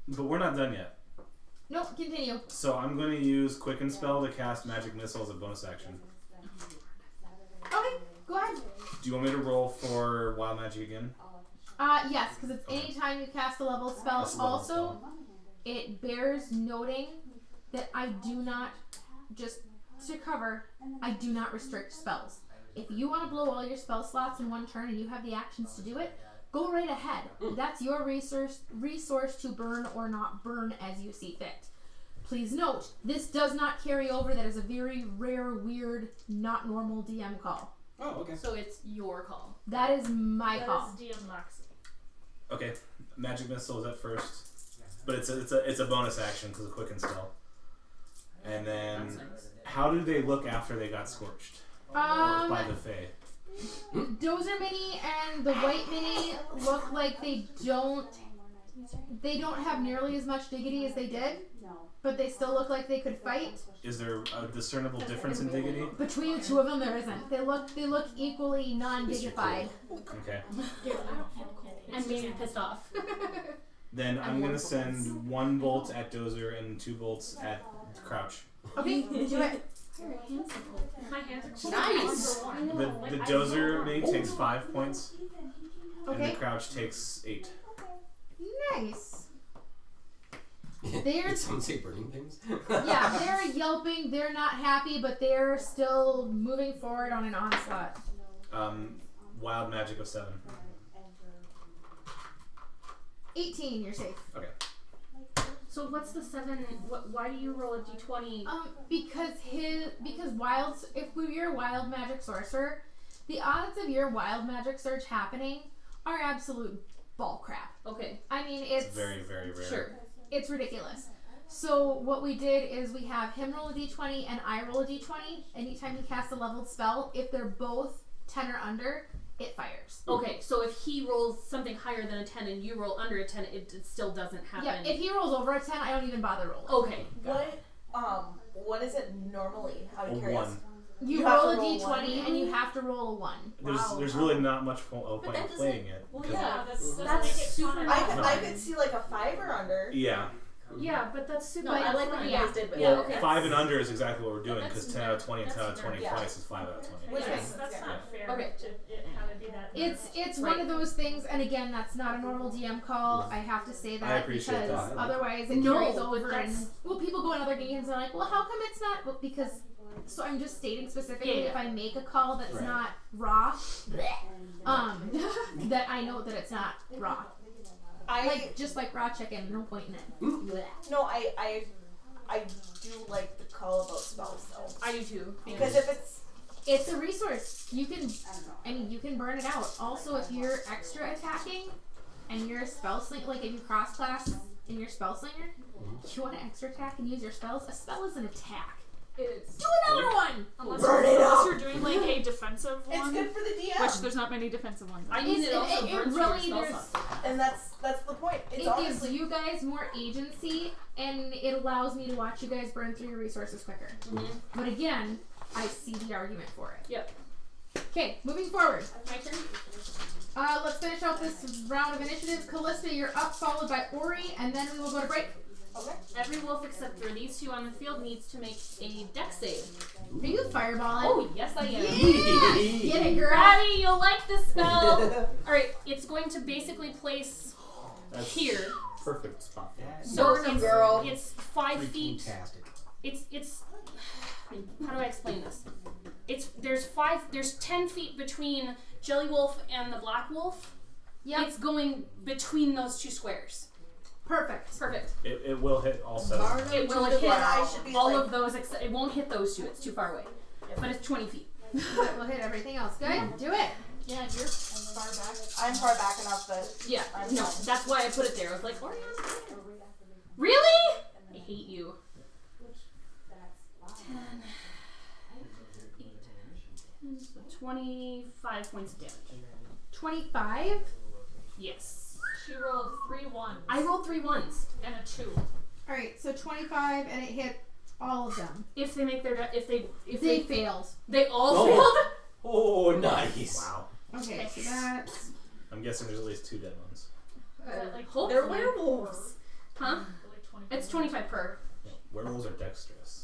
But we're not done yet.
Nope, continue.
So I'm going to use Quicken Spell to cast Magic Missile as a bonus action.
Okay, go ahead.
Do you want me to roll for Wild Magic again?
Yes, because it's any time you cast a level spell.
That's a level
Also,
spell.
it bears noting that I do not, just to cover, I do not restrict spells. If you want to blow all your spell slots in one turn and you have the actions to do it, go right ahead. That's your resource to burn or not burn as you see fit. Please note, this does not carry over. That is a very rare, weird, not normal DM call.
Oh, okay.
So it's your call.
That is my call.
That is DMLoxy.
Okay, Magic Missile is at first, but it's a bonus action because of Quicken Spell. And then,
That's nice.
how do they look after they got scorched by the Fae?
Dozer Mini and the White Mini look like they don't have nearly as much diggity as they did, but they still look like they could fight.
Is there a discernible difference in dignity?
Between the two of them, there isn't. They look equally non-dignified.
Okay.
I'm being pissed off.
Then I'm gonna send 1 bolt at Dozer and 2 bolts at Crouch.
Okay, do it.
My hands are
Nice.
The Dozer mini takes 5 points. And
Okay.
the crouch takes 8.
Nice. They're
Did someone say burning things?
yeah, they're yelping. They're not happy, but they're still moving forward on an onslaught.
Wild magic of 7.
18, you're safe.
Okay.
So what's the 7? Why do you roll a d20?
Because if you're a wild magic sorcerer, the odds of your wild magic surge happening are absolute ball crap.
Okay.
I mean, it's
very, very rare.
Sure.
It's ridiculous. So what we did is we have him roll a d20 and I roll a d20. Anytime he casts a leveled spell, if they're both 10 or under, it fires.
Okay, so if he rolls something higher than a 10 and you roll under a 10, it still doesn't happen.
Yeah, if he rolls over a 10, I don't even bother rolling.
Okay.
What is it normally? Out of
A
curiosity.
1.
You
have
roll
to
a
roll
d20
one.
and you have to roll a 1.
There's really not much point
that
in playing it.
well,
'cause-
yeah,
that's
That's
make it
super
fun.
I could see like a 5 or under.
Yeah.
Yeah, but that's super.
No, I like what you
Yeah.
guys did with
Yeah,
it.
okay.
5 and under is exactly what we're doing
That's
because 10 out of 20 and 10 out of 20
yeah.
twice is 5 out of 20.
Which
Yes,
makes
that's
sense,
not fair
Okay.
to have it be that.
It's
Right.
one of those things, and again, that's not a normal DM call. I have to say that
I appreciate
because
that.
otherwise it
No,
carries
but
over. And
that's-
well, people go in other games and are like, well, how come it's not? Well, because so I'm just stating specifically
Yeah, yeah.
if I make a call that's
Right.
not raw, that I know that it's not raw. Like just like raw chicken, no point in it.
No, I do like the call about spells though.
I do too.
Because if
It's a resource. You can burn it out. Also, if you're extra attacking and you're a spell slinger, like if you cross class and you're spell slinger, you want to extra attack and use your spells. A spell is an attack.
It is.
Do another one.
Unless
Burn it
unless
up.
you're doing like a defensive
it's
one,
good for the DM,
which there's not many defensive ones.
I mean,
It's-
it also
it
burns
really-
through your
there's-
spell slot.
and that's the point. It's
It
honestly
gives you guys more agency, and it allows me to watch you guys burn through your resources quicker.
Mhm.
But again, I see the argument for it.
Yep.
Okay, moving forward.
My turn.
Let's finish out this round of initiative. Callista, you're up, followed by Ori, and then we will go to break.
okay.
Every wolf except for these two on the field needs to make a dex save.
Are you fireballing?
Oh, yes, I am.
Yeah! Get it, girl.
Abby, you'll like this spell. Alright, it's going to basically place
That's
here.
perfect spot.
So
Burn 'em,
it's,
girl.
it's 5 feet.
Fantastic.
It's how do I explain this? There's 10 feet between Jelly Wolf and the Black Wolf.
Yep.
It's going between those two squares.
Perfect.
Perfect.
It will hit all 7.
It will
the
hit
one I should be
all
like-
of those except it won't hit those two, it's too far away. But it's 20 feet.
That will hit everything else. Good. Do it.
Yeah, you're far back.
I'm far back enough that
Yeah,
I'm
no,
fine.
that's why I put it there. I was like, Oriana. Really? I hate you. 10, 25 points of damage.
25.
Yes.
She rolled 3 ones
I rolled 3 ones.
and a 2.
All right, so 25, and it hit all of them.
If they make their if
They
they
failed.
they all
Oh.
failed.
Oh, nice.
Wow.
Okay, so that's
I'm guessing there's at least 2 dead ones.
Is that like
Hopefully.
they're werewolves.
Huh?
like 25?
It's 25 per.
Werewolves are dexterous.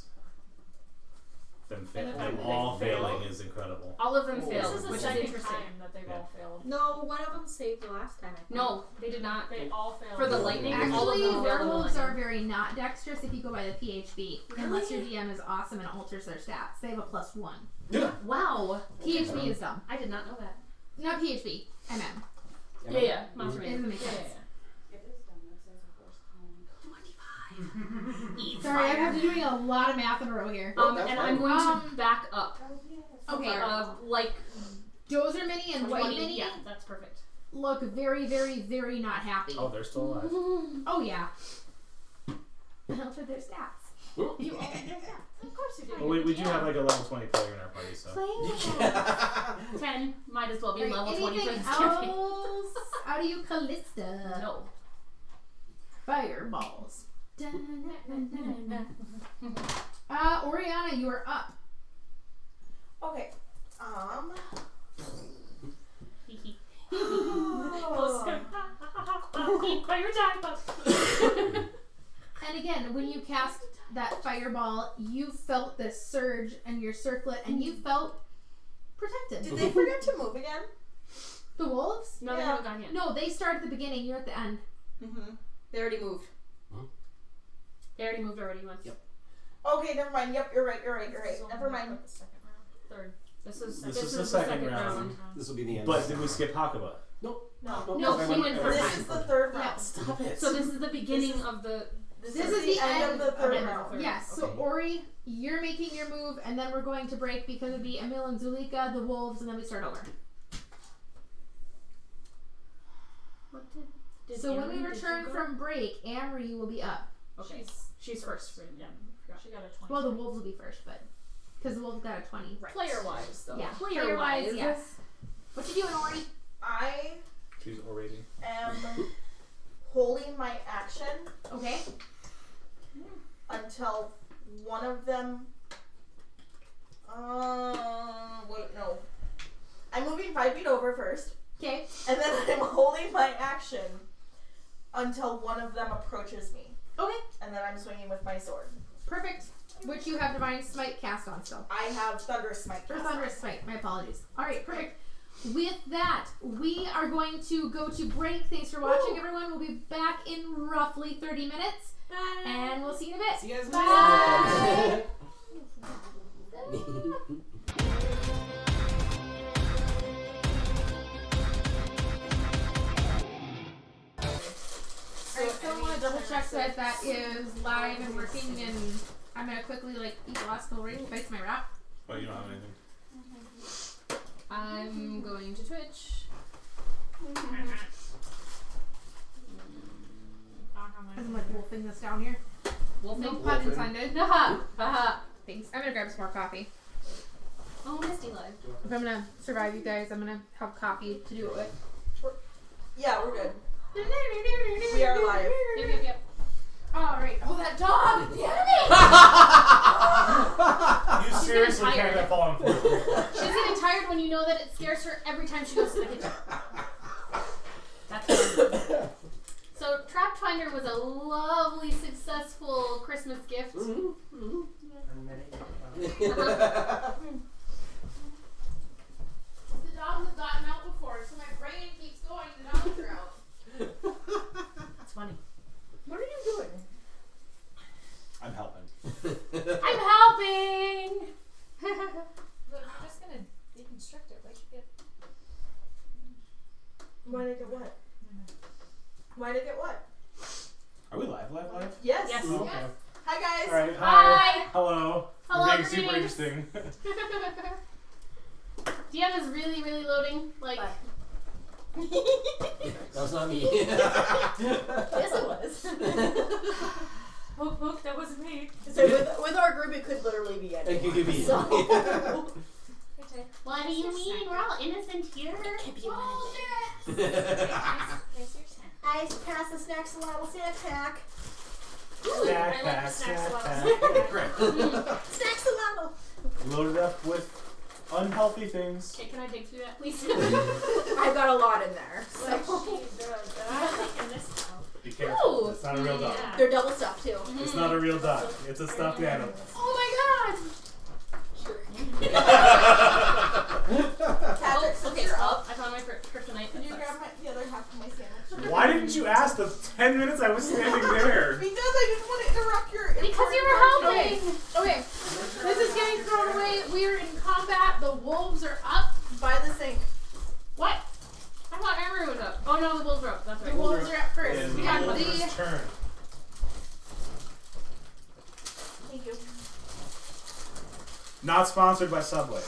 Them
And then they
all
fail.
failing is incredible.
All of them
Oh.
failed,
This is the
which is
second
interesting.
time that they've all failed.
No, one of them saved the last time. I think.
No, they did not.
They all failed.
For the lightning, all of
actually
them failed.
werewolves are very not dexterous if you go by the PHB. Unless your DM is awesome and alters their stats, they have a +1.
Wow.
PHB is dumb.
I did not know that.
Not PHB. MM.
Yeah. Monster
It doesn't make
Yeah,
sense.
Eat
Sorry, I'm
fire.
have to doing a lot of math in a row here.
That's
And
fine.
I'm going
Um,
to back up.
Okay.
Like
Dozer Mini and White
20.
Mini
Yeah, that's perfect.
look very, very, very not happy.
Oh, they're still alive.
Oh yeah. Alter their stats. You alter their stats.
Of course you did.
Well, we do have like a level 20 player in our party, so.
Playing with them.
10 might as well be
Alright,
level 20 for
anything
this campaign.
else out of you, Callista?
No.
Fireballs. Oriana, you are up.
Okay.
Eat fire time.
And again, when you cast that fireball, you felt this surge in your circlet, and you felt protected.
Did they forget to move again?
The wolves?
No, they
Yeah.
haven't gone yet.
No, they start at the beginning. You're at the end.
Mm-hmm.
They already moved.
They already moved already once.
Yep.
Okay, never mind. Yep, you're right.
This is
Never
only
mind.
like the second round. Third.
This is
the second round.
This will be the end.
But did we skip Hakuba?
No.
No, he went first.
This is the third
Yeah.
round.
Stop it.
So this is the beginning of the.
This
This
is
is
the
the
end
end
of the third
of the
round.
third.
Yes, so
Okay.
Ori, you're making your move, and then we're going to break because it'd be Emil and Zulika, the wolves, and then we start over.
What did
So when
Aaron-
we
did you
return
go?
from break, Amory will be up.
Okay. She's first. Right?
Yeah.
Forgot.
She got a 20.
Well, the wolves will be first, but because the wolves got a 20.
Right. Player wise, though.
Yeah,
Player-wise.
player-wise, yes. What you doing, Ori?
I
She's already.
am holding my action
Okay.
until one of them. Wait, no. I'm moving 5 feet over first,
Okay.
and then I'm holding my action until one of them approaches me,
Okay.
and then I'm swinging with my sword.
Perfect. Which you have Divine Smite cast on still.
I have Thunderous Smite.
Or
cast on.
Thunderous Smite. My apologies. All right. Perfect. With that, we are going to go to break. Thanks for watching, everyone. We'll be back in roughly 30 minutes.
Bye.
And we'll see you in a bit.
See you guys
Bye. Alright, so I want to double check that that is live and working, and I'm going to quickly, eat the last little ring, face my wrap.
Oh, you don't have anything.
I'm going to Twitch.
I'm wolfing this down here.
Wolfing.
No pun intended.
Haha. Haha.
Thanks. I'm going to grab some more coffee.
Oh, Misty live.
If I'm going to survive you guys, I'm going to have coffee to do it with.
Yeah, we're good. We are live.
Yep.
Alright. Oh, that dog! Damn it!
You seriously
getting
can't
tired.
have fallen for it.
She's getting tired when you know that it scares her every time she goes to the kitchen. That's fun. So, Trap Finder was a lovely, successful Christmas gift.
The dogs have gotten out before, so my brain keeps going. The dogs are out.
That's funny.
What are you doing?
I'm helping.
I'm helping!
Look, I'm just gonna deconstruct it. Like, it.
Why did it get what? Why did it get what?
Are we live?
Yes.
Yes.
Oh, okay.
Hi guys.
Alright, hi.
Hi.
Hello.
Hello,
We're being super
greetings.
interesting.
DM is really, really loading. Like,
That was not me.
Yes, it was.
Poke, poke, that wasn't me.
So with our group, it could literally be anyone.
It could be.
So.
what do you mean? We're all innocent here.
I pass the snacks a lot. We'll see attack.
Snack
I like
pack,
the snacks
snack
a lot.
pack.
Snacks a lot.
Loaded up with unhealthy things.
Okay, can I dig through that, please?
I've got a lot in there.
Like
So.
she does that. Like in this house.
Be careful.
Ooh.
It's not a real dog.
Yeah.
They're double stuffed too.
It's not a real dog. It's a stuffed animal.
Oh my god!
Patrick, since
Okay,
you're
so
up,
I found my kryptonite.
could you grab the other half of my sandwich?
Why didn't you ask the 10 minutes I was standing there?
Because I didn't want to interrupt your.
Because you were helping!
Okay, this is getting thrown away. We're in combat. The wolves are up.
By the sink.
What? I thought Emery was up. Oh no, the wolves are up. That's
The
right.
wolves are up first.
And
We got
the
the
turn.
Thank you.
Not sponsored by Subway.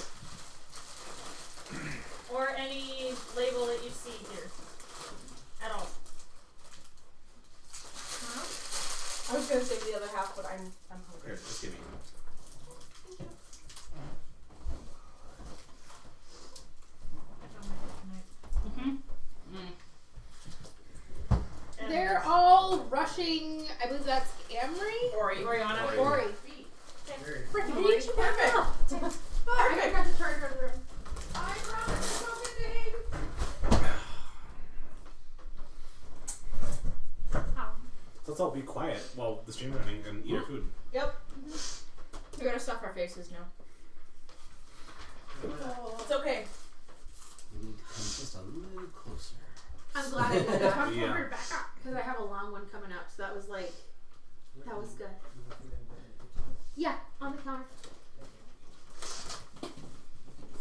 Or any label that you see here. At all.
I was gonna save the other half, but I'm hungry.
Here, just give me.
They're all rushing. I believe that's Amory.
Oriana.
Ori. Freaking Ori.
Perfect.
Oh, I forgot to charge her in the room. I brought the smoking thing.
Let's all be quiet while the stream's running and eat our food.
Yep.
We gotta stuff our faces now.
It's okay.
just a little closer.
I'm glad I did that.
Come
Yeah.
forward, back up, because I have a long one coming up. So that was like, that was good.
Yeah, on the counter.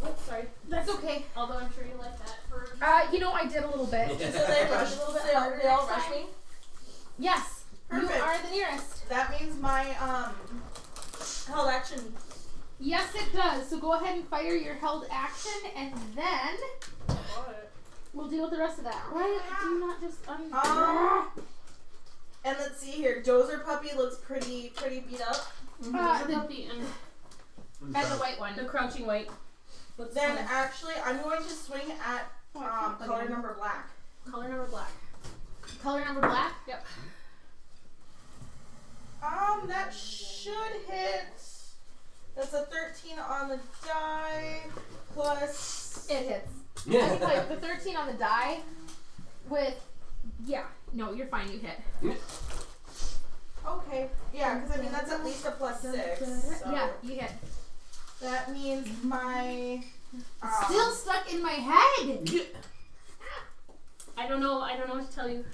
Oops, sorry.
That's okay.
Although I'm sure you like that for.
You know, I did a little bit.
So they rush a little bit harder. They all rush me.
Yes.
Perfect.
You are the nearest.
That means my held action.
Yes, it does. So go ahead and fire your held action, and then we'll deal with the rest of that. Why do you not just
And let's see here. Dozer puppy looks pretty beat up.
The
the-
puppy and
and the white one.
the crouching white. What's
Then
the
actually, I'm going to swing at color number black.
color number black?
Color number black.
Yep.
That should hit. That's a 13 on the die plus.
It hits. I think like the 13 on the die with. Yeah. No, you're fine. You hit.
Okay. Yeah, because I mean that's at least a plus 6. So
Yeah, you hit.
that means my.
Still stuck in my head.
I don't know what to tell you.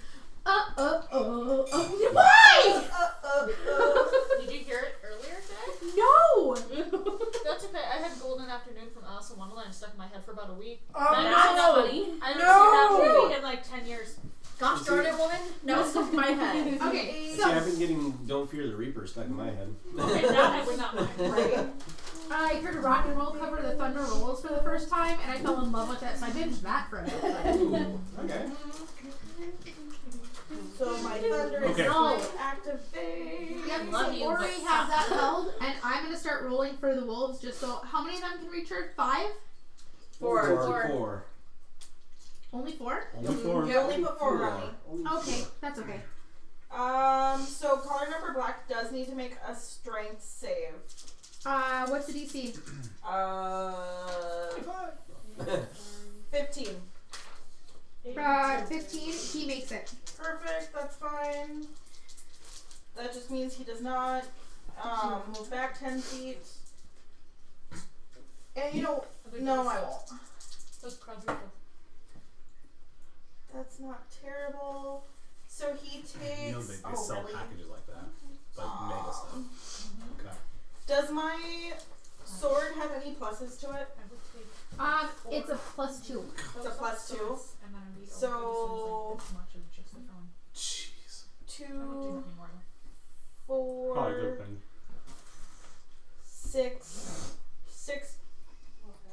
Why?
Did you hear it earlier today?
No.
That's okay. I had Golden Afternoon from Alice in Wonderland stuck in my head for about a week.
Oh
That's
no!
funny.
I haven't
No!
seen that movie in like 10 years.
Gosh darn it, woman. Now it's stuck in my head.
Okay,
See,
so
I've been getting Don't Fear the Reaper stuck in my head.
Okay, that I would not mind.
Right.
I heard a rock and roll cover of the Thunder Rolls for the first time, and I fell in love with it, so I binged that for a bit.
Ooh, okay.
So my thunder is
Okay.
now activate.
Yep,
Love
so
you,
Ori
but
has that held, and I'm gonna start rolling for the wolves. Just so, how many of them can recharge? 5?
Four.
Only 4?
Only 4.
You only put 4 on me.
Okay, that's okay.
So color number black does need to make a strength save.
What's the DC?
15.
15. He makes it.
Perfect, that's fine. That just means he does not move back 10 feet. And you know, no, I won't.
Those quadruple.
That's not terrible. So he takes.
You know they sell
really?
packages like that. Like mega stuff. Okay.
Does my sword have any pluses to it?
I would take
It's a +2.
It's a plus 2.
and then I read
So-
over as much as just the phone.
Jeez.
I won't do
2,
that anymore though.
Probably a
4,
good thing.
6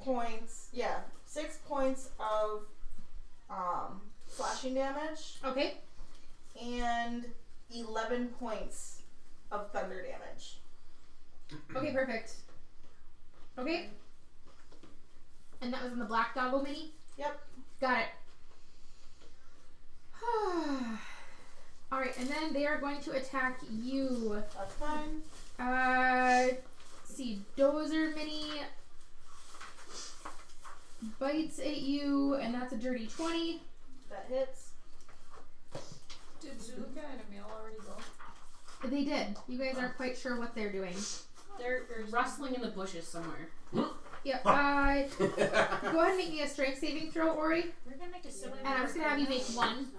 points. Yeah, 6 points of slashing damage
Okay.
and 11 points of thunder damage.
Okay, perfect. Okay. And that was in the black doggo mini?
Yep.
Got it. Alright, and then they are going to attack you.
That's fine.
Let's see, Dozer Mini bites at you, and that's a dirty 20.
That hits.
Did Zuluka and Emil already go?
They did. You guys aren't quite sure what they're doing.
They're
Rustling in the bushes somewhere.
Yeah, go ahead and make me a strength saving throw, Ori.
We're gonna make a silly.
And I'm just gonna have you make 1.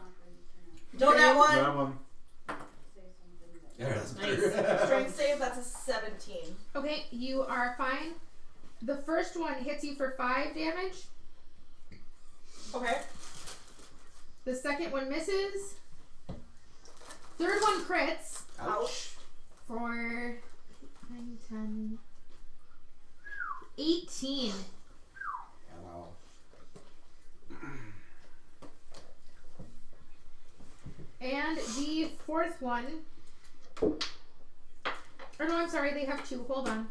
Don't that one.
That one.
Yeah, that's
Nice.
better.
Strength save, that's a 17.
Okay, you are fine. The first one hits you for 5 damage.
Okay.
The second one misses. Third one crits
Ouch.
for 9, 10, 18.
Hello.
And the fourth one. Or no, I'm sorry, they have 2. Hold on.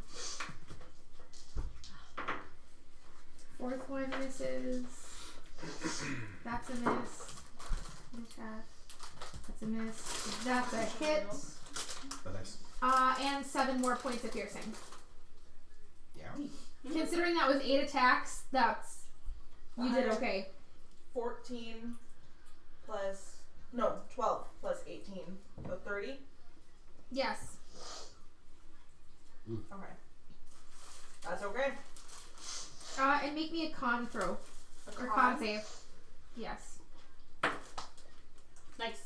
Fourth one misses. That's a miss. Miss that. That's a miss. That's a hit.
Nice.
And 7 more points of piercing.
Yeah.
Considering that was 8 attacks, that's you did okay.
14 plus, no, 12 plus 18, so 30.
Yes.
Okay. That's okay.
And make me a con throw. Or con save. Yes.
Nice.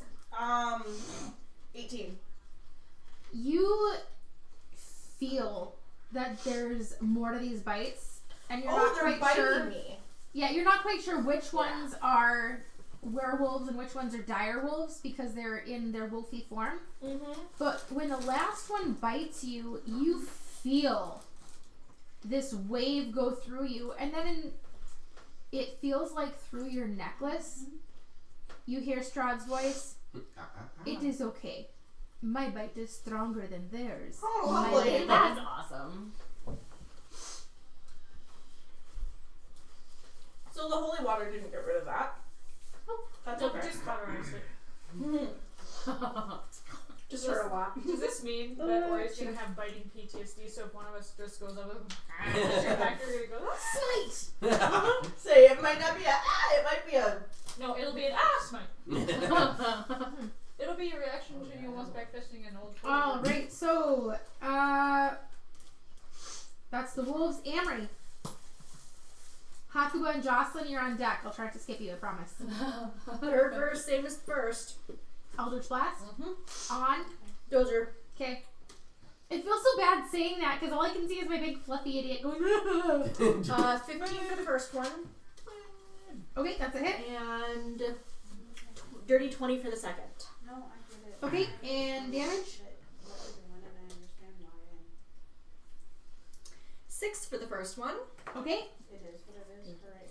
18.
You feel that there's more to these bites, and you're not
they're
quite
biting
sure.
me.
Yeah, you're not quite sure which ones are werewolves and which ones are dire wolves because they're in their wolfy form.
Mm-hmm.
But when the last one bites you, you feel this wave go through you, and then it feels like through your necklace, you hear Strahd's voice. It is okay. My bite is stronger than theirs.
Oh,
My
lovely.
lady."
That's awesome.
So the holy water didn't get rid of that. That's
No,
okay.
just cauterized it.
Just hurt a lot.
Does this mean that Ori's gonna have biting PTSD? So if one of us just goes up with him, back, you're gonna go.
Smite!
Say it might not be a it might be a
No, it'll be an smite. It'll be a reaction to you once backfisting an old.
All right, so that's the wolves. Amory, Hakuba, and Jocelyn, you're on deck. I'll try to skip you, I promise.
Third verse, same as first.
Eldritch Blast on.
Dozer.
Okay. It feels so bad saying that because all I can see is my big fluffy idiot going.
15 for the first one.
Okay, that's a hit.
And dirty 20 for the second.
No, I get it.
Okay, and damage.
What we're doing, and I understand why.
6 for the first one.
Okay.
It is what it is for right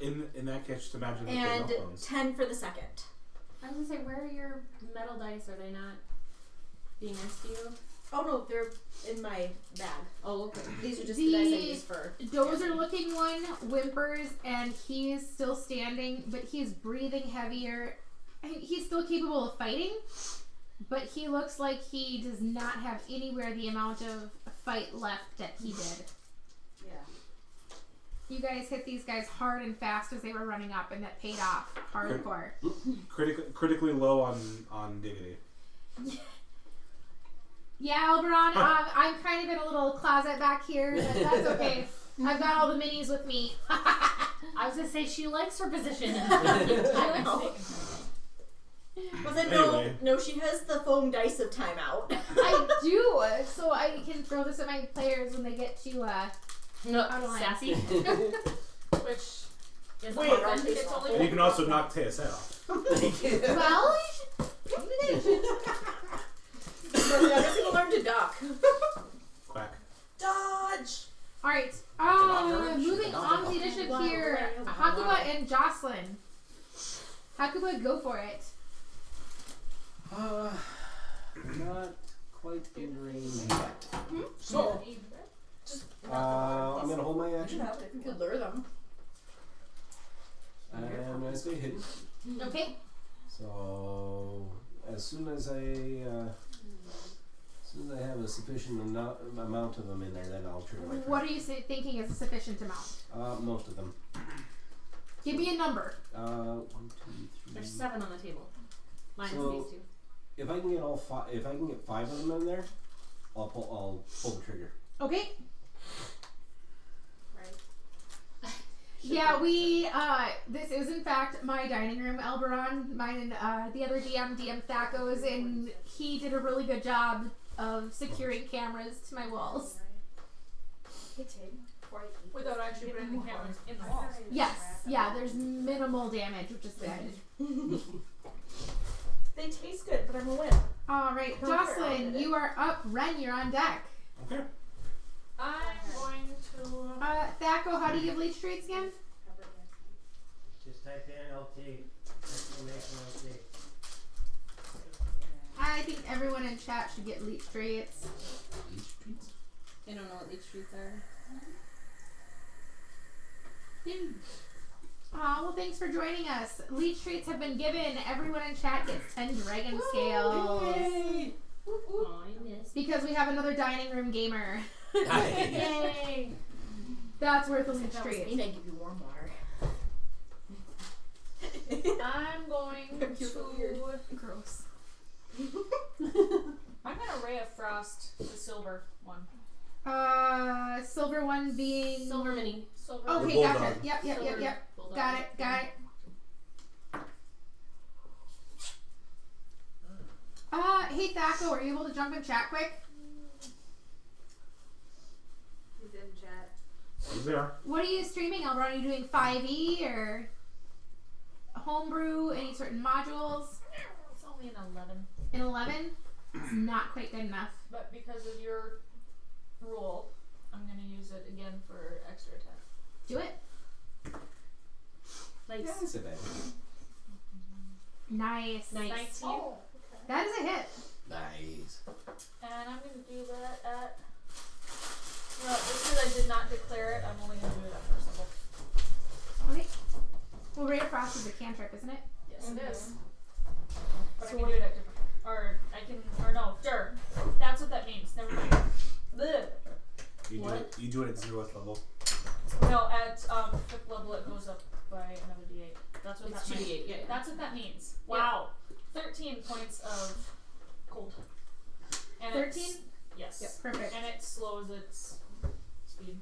now.
In that case, just imagine that
And
they're bones.
10 for the second.
I was gonna say, where are your metal dice? Are they not being nice to you?
Oh no, they're in my bag.
Oh, okay.
These are just the dice I use for.
Dozer looking one whimpers and he is still standing, but he's breathing heavier. He's still capable of fighting, but he looks like he does not have anywhere the amount of fight left that he did.
Yeah.
You guys hit these guys hard and fast as they were running up, and that paid off hardcore.
Critically low on dignity.
Yeah, Alberon, I'm kind of in a little closet back here, but that's okay. I've got all the minis with me.
I was gonna say she likes her position.
I know. Well then,
Anyway.
no, she has the foam dice of timeout.
I do, so I can throw this at my players when they get to,
No,
out of line.
sassy.
Which
Is
Wait,
the
aren't they
it's
soft?
only
And you can also knock Tea's head off.
well, you should pay attention.
So the other people learn to duck.
Quack.
dodge.
Alright, moving on to the initiative here. Hakuba and Jocelyn. Hakuba, go for it.
Not quite in range yet. So, I'm gonna hold my action.
You could lure them.
And I'm gonna stay hidden.
Okay.
So, as soon as I have a sufficient amount of them in there, then I'll trigger my turn.
What are you thinking is a sufficient amount?
Most of them.
Give me a number.
1, 2, 3.
There's 7 on the table. Minus
So-
these 2.
If I can get all 5, if I can get 5 of them in there, I'll pull the trigger.
Okay.
Right.
Yeah, this is in fact my dining room, Elberon. Mine and the other DM Thaco's, and he did a really good job of securing cameras to my walls.
without actually putting the cameras in the walls.
Yes, yeah, there's minimal damage, which is good.
They taste good, but I'm a win.
Alright,
Don't care,
Jocelyn,
I'll hit
you are up. Ren, you're on deck.
Okay.
I'm going to.
Thaco, how do you give leech traits again?
Just type in LT. Exclamation LT.
I think everyone in chat should get leech traits.
I don't know what these streets are.
Aw, well thanks for joining us. Leech traits have been given. Everyone in chat gets 10 dragon scales.
Yay!
Aw, I missed.
Because we have another dining room gamer.
Yay!
That's worth a
If
leech
that was
trait.
me, I'd give you warm water.
I'm going to.
Gross.
I'm gonna Ray of Frost the silver one.
Silver one being...
Silver mini.
Silver.
Okay,
The
gotcha.
bulldog.
Yep.
Silver bulldog.
Got it. hey Thaco, are you able to jump in chat quick?
He's in chat.
He's there.
What are you streaming, Elbron? Are you doing 5e or homebrew? Any certain modules?
It's only an 11,
In 11? It's not quite good enough.
but because of your rule, I'm gonna use it again for extra attack.
Do it.
Nice.
Yeah, it's a bad.
Nice.
19.
Oh,
That is a hit.
Nice.
And I'm gonna do that at. Well, just because I did not declare it, I'm only gonna do it at first level.
Okay. Well, Ray of Frost is a cantrip, isn't it?
Yes, it is.
Mm-hmm.
But I can do it at different. Or I can. Or no, sure. That's what that means. Never mind. Blech.
You do it at 0th level.
No, at 5th level it goes up by another d8. That's what
It's
that means.
2d8, yeah.
That's what that means. Wow. 13 points of cold. And
13?
it's- Yes.
Yep, perfect.
And it slows its speed.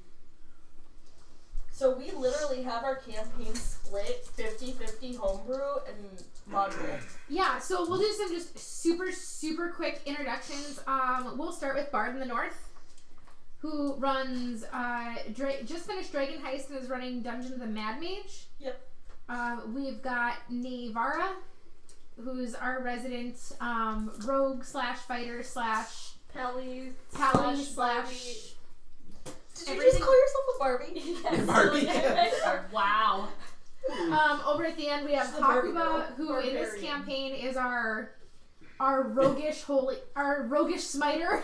So we literally have our campaign split 50-50 homebrew and module.
Yeah, so we'll do some just super quick introductions. We'll start with Bard in the North, who runs, just finished Dragon Heist and is running Dungeon of the Mad Mage.
Yep.
We've got Navara, who's our resident rogue slash fighter slash
Pally
Pally
slash
Did you just call yourself a Barbie?
Yes.
Barbie.
Wow.
over at the end we have
She's a Barbie
Hakuba,
girl.
who in this
Barbarian.
campaign is our roguish smiter,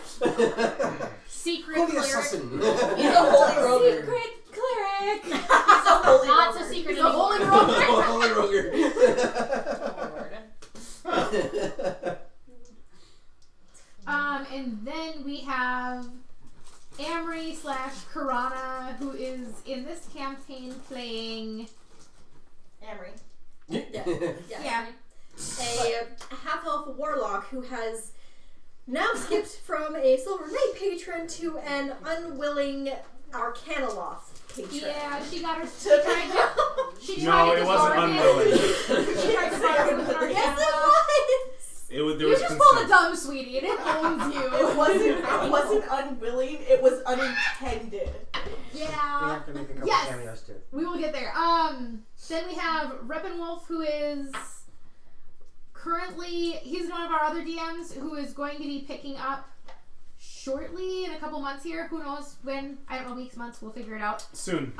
secret
Holy
cleric.
assassin.
He's a holy rogue.
Secret cleric.
He's a holy
Not
rogue.
so secret
He's a
anymore.
holy rogue.
Holy roger.
And then we have Amory slash Karana, who is in this campaign playing.
Amory.
Yeah.
A half-elf warlock who has now skipped from a Silver Knight patron to an unwilling Arcanoloth patron.
Yeah, she got her. She
Took
tried to. She
No,
tried
it
to
wasn't
bargain.
unwilling.
She tried to bargain with an
Yes, it
Arcanoloth.
was!
There
You
was
just pulled a
consent.
dumb sweetie. It owns you.
It wasn't unwilling, it was unintended.
We
Yeah.
have to make a couple
Yes.
cameos too.
We will get there. Then we have Reppenwolf, who is currently, he's one of our other DMs who is going to be picking up shortly in a couple months here. Who knows when? I don't know, weeks, months. We'll figure it out.
Soon.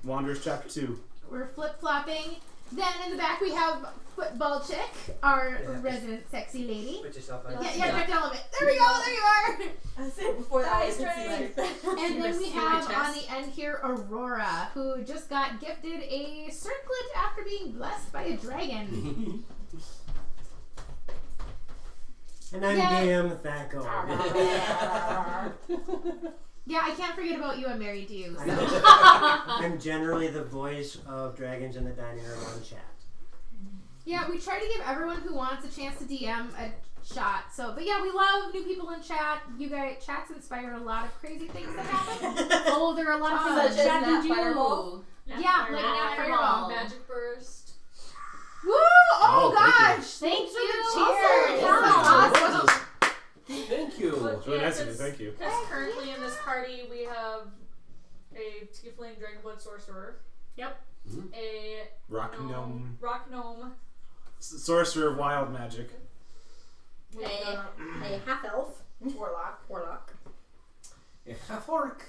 Wanderers Chapter 2.
We're flip flopping. Then in the back we have Football Chick, our
Yeah.
resident sexy lady.
Put yourself on.
Yeah, direct element. There we go. There you are.
I said before that. I was
Nice.
And then we
See my
have
chest?
on the end here Aurora, who just got gifted a circlet after being blessed by a dragon.
And I'm
Yeah.
DM Thaco.
Yeah, I can't forget about you. I'm married to you. So.
I'm generally the voice of Dragons in the Dining Room on chat.
Yeah, we try to give everyone who wants a chance to DM a shot. So, but yeah, we love new people in chat. You guys, chats inspire a lot of crazy things that happen.
Oh, there are a lot of things
Such
that
as
chat
Nat
can do.
Fireball.
Yeah, like Nat Fireball.
Magic burst.
Woo! Oh,
Oh, thank you.
gosh!
Thank
Thanks for
you.
the cheers.
Awesome.
Awesome.
Thank you.
But
Really
yeah,
nice of you, thank you.
Because currently in this party we have a tiefling dragonblood sorcerer.
Yep.
A
Rock gnome.
rock gnome.
Sorcerer of wild magic.
We've
A
got
half-elf
Warlock.
A half-orc.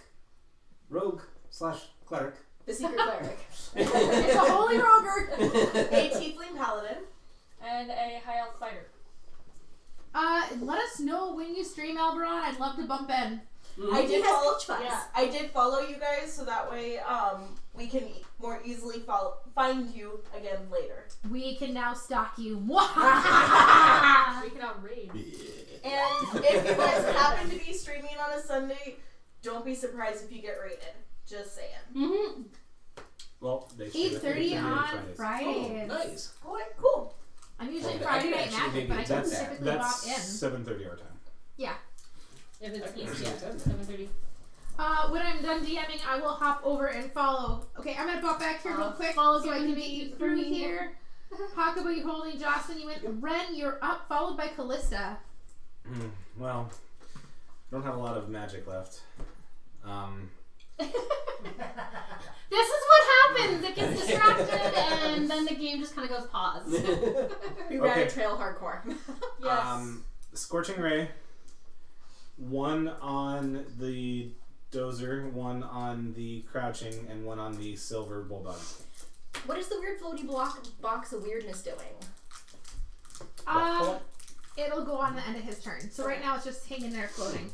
Rogue slash cleric.
The secret cleric.
It's a holy roger.
A tiefling paladin.
and a high elf fighter.
Let us know when you stream, Alberon. I'd love to bump in.
I did follow.
speech vibes.
Yeah, I did follow you guys, so that way we can more easily find you again later.
We can now stalk you.
We can outraid.
And if you guys happen to be streaming on a Sunday, don't be surprised if you get raided. Just saying.
Mm-hmm.
Well, they should.
8:30 on
Oh,
Fridays.
nice.
Alright, cool.
I'm usually
Okay,
Friday
I
Night
can actually
Magic, but I
maybe
don't
do that.
typically pop
That's
in.
7:30 our time.
If it's
Okay.
east, yeah, 7:30.
When I'm done DMing, I will hop over and follow. Okay, I'm gonna pop back here real quick
follow
so I can
Gavin
make you
through
through
here.
here. Hakuba, you holding Jocelyn, you went. Ren, you're up, followed by Callista.
Well, don't have a lot of magic left.
This is what happens. It gets distracted, and then the game just kind of goes pause.
We rabbit trail hardcore.
Yes.
Scorching Ray. One on the dozer, one on the crouching, and one on the silver bulldog.
What is the weird floaty box of weirdness doing?
It'll go on the end of his turn. So right now it's just hanging there floating.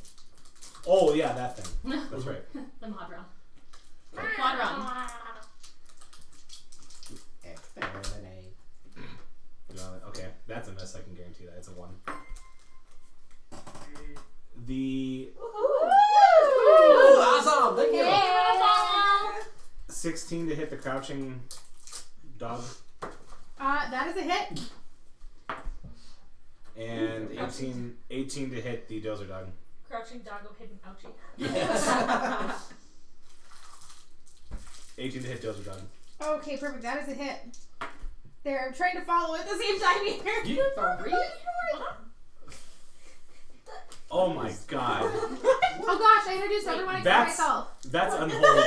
Oh yeah, that thing. That's right.
The Modron. Quadron.
Okay, that's a miss. I can guarantee that. It's a 1. The
Awesome! Thank you!
16 to hit the crouching dog.
That is a hit.
And 18 to hit the dozer dog.
Crouching doggo hidden ouchie.
Yes.
18 to hit dozer dog.
Okay, perfect. That is a hit. There, I'm trying to follow at the same time here.
Oh my god.
Oh gosh, I introduced everyone except myself.
That's unholy.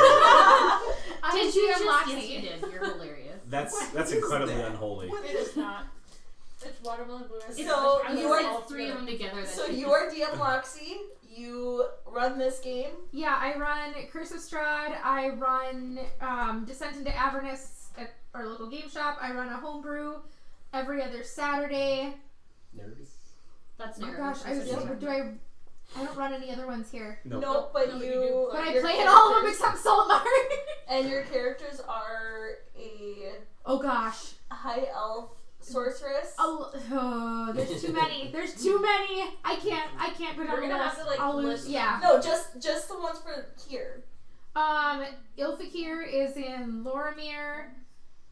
Did you just?
DMLoxy.
Yes, you did. You're hilarious.
That's incredibly unholy.
It is not. It's watermelon blue.
So
I
you
was
are
like 3 of them together.
So you are DMLoxy. You run this game.
Yeah, I run Curse of Strahd. I run Descent into Avernus at our local game shop. I run a homebrew every other Saturday.
Nerds.
That's
Oh
narrative.
gosh, I don't run any other ones here.
Nope.
No, but
No, but
you.
you do.
But I
your
play in all of them
characters-
except Saltmark.
And your characters are a
Oh gosh.
high elf sorceress.
Oh, there's too many. There's too many. I can't put
We're
on
gonna
the
have
list.
to, like,
I'll lose.
list
Yeah.
No, just the ones for here.
Ilfikir is in Loramir.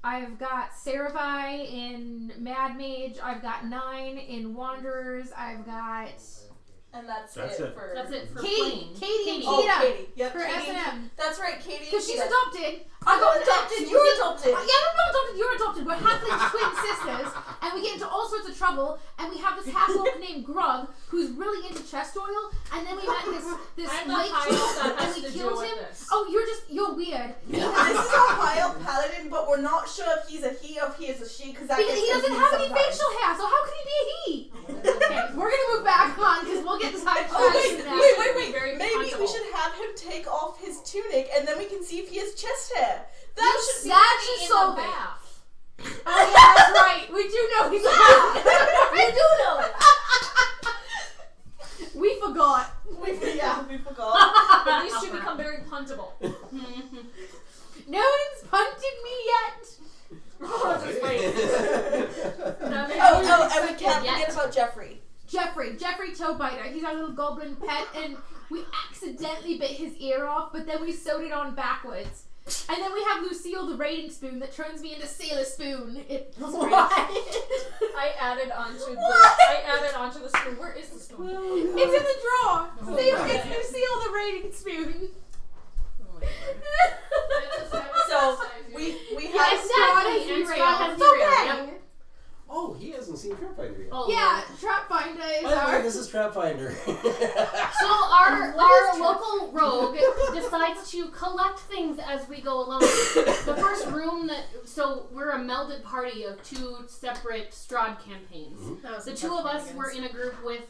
I've got Saravai in Mad Mage. I've got 9 in Wanderers. I've got
And that's
That's
it
it.
for.
That's it for
Katie and
playing.
Oh,
Kita
Katie. Yep,
for
Katie.
S&M.
That's right, Katie.
Because she's
Kita.
adopted.
I'm not adopted. You're adopted.
Yeah, I'm not adopted. You're adopted. We're halfling twin sisters, and we get into all sorts of trouble. And we have this half orc named Grug, who's really into chest oil. And then we met this
I'm the
lake
high
chief,
elf that
and
has
we
to deal
killed
with
him.
this.
Oh, you're weird.
This is a high elf paladin, but we're not sure if he's a he or if he is a she because
Because he doesn't have any
sometimes.
facial hair, so how can he be a he? Okay, we're gonna move back on because we'll get this high
Oh wait,
now.
wait.
Very
Maybe we
comfortable.
should have him take off his tunic and then we can see if he has chest hair. That
That
should
should
in
solve
the
it.
bath.
Oh yeah, that's right. We do know he's a
we do know it.
We forgot.
We forgot.
At least you become very puntable.
No one's punted me yet.
Just wait. That makes
Oh, and we can't
Yet.
forget about Jeffrey.
Jeffrey Toebiter. He's our little goblin pet, and we accidentally bit his ear off, but then we sewed it on backwards. And then we have Lucille the raiding spoon that turns me into Sailor Spoon. It's great.
I added onto the spoon. Where is the spoon?
It's in the drawer. It's Lucille the raiding spoon.
So we
Yeah,
have
exactly.
And
And
Strahd
Strahd
has
has
derailed.
derailed.
Yep.
Oh, he hasn't seen Trapfinder yet.
Oh,
Yeah, Trapfinder is
By the way,
our...
this is Trapfinder.
So our local rogue decides to collect things as we go along. The first room so we're a melded party of 2 separate Strahd campaigns. The 2 of us were in a group with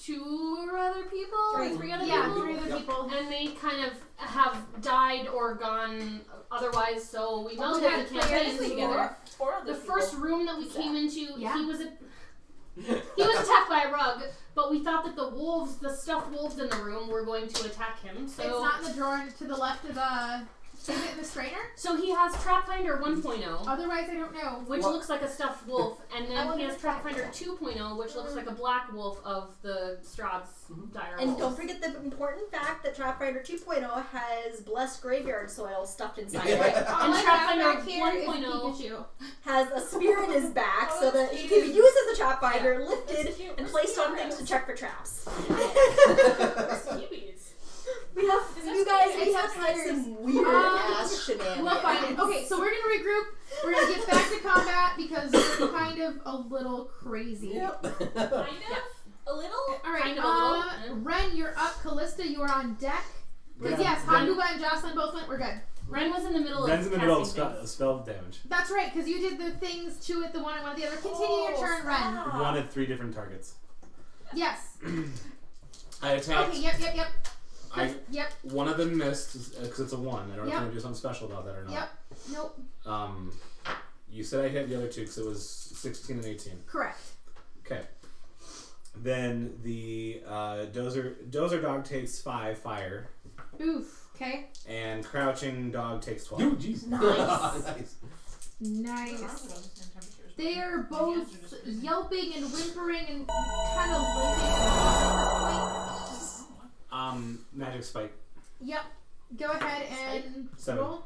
2 other people, 3 other
Yeah,
people,
3 other people.
and they kind of have died or gone otherwise. So we melded
had
the campaigns
players
together.
four other
The first
people.
room that we came into,
Yeah.
he was attacked by a rug, but we thought that the stuffed wolves in the room were going to attack him. So
It's not in the drawer to the left of the... Is it in the strainer?
So he has Trapfinder 1.0,
Otherwise, I don't know.
which
What?
looks like a stuffed wolf, and
I
then
wonder
he has
if that's
Trapfinder 2.0, which looks like a black wolf of the Strahd's dire
And
wolves.
don't forget the important fact that Trapfinder 2.0 has blessed graveyard soil stuffed inside it.
And
my
Trapfinder
backpack here is
1.0
Pikachu.
Has a spear in his back so that he
cute.
can be used as a trap finder, lifted,
That's cute.
and
That's
placed
cute.
on things to check for traps.
Kiwis.
We have, you guys, we have had some weird ass shenanigans.
We'll find it. Okay, so we're gonna regroup. We're gonna get back to combat because we're kind of a little crazy.
Yep.
Kind of. A little?
Alright,
Kind of a little.
Ren, you're up. Callista, you are on deck. Because yes, Hakuba and Jocelyn both went. We're good.
Ren was in the middle
Ren's
of
in the middle of
casting things.
spell damage.
That's right, because you did the things, two at the one and one at the other. Continue your turn, Ren.
One at 3 different targets.
Yes.
I attacked.
Okay, yep. Yep.
One of them missed because it's a 1. I don't know if I'm going to do something special about that or not.
Yep. Nope.
You said I hit the other 2 because it was 16 and 18.
Correct.
Okay. Then the dozer dog takes 5 fire.
Oof. Okay.
And crouching dog takes 12.
Ooh, jeez.
Nice. They are both yelping and whimpering and kind of limping.
Magic spike.
Yep. Go ahead and
7.
roll.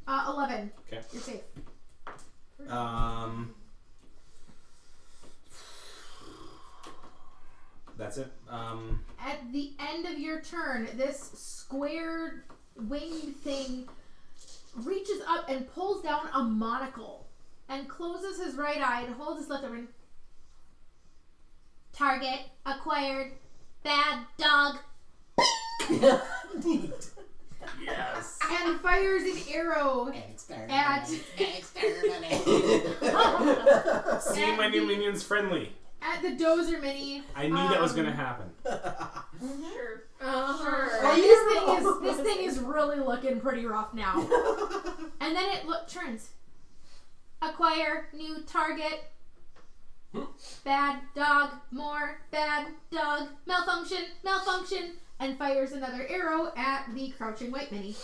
11.
Okay.
You're safe.
That's it.
At the end of your turn, this square winged thing reaches up and pulls down a monocle and closes his right eye and holds his left open. Target acquired. Bad dog.
Neat.
Yes.
And fires an arrow at
See my new minions friendly.
at the dozer mini.
I knew that was going to happen.
Sure.
Sure. This thing is really looking pretty rough now. And then it turns. Acquire new target. Bad dog. More bad dog. Malfunction. And fires another arrow at the crouching white mini.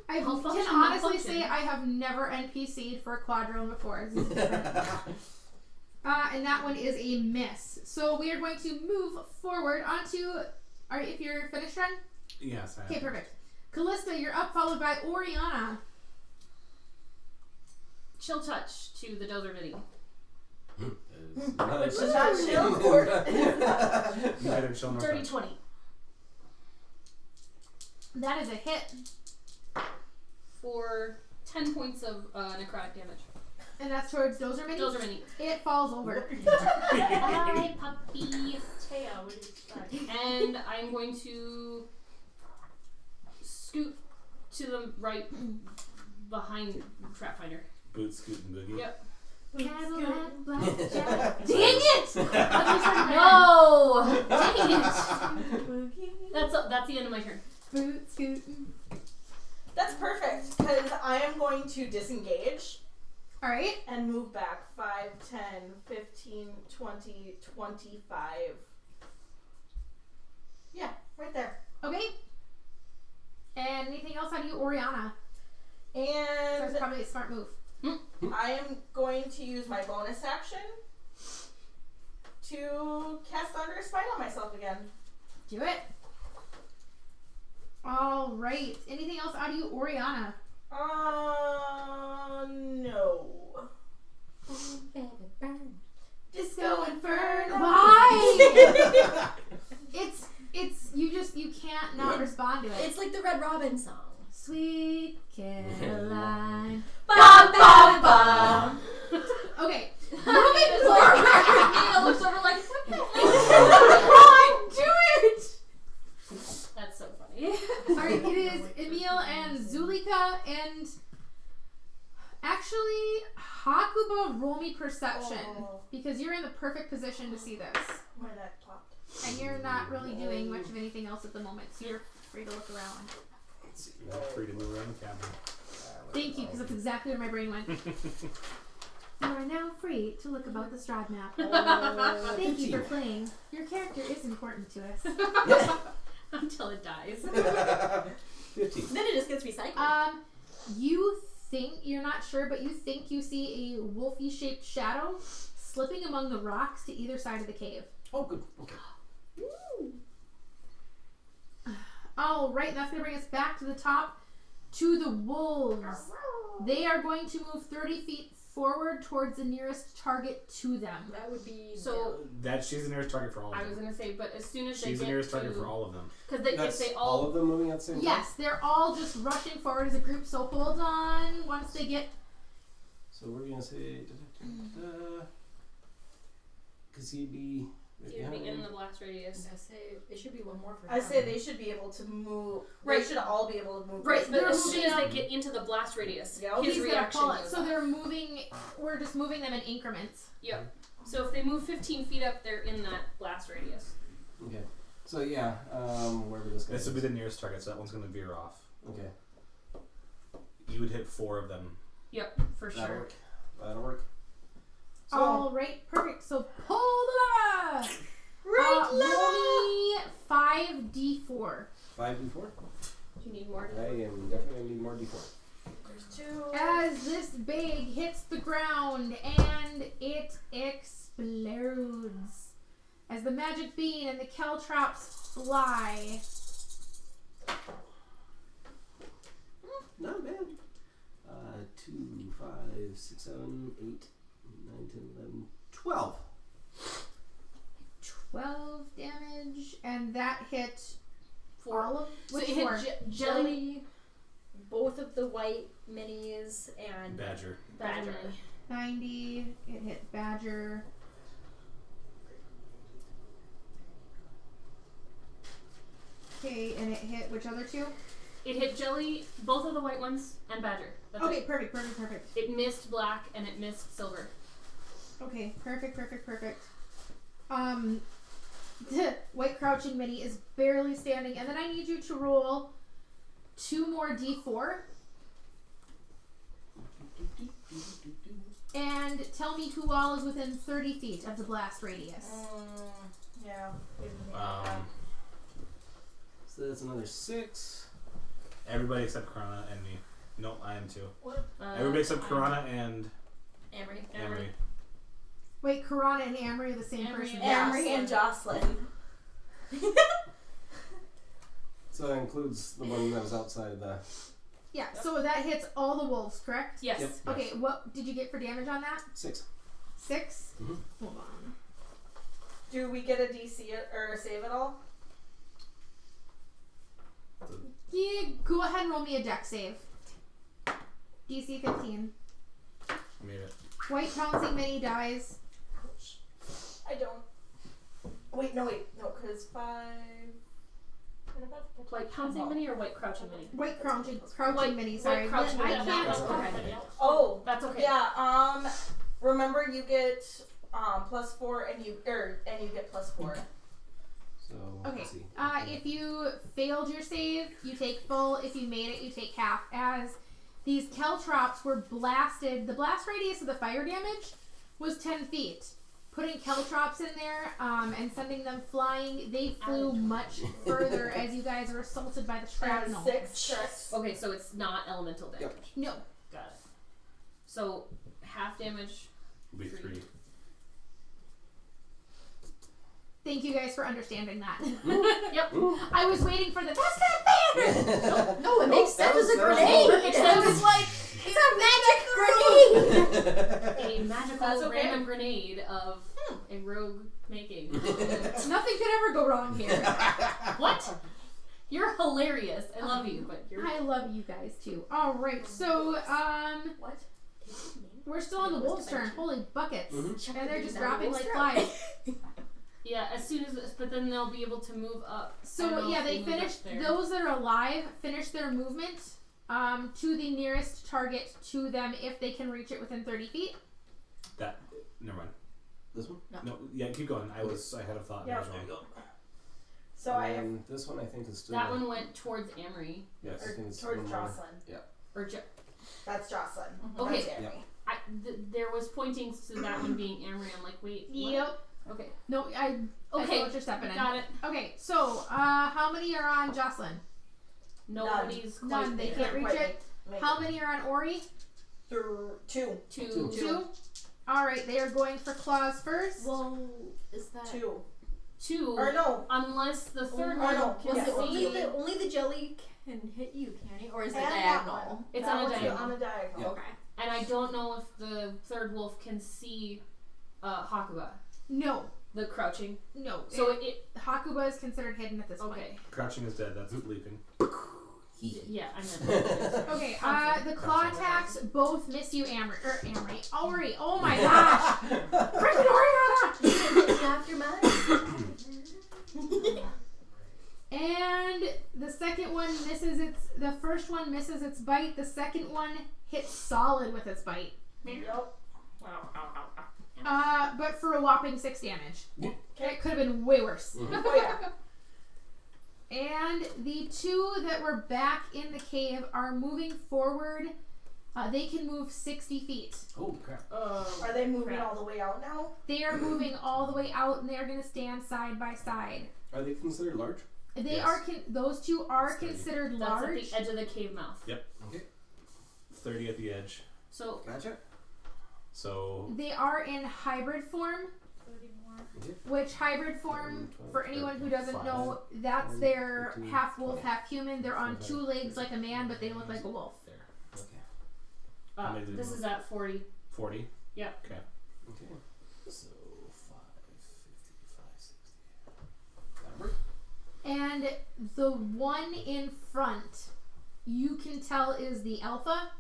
I can honestly say I have never NPC'd for a quadrone before. This is different. And that one is a miss. So we are going to move forward onto. Alright, if you're finished, Ren?
Yes, I am.
Okay, perfect. Callista, you're up, followed by Oriana.
Chill touch to the dozer mini.
Nice.
It's not chill or
Neither chill nor
Dirty
touch.
20.
That is a hit.
For 10 points of necrotic damage.
And that's towards Dozer Mini?
Dozer mini.
It falls over.
Hi, puppy.
Taya, what do you expect?
And I'm going to scoot to the right behind Trapfinder.
Boot, scoot, and boogie.
Yep.
Cadillac Blackjack. Dang it!
No! Dang it! That's the end of my turn.
Boot scooting.
That's perfect, because I am going to disengage
Alright.
and move back 5, 10, 15, 20, 25. Yeah, right there.
Okay. And anything else on you, Oriana? So
And
it's probably a smart move.
I am going to use my bonus action to cast Thunder Spite on myself again.
Do it. Alright. Anything else on you, Oriana?
No.
Disco Inferno. Why? You can't not respond to it.
It's like the Red Robin song.
Sweet Caroline.
Bum, bum, bum.
Okay. Moving forward.
Nina looks over like,
Caroline, do it!
that's so funny.
Alright, it is Emil and Zulika and actually Hakuba, roll me perception. Because you're in the perfect position to see this.
My neck popped.
And you're not really doing much of anything else at the moment, so you're free to look around.
Let's see. You're free to move around the cabin.
Thank you, because that's exactly where my brain went. You are now free to look about the Strahd map. Thank you for playing. Your character is important to us.
Until it dies.
15.
Then it just gets recycled.
You think, you're not sure, but you think you see a wolfy-shaped shadow slipping among the rocks to either side of the cave.
Oh, good. Okay.
Alright, and that's going to bring us back to the top to the wolves. They are going to move 30 feet forward towards the nearest target to them.
That would be
So
She's the nearest target for all of them.
I was gonna say, but as soon as they
She's
get
the nearest
to,
target for all of them.
because if
That's
they
all of them moving at the same time?
Yes, they're all just rushing forward as a group, so hold on once they get...
So we're going to say... because he'd be.
He would be in the blast radius.
I say it should be one more for
I
him.
say they should be able to move.
Right.
They should all be able to move.
Right, but
They're
as soon as
moving
they get into the blast radius,
Yeah,
his
He's gonna
reaction
pull it.
goes
So
up.
they're moving. We're just moving them in increments.
Yep. So if they move 15 feet up, they're in that blast radius.
Okay. So yeah, wherever this guy
This would be
is.
the nearest target, so that one's going to veer off.
Okay.
You would hit 4 of them.
Yep, for
That'll
sure.
work. That'll work. So,
All right, perfect. So pull the lever.
Right,
Roll me 5d4.
5d4.
Do you need more?
I am definitely gonna need more d4.
There's 2.
As this bag hits the ground and it explodes. As the magic bean and the caltrops fly.
Not bad. 2, 5, 6, 7, 8, 9, 10, 11, 12.
12 damage, and that hit
4.
all of
So
which
it hit
four?
Jelly, both of the white minis, and
Badger.
Badger.
90. It hit Badger. Okay, and it hit which other two?
It hit Jelly, both of the white ones, and Badger. That's
Okay,
it.
perfect, perfect, perfect.
It missed black and it missed silver.
Okay, perfect, perfect, perfect. The white crouching mini is barely standing, and then I need you to roll 2 more d4 and tell me who all is within 30 feet of the blast radius.
Yeah.
So that's another 6.
Everybody except Karana and me. No, I am too.
What?
Everybody except Karana and
Amory.
Amory.
Wait, Karana and Amory are the same
Amory
person.
and
Amory and Jocelyn.
So that includes the one that was outside the.
Yeah, so that hits all the wolves, correct?
Yes.
Yep.
Okay, what did you get for damage on that?
6.
6?
Mhm.
Hold on.
Do we get a DC or a save at all?
Yeah, go ahead and roll me a dex save. DC 15.
Made it.
White pouncing mini dies.
I don't. Wait, no, because 5.
White pouncing mini or white crouching mini?
White crouching
White-
mini,
white
sorry.
crouching
I
mini,
can't.
that's okay.
Oh,
That's okay.
yeah. Remember you get +4 and you get +4.
So
Okay.
let's see.
If you failed your save, you take full. If you made it, you take half. As these caltrops were blasted, the blast radius of the fire damage was 10 feet. Putting caltrops in there and sending them flying, they flew much further as you guys were assaulted by the shrapnel.
6, correct.
Okay, so it's not elemental damage.
Yep.
No.
Got it. So half damage.
Will be 3.
Thank you guys for understanding that.
Yep.
I was waiting for the that's not fair.
No, it makes sense as a
that was
grenade.
Makes
I
sense.
was like, it's a magic grenade.
A magical
That's okay.
random grenade of a rogue making.
Nothing could ever go wrong here.
What? You're hilarious. I love you, but you're.
I love you guys too. All right, so
What?
we're still on the wolf's turn. Holy buckets!
Mhm.
And they're just
Down
dropping
the
like
wolf's
flies.
Yeah, as soon as, but then they'll be able to move up. I don't
So
know
yeah,
if
they
move up
finished.
there.
Those that are alive finish their movement to the nearest target to them if they can reach it within 30 feet.
That. Never mind.
This one?
No, yeah, keep going. I had a thought.
Yeah.
I was wrong.
So I have
And this one I think is still.
That one went towards Amory.
Yes, I think it's
towards
one more.
Jocelyn.
Or
That's Jocelyn.
Okay.
That's Amory.
there was pointing to that one being Amory. I'm like, wait. What?
Yep.
Okay.
No, I know
Okay.
what you're stepping in.
Got it.
Okay, so how many are on Jocelyn?
Nobody's quite
None. They
there.
can't reach
Quite
it.
make
How many are on Ori?
2.
Two.
Two. All right, they are going for claws first.
Well, is that
2.
Two.
Or no.
Unless the third
Or
one
no.
can
Yeah.
see.
Only the jelly can hit you, can he? Or is it
And that
diagonal?
one.
It's
That
on a
one's
diagonal.
On a diagonal.
Yeah.
Okay.
And I don't know if the third wolf can see Hakuba,
No,
the crouching.
no.
So it
Hakuba is considered hidden at this point.
okay.
Crouching is dead. That's leaping.
Yeah, I meant
Okay, the claw attacks both miss you, Ori. Oh my gosh! Freaking Oriana! first one misses its bite. The second one hits solid with its bite.
Yep. Wow.
But for a whopping 6 damage.
Yep.
It could have been way worse.
Mhm.
Oh yeah.
And the 2 that were back in the cave are moving forward. They can move 60 feet.
Oh crap!
Are they moving all the way out now?
They are moving all the way out, and they are going to stand side by side.
Are they considered large?
They
Yes.
are. Those 2 are
That's 30.
considered
That's
large.
at the edge of the cave mouth.
Okay,
30 at the edge.
So
gotcha.
So
They are in hybrid form.
30 more.
Which hybrid form,
12,
for anyone who doesn't
5,
know, that's
10,
their
15,
half wolf,
20.
half human. They're on
25,
2 legs like a man, but they look like a wolf.
There. Okay.
How many did
this
you
is at 40.
40?
Yep.
Okay.
Okay. So 5, 55, 60. Got a
And the one in front, you can tell is the alpha.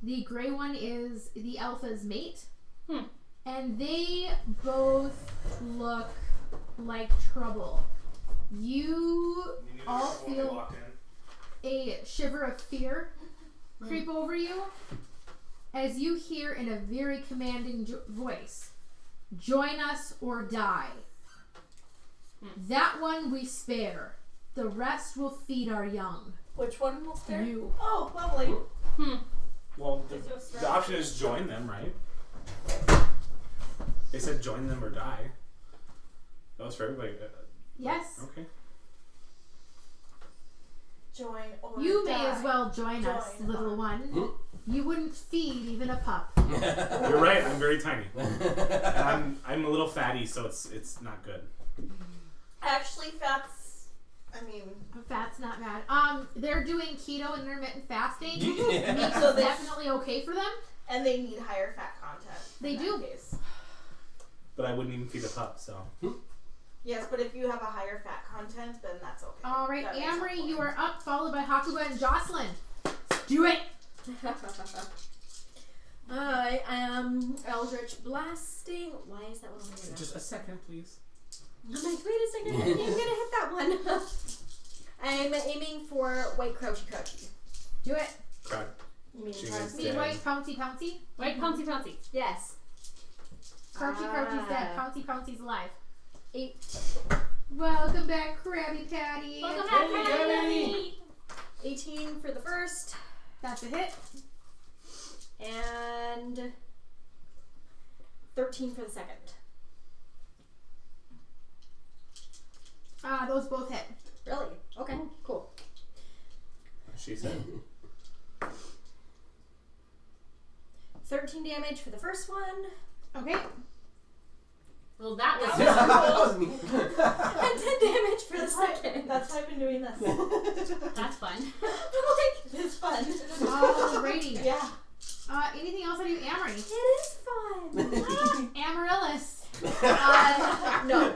The gray one is the alpha's mate. And they both look like trouble. You all feel a shiver of fear creep over you as you hear in a very commanding voice, "Join us or die. That one we spare. The rest will feed our young."
Which one will spare?
You.
Oh, lovely.
Well,
Is your
the option is join them, right? They said join them or die. That was for everybody.
Yes.
Okay.
Join or
You
die.
may as well join us,
Join
little one. You wouldn't feed even a pup.
You're right. I'm very tiny. And I'm a little fatty, so it's not good.
Actually, fat's. I mean,
Fat's not bad. They're doing keto and intermittent fasting.
Yeah.
Makes
So
it
they-
definitely okay for them.
and they need higher fat content.
They
in
do.
that case.
But I wouldn't even feed a pup, so.
Yes, but if you have a higher fat content, then that's okay.
All right,
That makes
Amory,
sense.
you are up, followed by Hakuba and Jocelyn. Do it.
I am Eldritch Blasting. Why is that one over here?
Just a second, please.
I'm like, wait a second, I think I'm gonna hit that one. I'm aiming for white crouchy.
Do it.
God.
You mean
She
press-
is
Mean
dead.
white pouncy pouncy.
White pouncy pouncy.
Yes.
Crouchy crouchy's dead. Pouncy pouncy's alive.
8.
Welcome back, Krabby Patty.
Welcome back, Patty.
18 for the first.
That's a hit.
And 13 for the second.
Those both hit.
Really? Okay, cool.
She said.
13 damage for the first one.
Okay.
Well, that was
That was me.
And 10 damage for the second.
That's why I've been doing this.
that's fun.
It's fun.
Alrighty.
Yeah.
Anything else out of you, Amory?
It is fun.
Amaryllis.
No.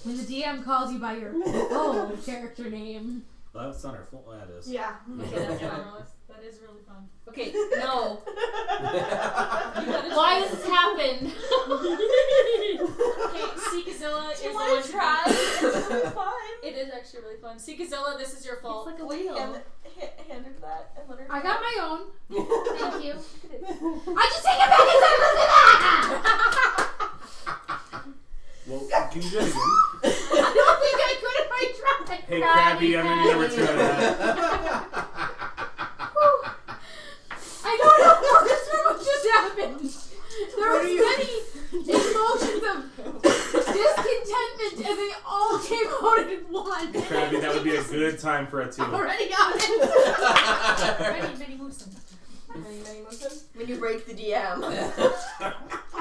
When the DM calls you by your full character name.
Well, that's not our fault. Well, that is.
Yeah.
Okay, that's fun.
That is really fun.
Okay, no.
That is
Why
really
has this happened?
Okay, Seekazilla is
Do you
the
want
one
to try? It's really fun.
It is actually really fun. Seekazilla, this is your fault.
It's like a
Wait,
wheel.
hand her that and let her.
I got my own. Thank you.
I
I just take it back and
Well, can you do it again?
I don't think I could if I tried.
Hey, Krabby, I'm gonna never try that.
I don't know what just happened. There was many emotions of discontentment and they all came out in one.
Krabby, that would be a good time for a 2.
Already got it.
Many Moosin.
When you break the DM.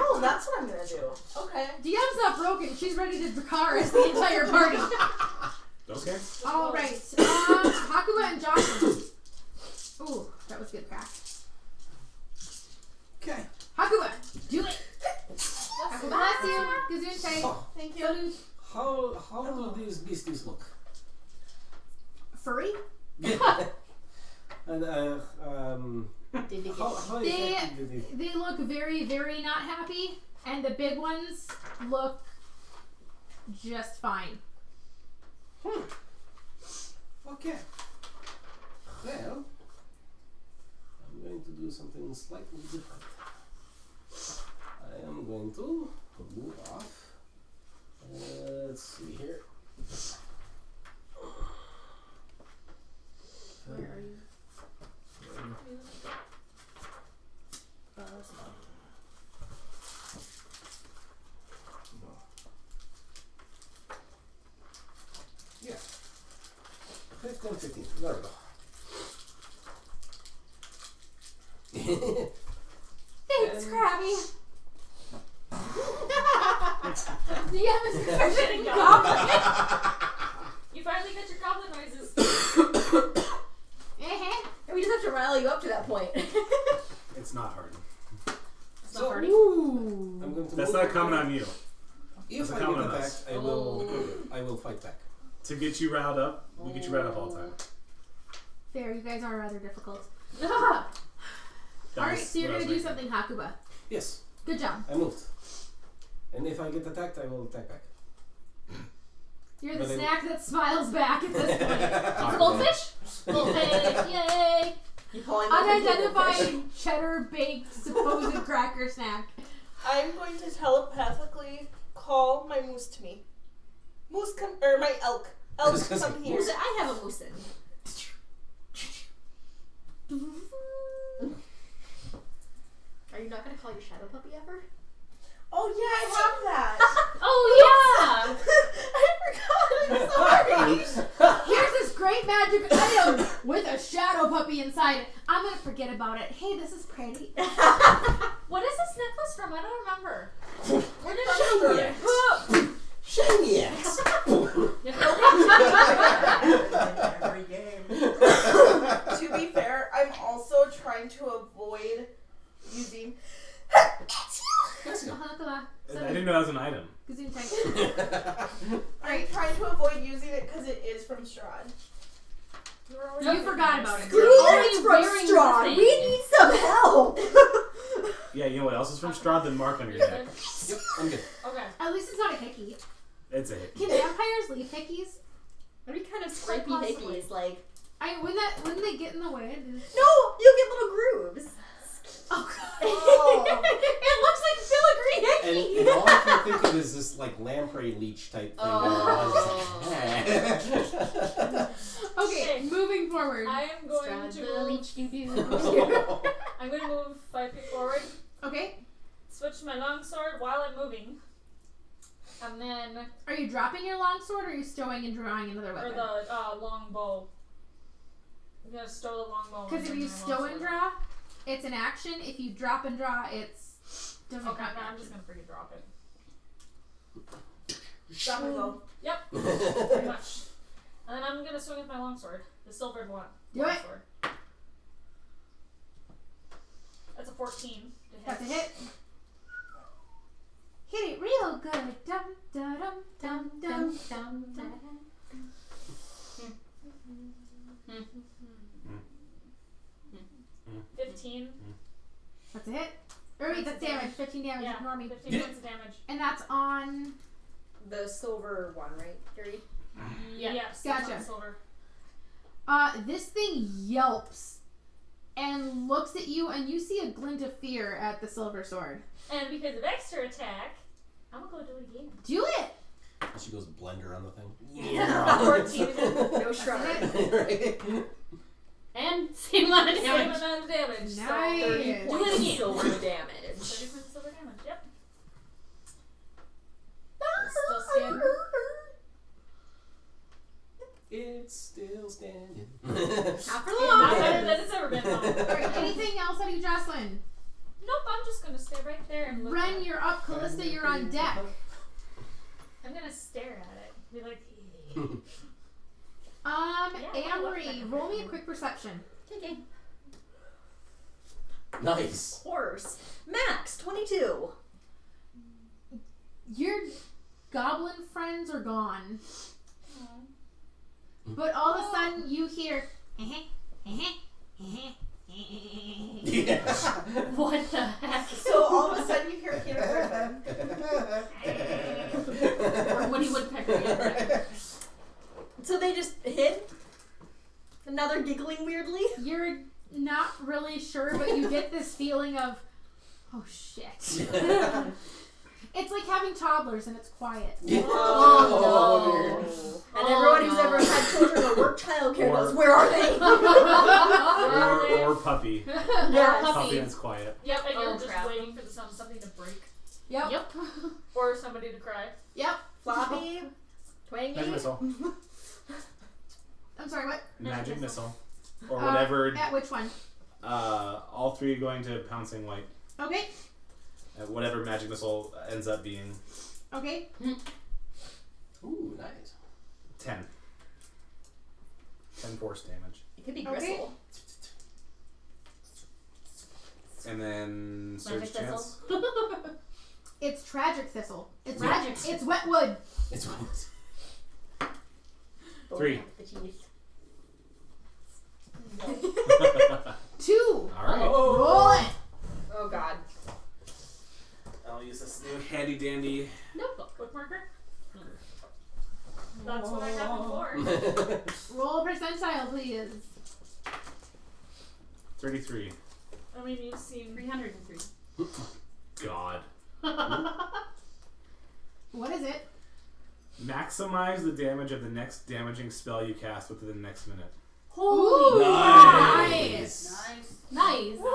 Oh, that's what I'm gonna do. Okay.
DM's not broken. She's ready to Dracarys the entire party.
Okay.
All right. Hakuba and Jocelyn. Ooh, that was good crack.
Okay.
Hakuba, do it. Hakuba, bless you. Gesundheit.
Oh,
Thank you.
Salud.
how do these beasties look?
Furry?
And how
They-
effective do they?
They look very, very not happy, and the big ones look just fine.
Okay. Well, I'm going to do something slightly different. I am going to move off. Let's see here.
Where are you?
Yeah. 15. There we go.
Thanks,
And-
Krabby.
Do you have a sufficient goblin? You finally got your goblin noises.
And we just have to rally you up to that point.
It's not hard.
It's
So-
not party.
Ooh.
I'm going to
That's
move
not coming
forward.
on you.
If
That's
I
a
get
comment on
attacked,
us.
I will fight back.
To get you riled up, we get you riled up all the time.
Fair, you guys are rather difficult.
That
Alright,
was
so you're
what I
gonna
was
do
making.
something, Hakuba.
Yes,
Good job.
I moved. And if I get attacked, I will attack back.
You're the
But I-
snack that smiles back at this point.
It's a goldfish? Goldfish, yay!
You calling that a goldfish?
Unidentified cheddar baked supposed cracker snack.
I'm going to telepathically call my moose to me. Moose come, or my elk. Elk,
was gonna
come
say,
here.
Moose, I have a moose in. Are you not gonna call your shadow puppy ever?
Oh yeah, I have that.
Oh
I forgot. I'm sorry.
Here's this great magic item with a shadow puppy inside it. I'm gonna forget about it. Hey, this is pretty.
yeah! What is this necklace from? I don't remember. Where did it
Shaniacs!
Every game.
To be fair, I'm also trying to avoid using.
I didn't know that was an item.
I'm trying to avoid using it because it is from Strahd.
You forgot about it.
Screw
Already
that from
wearing
Strahd.
the
We
thing.
need some help.
Yeah, you know what else is from Strahd? The mark on your neck.
Yep, I'm good.
Okay.
At least it's not a hickey.
It's a hit.
Can vampires leave hickeys?
What kind of scrapey
possibly.
hickeys? Like,
Wouldn't they get in the way?
no, you'll get little grooves.
Oh god.
Oh.
It looks like filigree
And,
hickey.
and all I can think of is this like lamprey leech type thing.
Okay, moving forward.
I am going
Strahd
to.
the leech doo-doo.
I'm going to move 5 feet forward,
Okay.
switch my longsword while I'm moving, and then.
Are you dropping your longsword or are you stowing and drawing another
Or
weapon?
the long bow. I'm going to stow the long bow.
Because if you stow and draw, it's an action. If you drop and draw, it's doesn't
Okay,
count.
no, I'm just going to freaking drop it.
Stop and go.
Yep, pretty much. And then I'm going to swing with my longsword, the silvered one.
Do it.
Longsword. That's a 14 to hit.
That's a hit. Hit it real good. Dum da dum dum dum dum dum.
15.
That's a hit. Or wait, that's damage. 15 damage.
Yeah,
Ignore me.
15 points of damage.
And that's on.
The silver one, right? Gary?
Yeah. Yes.
Gotcha.
That's silver.
This thing yelps and looks at you, and you see a glint of fear at the silver sword.
And because of extra attack, I'm going to go do it again.
Do it.
She goes blender on the thing.
Yeah. 14 no shrug.
Right?
And same amount of
Same
damage. Same amount of damage.
Nice.
So
30
do it
points of
again.
silver damage.
30 points of silver damage. Yep. Still standing.
It's still standing.
Not for
Not
long.
better than it's ever been. Though.
Alright, anything else out of you, Jocelyn?
Nope, I'm just gonna stay right there and look.
Ren,
at it.
you're up. Callista, you're on deck.
I'm gonna stare at it. Be like, Yeah,
Amory, roll me a quick perception.
Okay.
Nice.
Of course. Max, 22.
Your goblin friends are gone. But all of a sudden you hear
Yeah.
what the heck?
So all of a sudden you hear Peter Griffin.
Or Woody Woodpecker. Yeah.
So they just hid? Another start giggling weirdly.
You're not really sure, but you get this feeling of, oh shit. It's like having toddlers and it's quiet.
Oh, no. And everyone who's ever had children or worked childcare knows, where are they?
or puppy.
Yes.
Puppy and it's quiet.
Yep, and you're just
crap.
waiting for the sound of something to break.
Yep.
Or somebody to cry.
Yep.
Floppy, twangy.
Magic missile.
I'm sorry, what?
Magic missile. Or whatever.
At which one?
All three going to pouncing white.
Okay.
Whatever magic missile ends up being.
Okay.
Ooh, nice.
10. 10 force damage.
It could be
Okay.
Gristle.
And then surge
Magic
chance.
It's tragic thistle. It's
Tragic.
It's wetwood.
It's what?
3.
The teeth.
2.
Alright.
Roll it.
Oh god.
I'll use this new handy dandy.
Notebook. Bookmarker? That's what I have it for.
Roll percentile, please.
33.
I mean, you've seen
303.
God.
What is it?
Maximize the damage of the next damaging spell you cast within the next minute.
Holy
Nice.
Nice.
And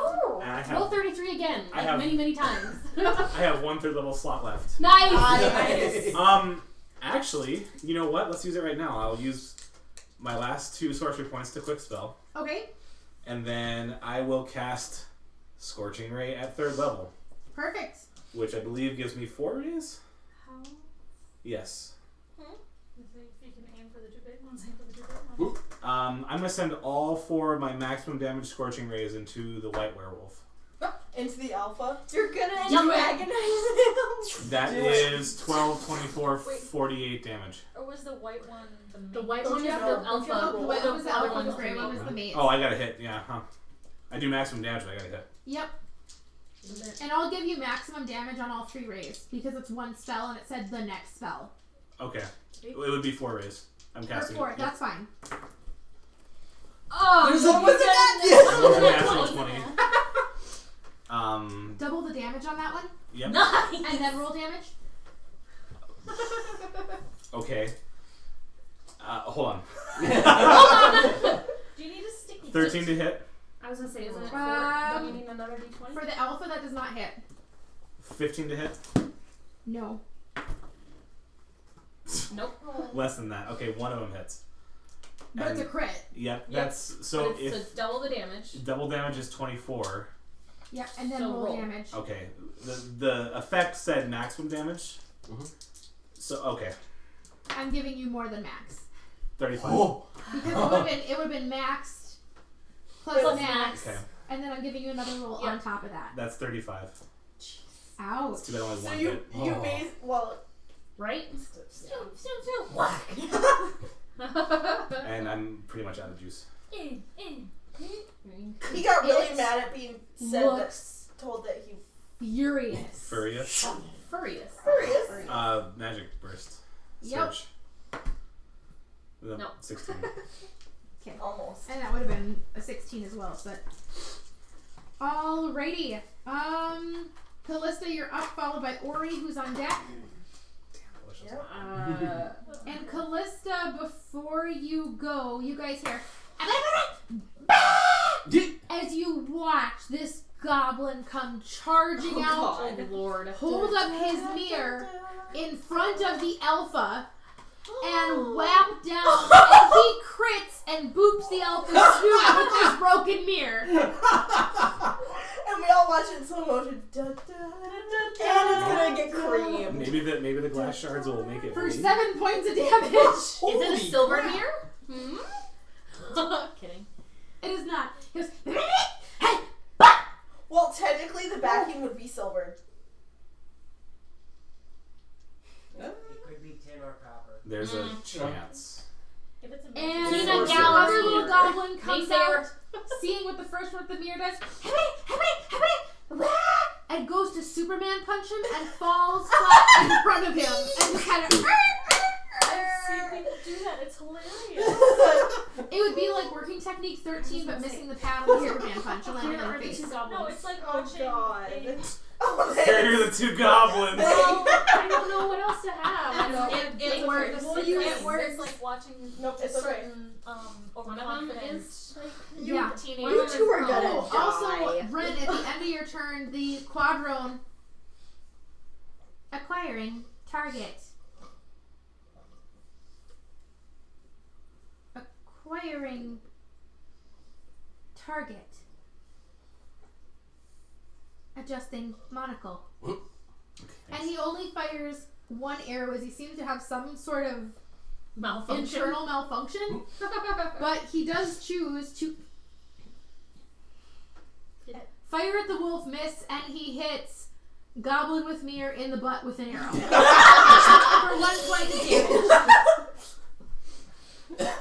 I
Roll
have,
33 again,
I
like
have-
many, many times.
I have 1/3 level slot left.
Nice.
Actually, you know what? Let's use it right now. I'll use my last 2 sorcery points to quick spell.
Okay.
And then I will cast Scorching Ray at 3rd level,
Perfect.
which I believe gives me 4 rays?
how.
Yes.
If you can aim for the two big ones, aim for the two big ones.
I'm going to send all 4 of my maximum damage Scorching Rays into the White Werewolf.
Into the alpha.
You're gonna
Do it.
antagonize him.
That is 12, 24, 48 damage.
Or was the white one the main?
The white one is the
No,
alpha.
The white one was the
other
alpha, the
one's
gray
the
one
main
was the mate.
Oh, I got to hit. Yeah, huh. I do maximum damage, but I got to hit.
Yep. And I'll give you maximum damage on all 3 rays because it's one spell and it said the next spell.
Okay. It would be 4 rays. I'm
Or
casting
4.
it.
That's fine.
Oh,
Was it that?
That was a natural 20.
Double the damage on that one
Yep.
nice.
and then roll damage.
Okay. Hold on.
Do you need a sticky?
13 to hit.
I was gonna say, isn't it 4?
Um,
Don't you need another d20?
For the alpha, that does not hit.
15 to hit.
No.
Nope.
Less than that. Okay, one of them hits.
But it's a crit.
Yep.
Yep.
That's so
But it's
if
double the damage.
double damage is 24.
Yep, and then
So
roll
roll.
damage.
Okay. The effect said maximum damage.
Mhm.
So okay.
I'm giving you more than max.
35.
Oh.
Because it would have been maxed plus max.
Okay.
And then I'm giving you another roll
Yeah.
on top of that.
That's 35.
Ouch.
Too bad only
So
one
you
hit.
you
Oh.
base well
Right?
And I'm pretty much out of juice.
he got really
It
mad at being said
looks
told that he
furious.
Furious.
Furious.
furious.
Magic burst.
Yep.
Surge.
No.
16.
Okay.
Almost.
And that would have been a 16 as well, but alrighty. Callista, you're up, followed by Ori, who's on deck. And Callista, before you go, you guys hear as you watch this goblin come charging out,
Oh, Lord.
hold up his mirror in front of the alpha, and whap down, and he crits and boops the alpha's snoot with this broken mirror.
And we all watch it in slow motion. Da, da, da, da,
And it's gonna get creamed.
Maybe the glass shards will make it
For
bleed.
7 points of damage.
Is it a silver mirror?
Kidding.
It is not. He goes,
Well, technically the backing would be silver.
It could be tin or copper.
There's a chance.
If it's a
and
Peanut
the
gallery
other little
mirror.
goblin comes
Naysayer.
out, seeing what the first one with the mirror does, and goes to Superman punch him and falls flat in front of him and just kind of.
I've seen people do that. It's hilarious.
It would be like working technique 13, but missing the pad on the Superman punch. I'll land
Here
on
are
your
the
face.
two goblins. No, it's like
Oh,
watching
God.
a...
Here are the two goblins.
Well, I don't know what else to have. I don't
It works.
It works. It's like watching
Nope,
a
it's okay.
certain
One of them
overconfident
is like
Yeah.
teenager.
You two are gonna
Oh,
die.
also, Ren, at the end of your turn, the quadrone acquiring target. Acquiring target. Adjusting monocle. And he only fires one arrow as he seems to have some sort of
malfunction.
internal malfunction. But he does choose to fire at the wolf, miss, and he hits Goblin with Mirror in the butt with an arrow. For 1 point of damage.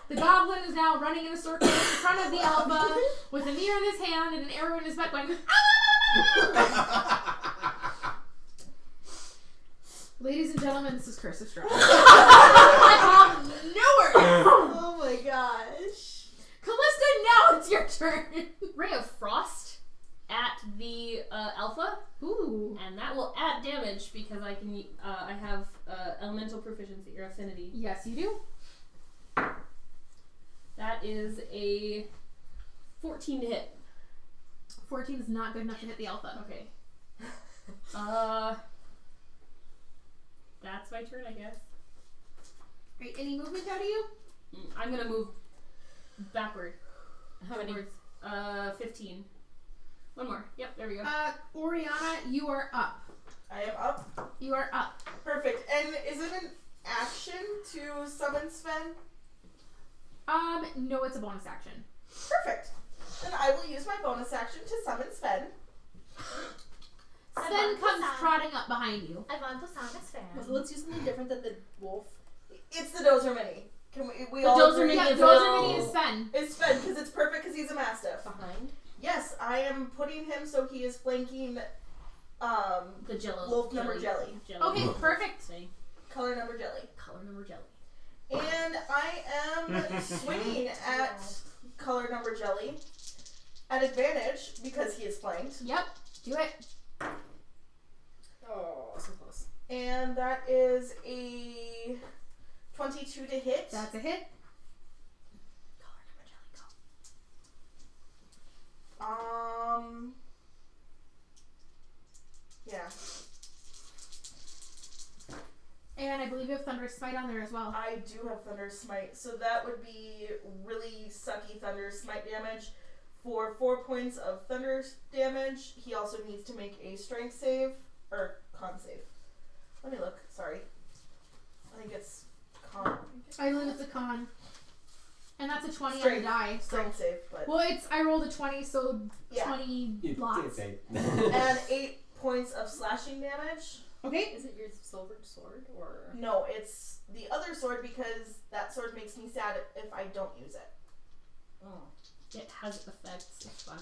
The goblin is now running in a circle in front of the alpha with a mirror in his hand and an arrow in his butt going, "Ah!" Ladies and gentlemen, this is Curse of Strahd.
Oh my gosh.
Callista, now it's your turn.
Ray of Frost at the alpha.
Ooh.
And that will add damage because I can. I have elemental proficiency or affinity.
Yes, you do.
That is a 14 to hit.
14 is not good enough to hit the alpha.
Okay. That's my turn, I guess.
Right, any movement out of you?
I'm gonna move backward.
How many?
Towards, 15. One more. Yep, there we go.
Oriana, you are up.
I am up.
You are up.
Perfect. And is it an action to summon Sven?
No, it's a bonus action.
Perfect. Then I will use my bonus action to summon Sven.
Sven comes trotting up behind you.
I want to summon Sven.
So let's use something different than the wolf.
It's the Dozer Mini. Can we
The
all
Dozer
agree?
Mini
Yeah,
is
those
no.
are mini is Sven.
It's Sven because it's perfect because he's a mastiff.
Behind.
Yes, I am putting him so he is flanking
The jello.
wolf number jelly.
Okay, perfect.
Color number jelly.
Color number jelly.
And I am swinging at color number jelly at advantage because he is flanked.
Yep, do it.
Oh, so close.
And that is a 22 to hit.
That's a hit.
Color number jelly. Go.
Yeah.
And I believe you have Thunderous Smite on there as well.
I do have Thunder Smite, so that would be really sucky Thunder Smite damage. For 4 points of Thunder damage, he also needs to make a Strength save, or Con save. Let me look, sorry. I think it's Con.
I believe it's a con. And that's a 20 on
Strength.
the die. So.
Strength save, but
Well, I rolled a 20, so
yeah.
20 blocks.
And 8 points of slashing damage.
Okay.
Is it your silver sword or?
No, it's the other sword because that sword makes me sad if I don't use it.
Oh.
It has effects. It's fun.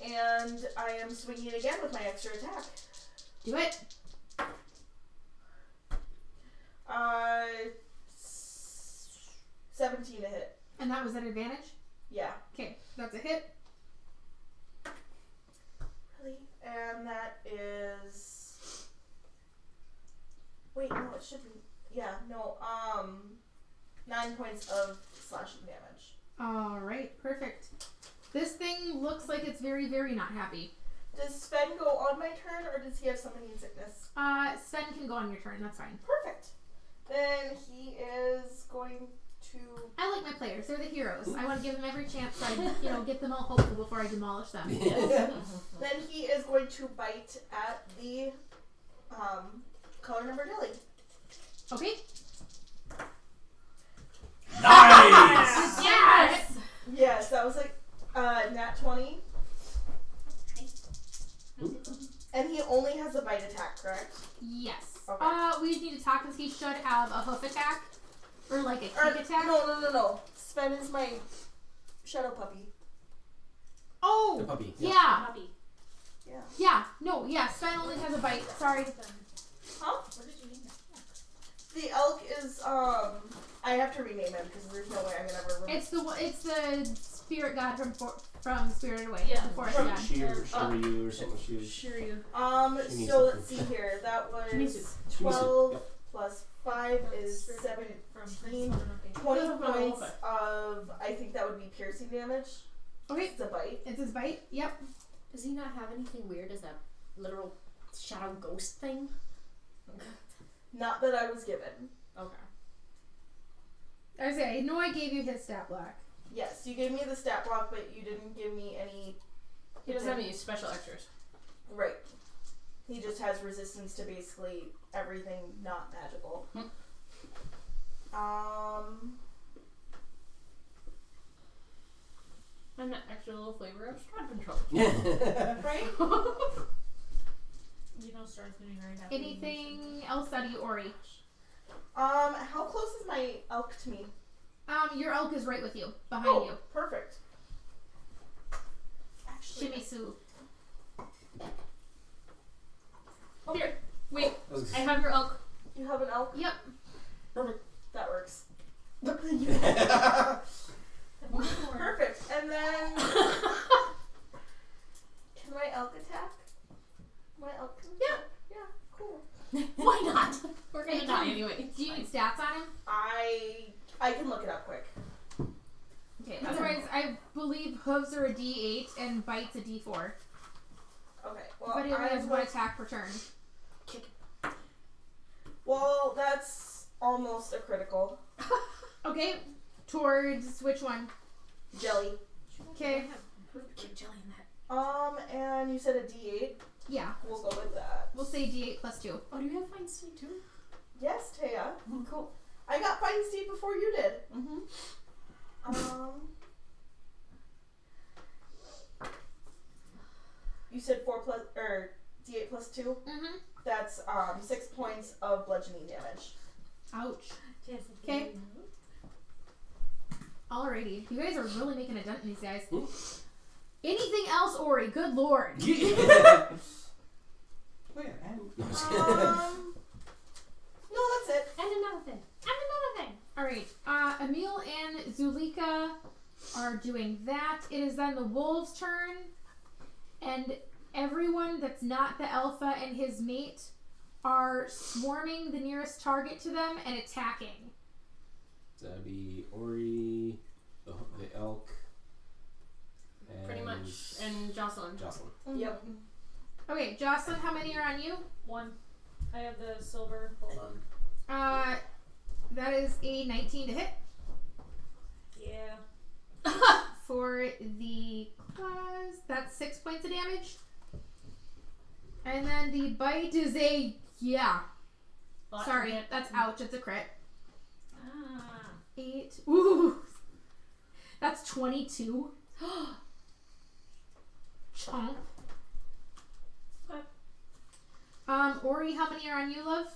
And I am swinging again with my extra attack.
Do it.
17 to hit.
And that was an advantage?
Yeah.
Okay, that's a hit.
Really? And that is... Wait, no, it should be... Yeah, no, 9 points of slashing damage.
Alright, perfect. This thing looks like it's very, very not happy.
Does Sven go on my turn, or does he have summoning sickness?
Sven can go on your turn, that's fine.
Perfect. Then he is going to...
I like my players, they're the heroes. I want to give them every chance so I, get them all hopeful before I demolish them.
Then he is going to bite at the color number jelly.
Okay?
Nice!
Yes!
Yes, that was like nat 20. And he only has a bite attack, correct?
Yes.
Okay.
We just need to talk because he should have a hoof attack. Or like a kick attack.
No. Sven is my shadow puppy.
Oh!
The puppy.
Yeah.
Puppy.
Yeah.
Yeah. No, yeah, Sven only has a bite. Sorry.
Huh?
What did you name it?
The elk is I have to rename him because there's no way I'm gonna ever remember.
It's the spirit god from Spirited Away.
Yeah.
The forest
From
god.
Shiryu or something.
Shiryu.
She
So
needs
let's see here. That was
Shimizu.
12
Yep.
plus 5 is 17. 20 points of, I think that would be piercing damage.
Okay.
It's a bite.
It's his bite. Yep.
Does he not have anything weird as a literal shadow ghost thing?
Not that I was given.
Okay.
I say, no, I gave you his stat block.
Yes, you gave me the stat block, but you didn't give me any.
He doesn't have any special extras.
Right. He just has resistance to basically everything not magical.
And an extra little flavor of Strahd control.
Right?
You know, Strahd gonna be very happy.
Anything else out of you, Ori?
How close is my elk to me?
Your elk is right with you, behind
Oh,
you.
perfect. Actually,
Shimizu.
Here, wait.
That was
I have your elk.
you have an elk?
Yep.
That works. Perfect. And then can my elk attack? My elk can attack? Yeah, cool.
Why not? We're gonna die anyway.
Do you need stats on him?
I can look it up quick.
Okay. Otherwise, I believe hooves are a D8 and bites a D4.
Okay. Well,
But he only has one attack per turn.
Well, that's almost a critical.
Okay. Towards which one?
Jelly.
Okay.
Keep jelly in that.
And you said a D8.
Yeah.
We'll go with that.
We'll say D8 plus 2.
Oh, do you have fine state too?
Yes, Taya.
Cool.
I got Fighting Steed before you did. You said 4 plus or D8 plus 2.
Mm-hmm.
That's 6 points of bludgeoning damage.
Ouch. Okay. Alrighty. You guys are really making a dent in these guys. Anything else, Ori? Good lord.
Oh, yeah, and
No, that's it.
And another thing.
Alright. Emil and Zulika are doing that. It is then the wolves' turn. And everyone that's not the alpha and his mate are swarming the nearest target to them and attacking.
that'd be Ori, the elk, and
Pretty much. And Jocelyn.
Jocelyn.
Yep.
Okay, Jocelyn, how many are on you?
1. I have the silver. Hold on.
That is a 19 to hit.
Yeah.
For the claws, that's 6 points of damage. And then the bite is a, sorry, that's ouch, it's a crit. 8, ooh, that's 22. Chomp. Ori, how many are on you, love?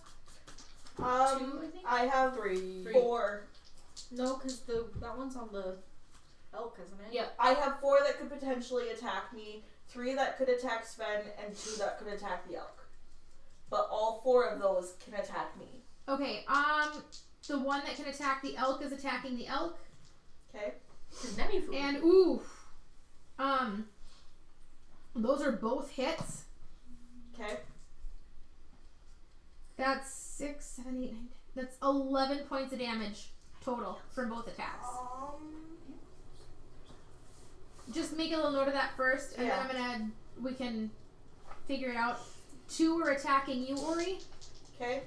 2, I think.
I have 4.
No, because that one's on the elk, isn't it?
Yeah.
I have 4 that could potentially attack me, 3 that could attack Sven, and 2 that could attack the elk. But all 4 of those can attack me.
Okay, the one that can attack the elk is attacking the elk.
Okay.
And ooh, those are both hits.
Okay.
That's 6, 7, 8, 9. That's 11 points of damage total from both attacks. Just make a little note of that first, and then we can figure it out. 2 are attacking you, Ori.
Okay.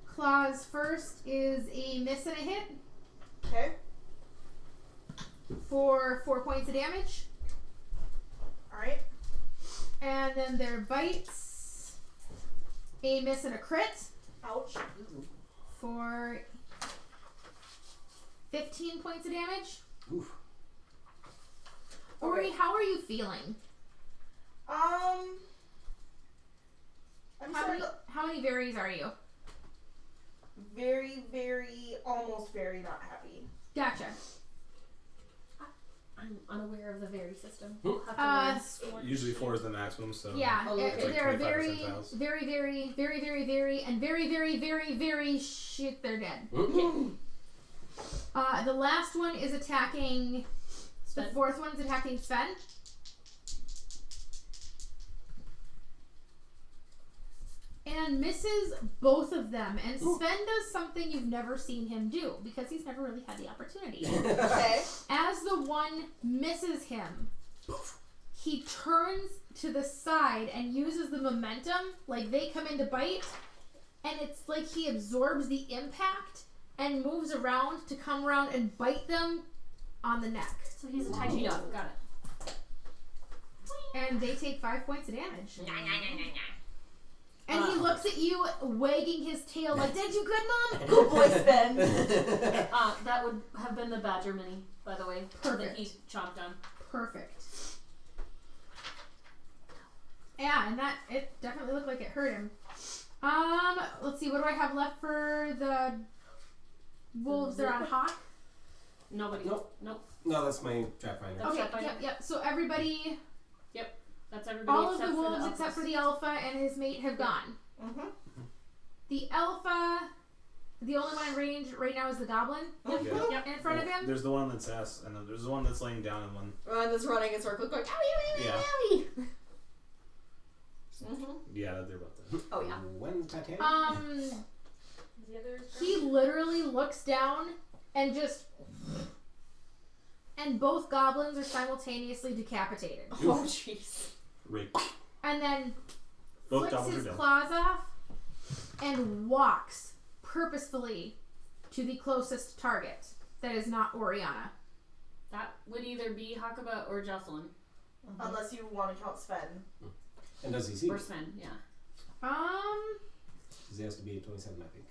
Claws first is a miss and a hit.
Okay.
For 4 points of damage.
Alright.
And then their bites, a miss and a crit.
Ouch.
For 15 points of damage.
Oof.
Ori, how are you feeling?
I'm
How many varies are you?
very, very, almost very not happy.
Gotcha.
I'm unaware of the very system.
Usually 4 is the maximum, so
Yeah,
Oh, okay.
like
they're
25
very,
percentiles.
very, very, very, very, very, and very, very, very, very shit. They're dead. The last one is attacking. The
Sven.
fourth one's attacking Sven. And misses both of them. And Sven does something you've never seen him do because he's never really had the opportunity.
Okay.
As the one misses him, he turns to the side and uses the momentum, like they come in to bite, and it's like he absorbs the impact and moves around to come around and bite them on the neck.
So he's a Tai Chi dog. Got it.
And they take 5 points of damage. And he looks at you, wagging his tail like, "Did you good, Mom?"
Good boy, Sven.
That would have been the badger mini, by the way.
Perfect.
That he chomped on.
Perfect. Yeah, and it definitely looked like it hurt him. Let's see, what do I have left for the wolves? They're on Hawk.
Nobody.
Nope.
Nope.
No, that's my trap finder.
That's
Okay,
Trapfinder.
yep. So everybody,
That's everybody
all of
except
the
for
wolves
the
except for
alphas.
the alpha and his mate have gone.
Mm-hmm.
The alpha, the only one in range right now is the goblin
Yeah.
in front of him.
There's the one that's S, and then there's the one that's laying down, and one.
That's running in circles going, owie, owie,
Yeah.
owie, owie. Mm-hmm.
Yeah, they're about that.
Oh, yeah.
When's Titanic?
The other
He literally looks down and just, and both goblins are simultaneously decapitated.
Oh, jeez.
Right.
And then
Both
flicks
goblins
his
are dead.
claws off and walks purposefully to the closest target that is not Oriana.
That would either be Hakuba or Jocelyn.
Unless you want to count Sven.
And does he see?
Or Sven, yeah.
Because he has to be 27, I think.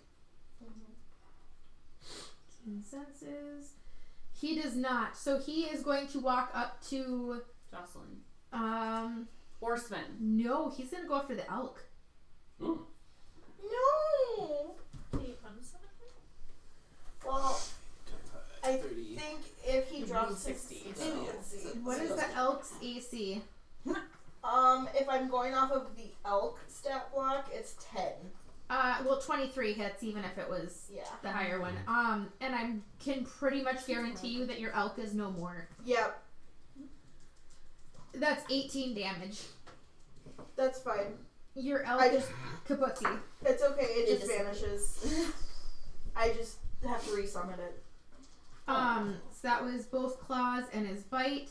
Senses. He does not. So he is going to walk up to
Jocelyn. Or Sven.
no, he's gonna go after the elk.
No. Well, I think if he drops his
60.
What is the elk's AC?
if I'm going off of the elk stat block, it's 10.
Well, 23 hits even if it was
Yeah.
the higher one. And I can pretty much guarantee you that your elk is no more.
Yep.
That's 18 damage.
That's fine.
Your elk
I
is
just-
kaputzi.
It's okay. It
It
just
just-
vanishes. I just have to resummon it.
So that was both claws and his bite.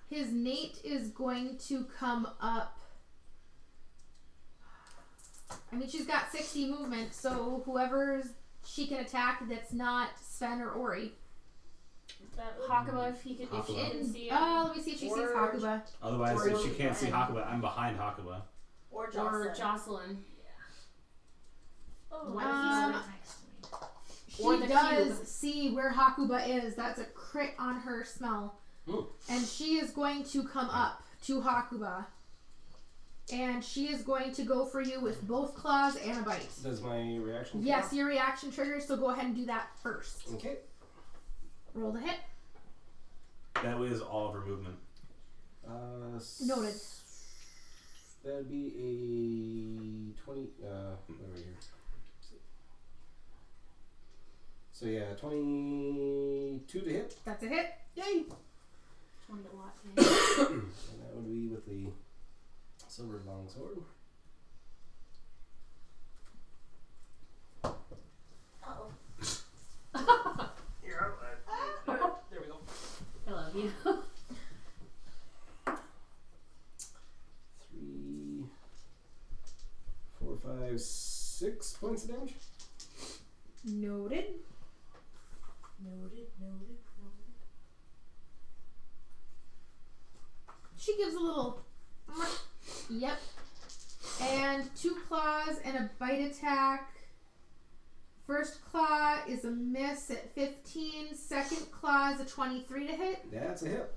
His mate is going to come up. I mean, she's got 60 movement, so whoever she can attack that's not Sven or Ori.
Hakuba, if he can, if she
Hakuba.
can see him.
Let me see if she sees
Or-
Hakuba.
Otherwise,
Or
if she can't see
Jocelyn.
Hakuba, I'm behind Hakuba.
Or
Or
Jocelyn.
Jocelyn.
Oh,
What
he's
Um,
right next to me.
She
Or the
does
cube.
see where Hakuba is. That's a crit on her smell.
Ooh.
And she is going to come up to Hakuba. And she is going to go for you with both claws and a bite.
Does my reaction?
Yes, your reaction triggers, so go ahead and do that first.
Okay.
Roll the hit.
That was all of her movement.
Noted.
That'd be a 20. Over here. So yeah, 22 to hit.
That's a hit.
Yay!
One to watch.
And that would be with the silver longsword.
Uh-oh.
There we go.
I love you.
3, 4, 5, 6 points of damage.
Noted.
Noted.
She gives a little. Yep. And 2 claws and a bite attack. First claw is a miss at 15. Second claw is a 23 to hit.
That's a hit.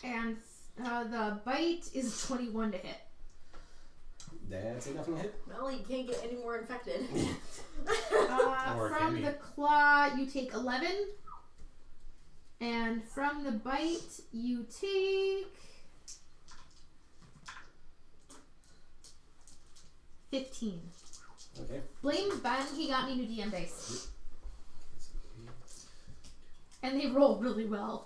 And the bite is 21 to hit.
That's a definite hit.
Well, you can't get any more infected.
Or
From
can you?
the claw, you take 11. And from the bite, you take 15.
Okay.
Blame Ben, he got me new DM dice. And they roll really well.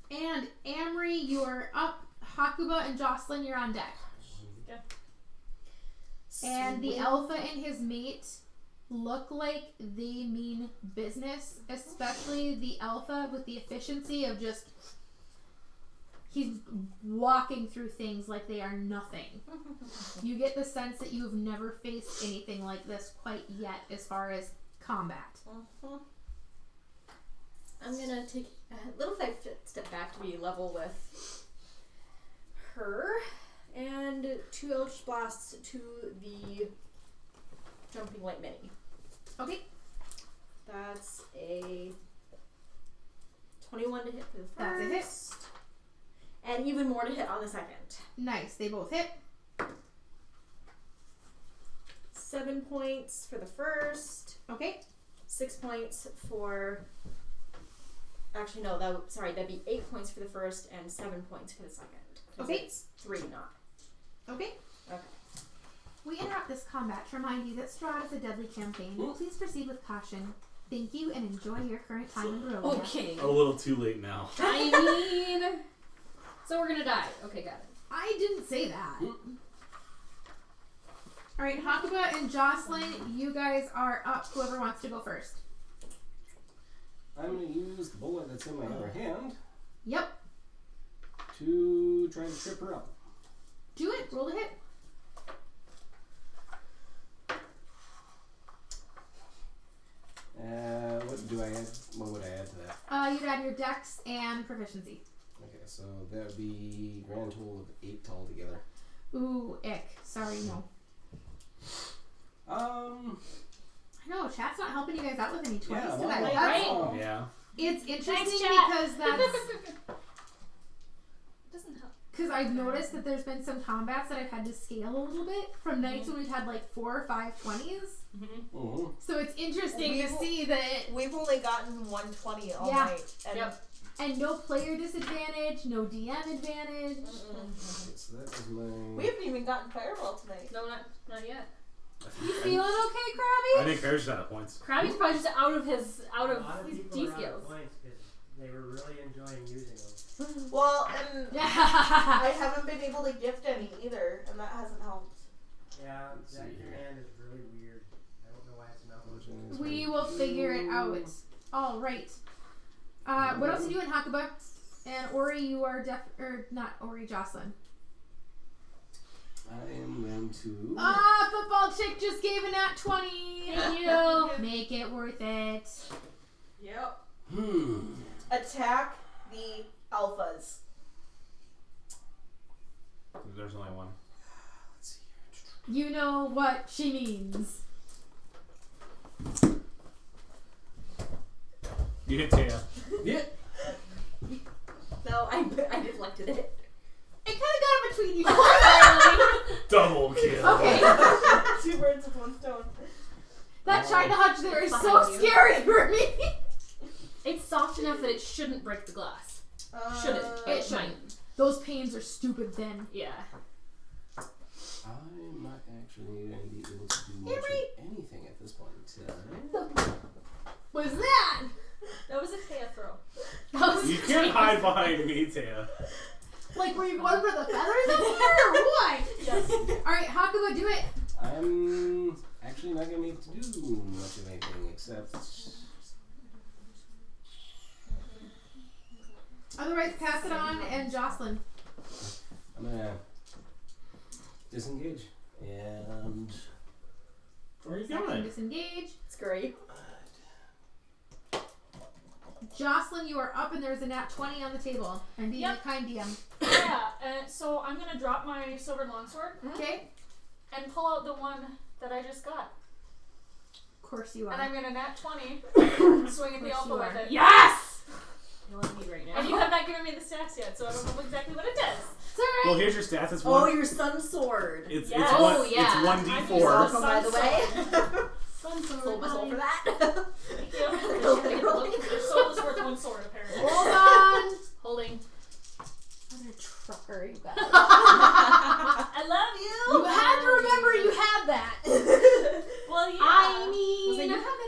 And Amory, you are up. Hakuba and Jocelyn, you're on deck. And the alpha and his mate look like they mean business, especially the alpha with the efficiency of just he's walking through things like they are nothing. You get the sense that you have never faced anything like this quite yet as far as combat.
I'm gonna take a little step back to be level with her, and 2 Eldritch Blasts to the Jumping Light Mini.
Okay.
That's a 21 to hit for the first.
That's a hit.
And even more to hit on the second.
Nice. They both hit.
7 points for the first.
Okay.
6 points for... Actually, no, that'd be 8 points for the first and 7 points for the second.
Okay.
It's 3, not.
Okay.
Okay.
We interrupt this combat to remind you that Strahd is a deadly campaign. Please proceed with caution. Thank you and enjoy your current time in Barovia.
Okay.
A little too late now.
I mean... So we're gonna die. Okay, got it.
I didn't say that. Alright, Hakuba and Jocelyn, you guys are up. Whoever wants to go first.
I'm going to use the bullet that's in my other hand
Yep.
to try to trip her up.
Do it. Roll the hit.
What do I add? What would I add to that?
You'd add your dex and proficiency.
Okay, so that would be grand total of 8 altogether.
Ooh, ick. Sorry, no. I know, chat's not helping you guys out with any 20s
Yeah,
tonight.
well,
That's-
Yeah.
It's interesting
Thanks, chat.
because that's...
Doesn't help.
Because I've noticed that there's been some combats that I've had to scale a little bit from nights when we've had like 4 or 5 20s.
Mm-hmm.
So it's interesting to see that...
We've only gotten 120 all
Yeah.
night. And
Yep.
And no player disadvantage, no DM advantage.
Okay, so that was my...
we haven't even gotten Fireball tonight.
No, not yet.
You feeling okay,
I
Krabby?
think Bear's out of points.
Krabby's probably just out of his
A lot of
his
people
D
are out of
skills.
points because they were really enjoying using them.
Well, and I haven't been able to gift any either, and that hasn't helped.
Yeah,
Let's
that
see here.
command is really weird. I don't know why it's not working.
We will figure it out. All right. What else are you doing, Hakuba? And Ori, you are not Ori, Jocelyn.
I am going to...
Football chick just gave a nat 20.
Thank you.
Make it worth it.
Yep.
Hmm.
Attack the alphas.
There's only one.
Let's see here.
You know what she means.
You hit Taya.
Yeah.
No, I deflected it.
It kind of got between you.
Double kill.
Okay.
2 birds with 1 stone.
That China hutch there is so
Behind you.
scary for me.
It's soft enough that it shouldn't break the glass. Should it?
It
It
shouldn't.
might.
Those panes are stupid thin.
Yeah.
I'm not actually going to be able to do much
Henry.
of anything at this point in time.
What's that?
That was a Taya throw.
You can't hide behind me, Taya.
Like, were you going for the feathers up here or what?
Yes.
Alright, Hakuba, do it.
I'm actually not going to be able to do much of anything except...
Otherwise, pass it on and Jocelyn.
I'm going to disengage and...
Where are you
Second,
going?
disengage.
It's great.
Jocelyn, you are up and there's a nat 20 on the table. I'm being
Yep.
a kind DM.
Yeah, so I'm gonna drop my silver longsword
Okay?
and pull out the one that I just got.
Of course you
And
are.
I'm gonna nat 20, swing at the
Of course
alpha
you
with
are.
it.
Yes! You're on me right now.
And you have not given me the stats yet, so I don't know exactly what it does.
It's alright.
Well, here's your stats. It's
Oh,
one.
your sun sword.
It's
Yes.
it's one.
Oh, yeah.
It's one
I'm
d4.
Welcome, by the
Sun
way.
Sun sword.
Sold my soul for that.
Thank you.
Literally.
Your soul is worth 1 sword, apparently.
Hold on.
Holding.
What a trucker you guys.
I love you.
You had to remember you had that.
Well, yeah.
I
Was
mean,
like, you have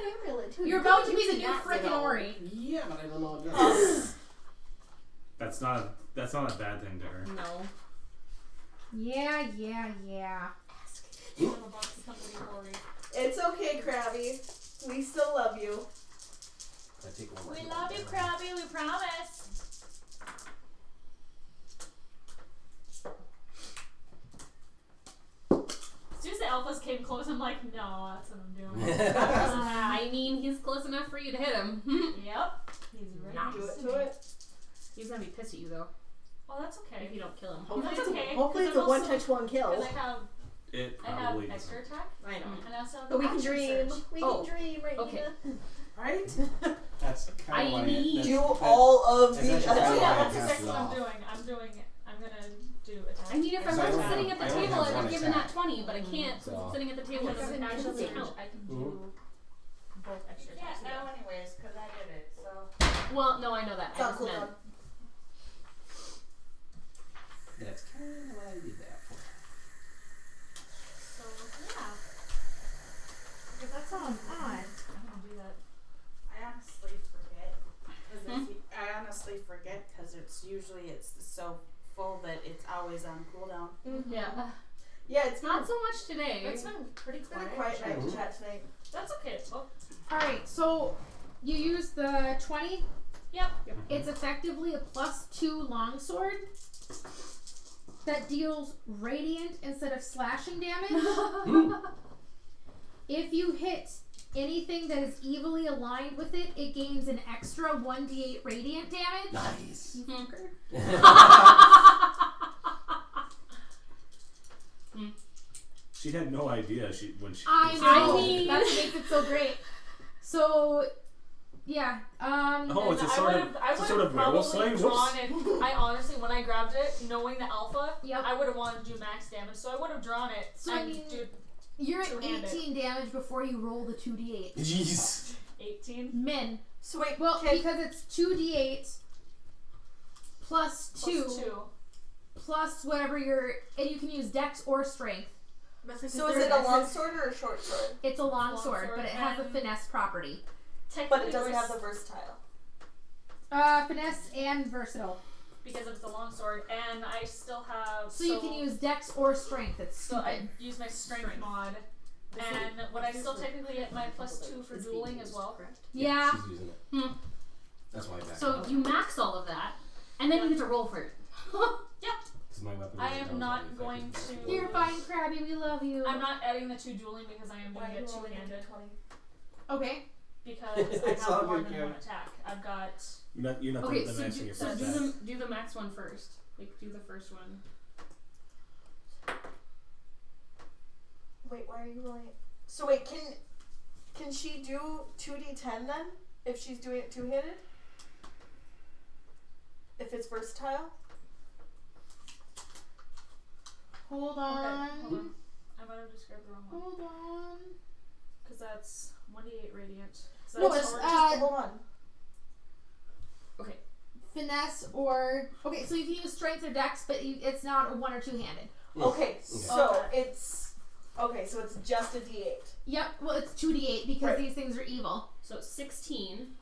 Yeah.
I'm about to come to be worried.
It's okay, Krabby. We still love you.
I take one more
We
hit.
love you, Krabby. We promise. As soon as the alphas came close, I'm like, no, that's what I'm doing.
I mean, he's close enough for you to hit him.
Yep. He's ready
Nice.
Do
to
it
see
to
me.
it.
He's gonna be pissed at you though
Oh, that's okay.
if you don't kill him.
Hopefully,
That's
it's
okay,
a, hopefully
'cause
it's a
I'm also-
one-touch, one kill.
Because
It
I have
probably
extra
doesn't.
attack,
I know.
and I also have
But we can
action
dream.
surge.
We
Oh,
can dream right
okay.
here.
Right?
That's
I
kind of why
need-
that's,
Do
that's,
all of
that's
the
actually
Oh
kinda
yeah,
why I
that's
cast
exactly
it
what I'm
off.
doing. I'm gonna do attack.
I mean, if I
So I
wasn't
only
sitting
have-
at the
I only
table,
have
I'd have
one
given that
attack.
20, but I can't.
So-
Sitting at the table
Because
doesn't
of action
doesn't
surge,
count.
I can
Mhm.
do both extra
Yeah,
attacks.
now anyways, because I did it, so.
Well, no, I know that. I
Sounds
just
cool.
meant.
That's kind of what I did that for.
So yeah,
Because that sounds odd.
I'm gonna do that.
I honestly forget. I honestly forget because it's so full that it's always on cooldown.
Yeah,
Yeah, it's
Not so much today.
it's been pretty
been a
quiet.
quiet night to chat tonight.
That's okay. Well,
Alright, so you use the 20.
Yep.
It's effectively a +2 longsword that deals radiant instead of slashing damage. If you hit anything that is evilly aligned with it, it gains an extra 1d8 radiant damage.
Nice.
You fucker.
She had no idea when she.
I
was-
know.
I mean-
That's what makes it so great. So, yeah.
Oh, it's a
And
sort
I
of
would've
it's a sort of
probably
werewolf slaying.
drawn
Whoops.
it. I honestly, when I grabbed it, knowing the alpha,
Yep.
I would have wanted to do max damage, so I would have drawn it
So, I
and
mean-
do
You're at
two-handed.
18 damage before you roll the 2d8.
Jeez.
18
Min.
So wait,
Well,
can,
because it's 2d8 plus 2
plus 2.
plus whatever your, and you can use dex or strength.
so is it a long sword or a short sword?
It's a long
Long
sword,
sword,
but it has a
and-
finesse property.
But it doesn't have the versatile.
Finesse and versatile.
Because it's a long sword, and I still have.
So you can use dex or strength. It's
So I
stupid.
use my strength mod, and would I still technically get my +2 for dueling as well?
Yeah.
She's using it.
Hmm.
That's why I backed
So
up.
you max all of that, and then you get to roll for it.
'Cause my weapon
I
is
am
always
not
effective
going
for
to-
that.
You're fine, Krabby. We love you.
I'm not adding the 2 dueling because I am doing it two-handed.
Okay.
Because I
It's all
have more
good,
than one
Kim.
attack. I've got.
You're not
Okay,
the
so
maxing
do,
your
so
first
do
attack.
the do the max one first. Like do the first one.
Wait, why are you rolling it? So wait, can she do 2d10 then? If she's doing it two-handed? If it's versatile?
Hold on.
I might have described the wrong one.
Hold on.
Because that's 1d8 radiant. So
No,
that's
it's,
already-
Hold on.
Finesse or okay, so you can use strength or dex, but it's not a one or two-handed.
Okay, so
Okay.
it's so it's just a d8.
Yep. Well, it's 2d8 because
Right.
these things are evil.
So 16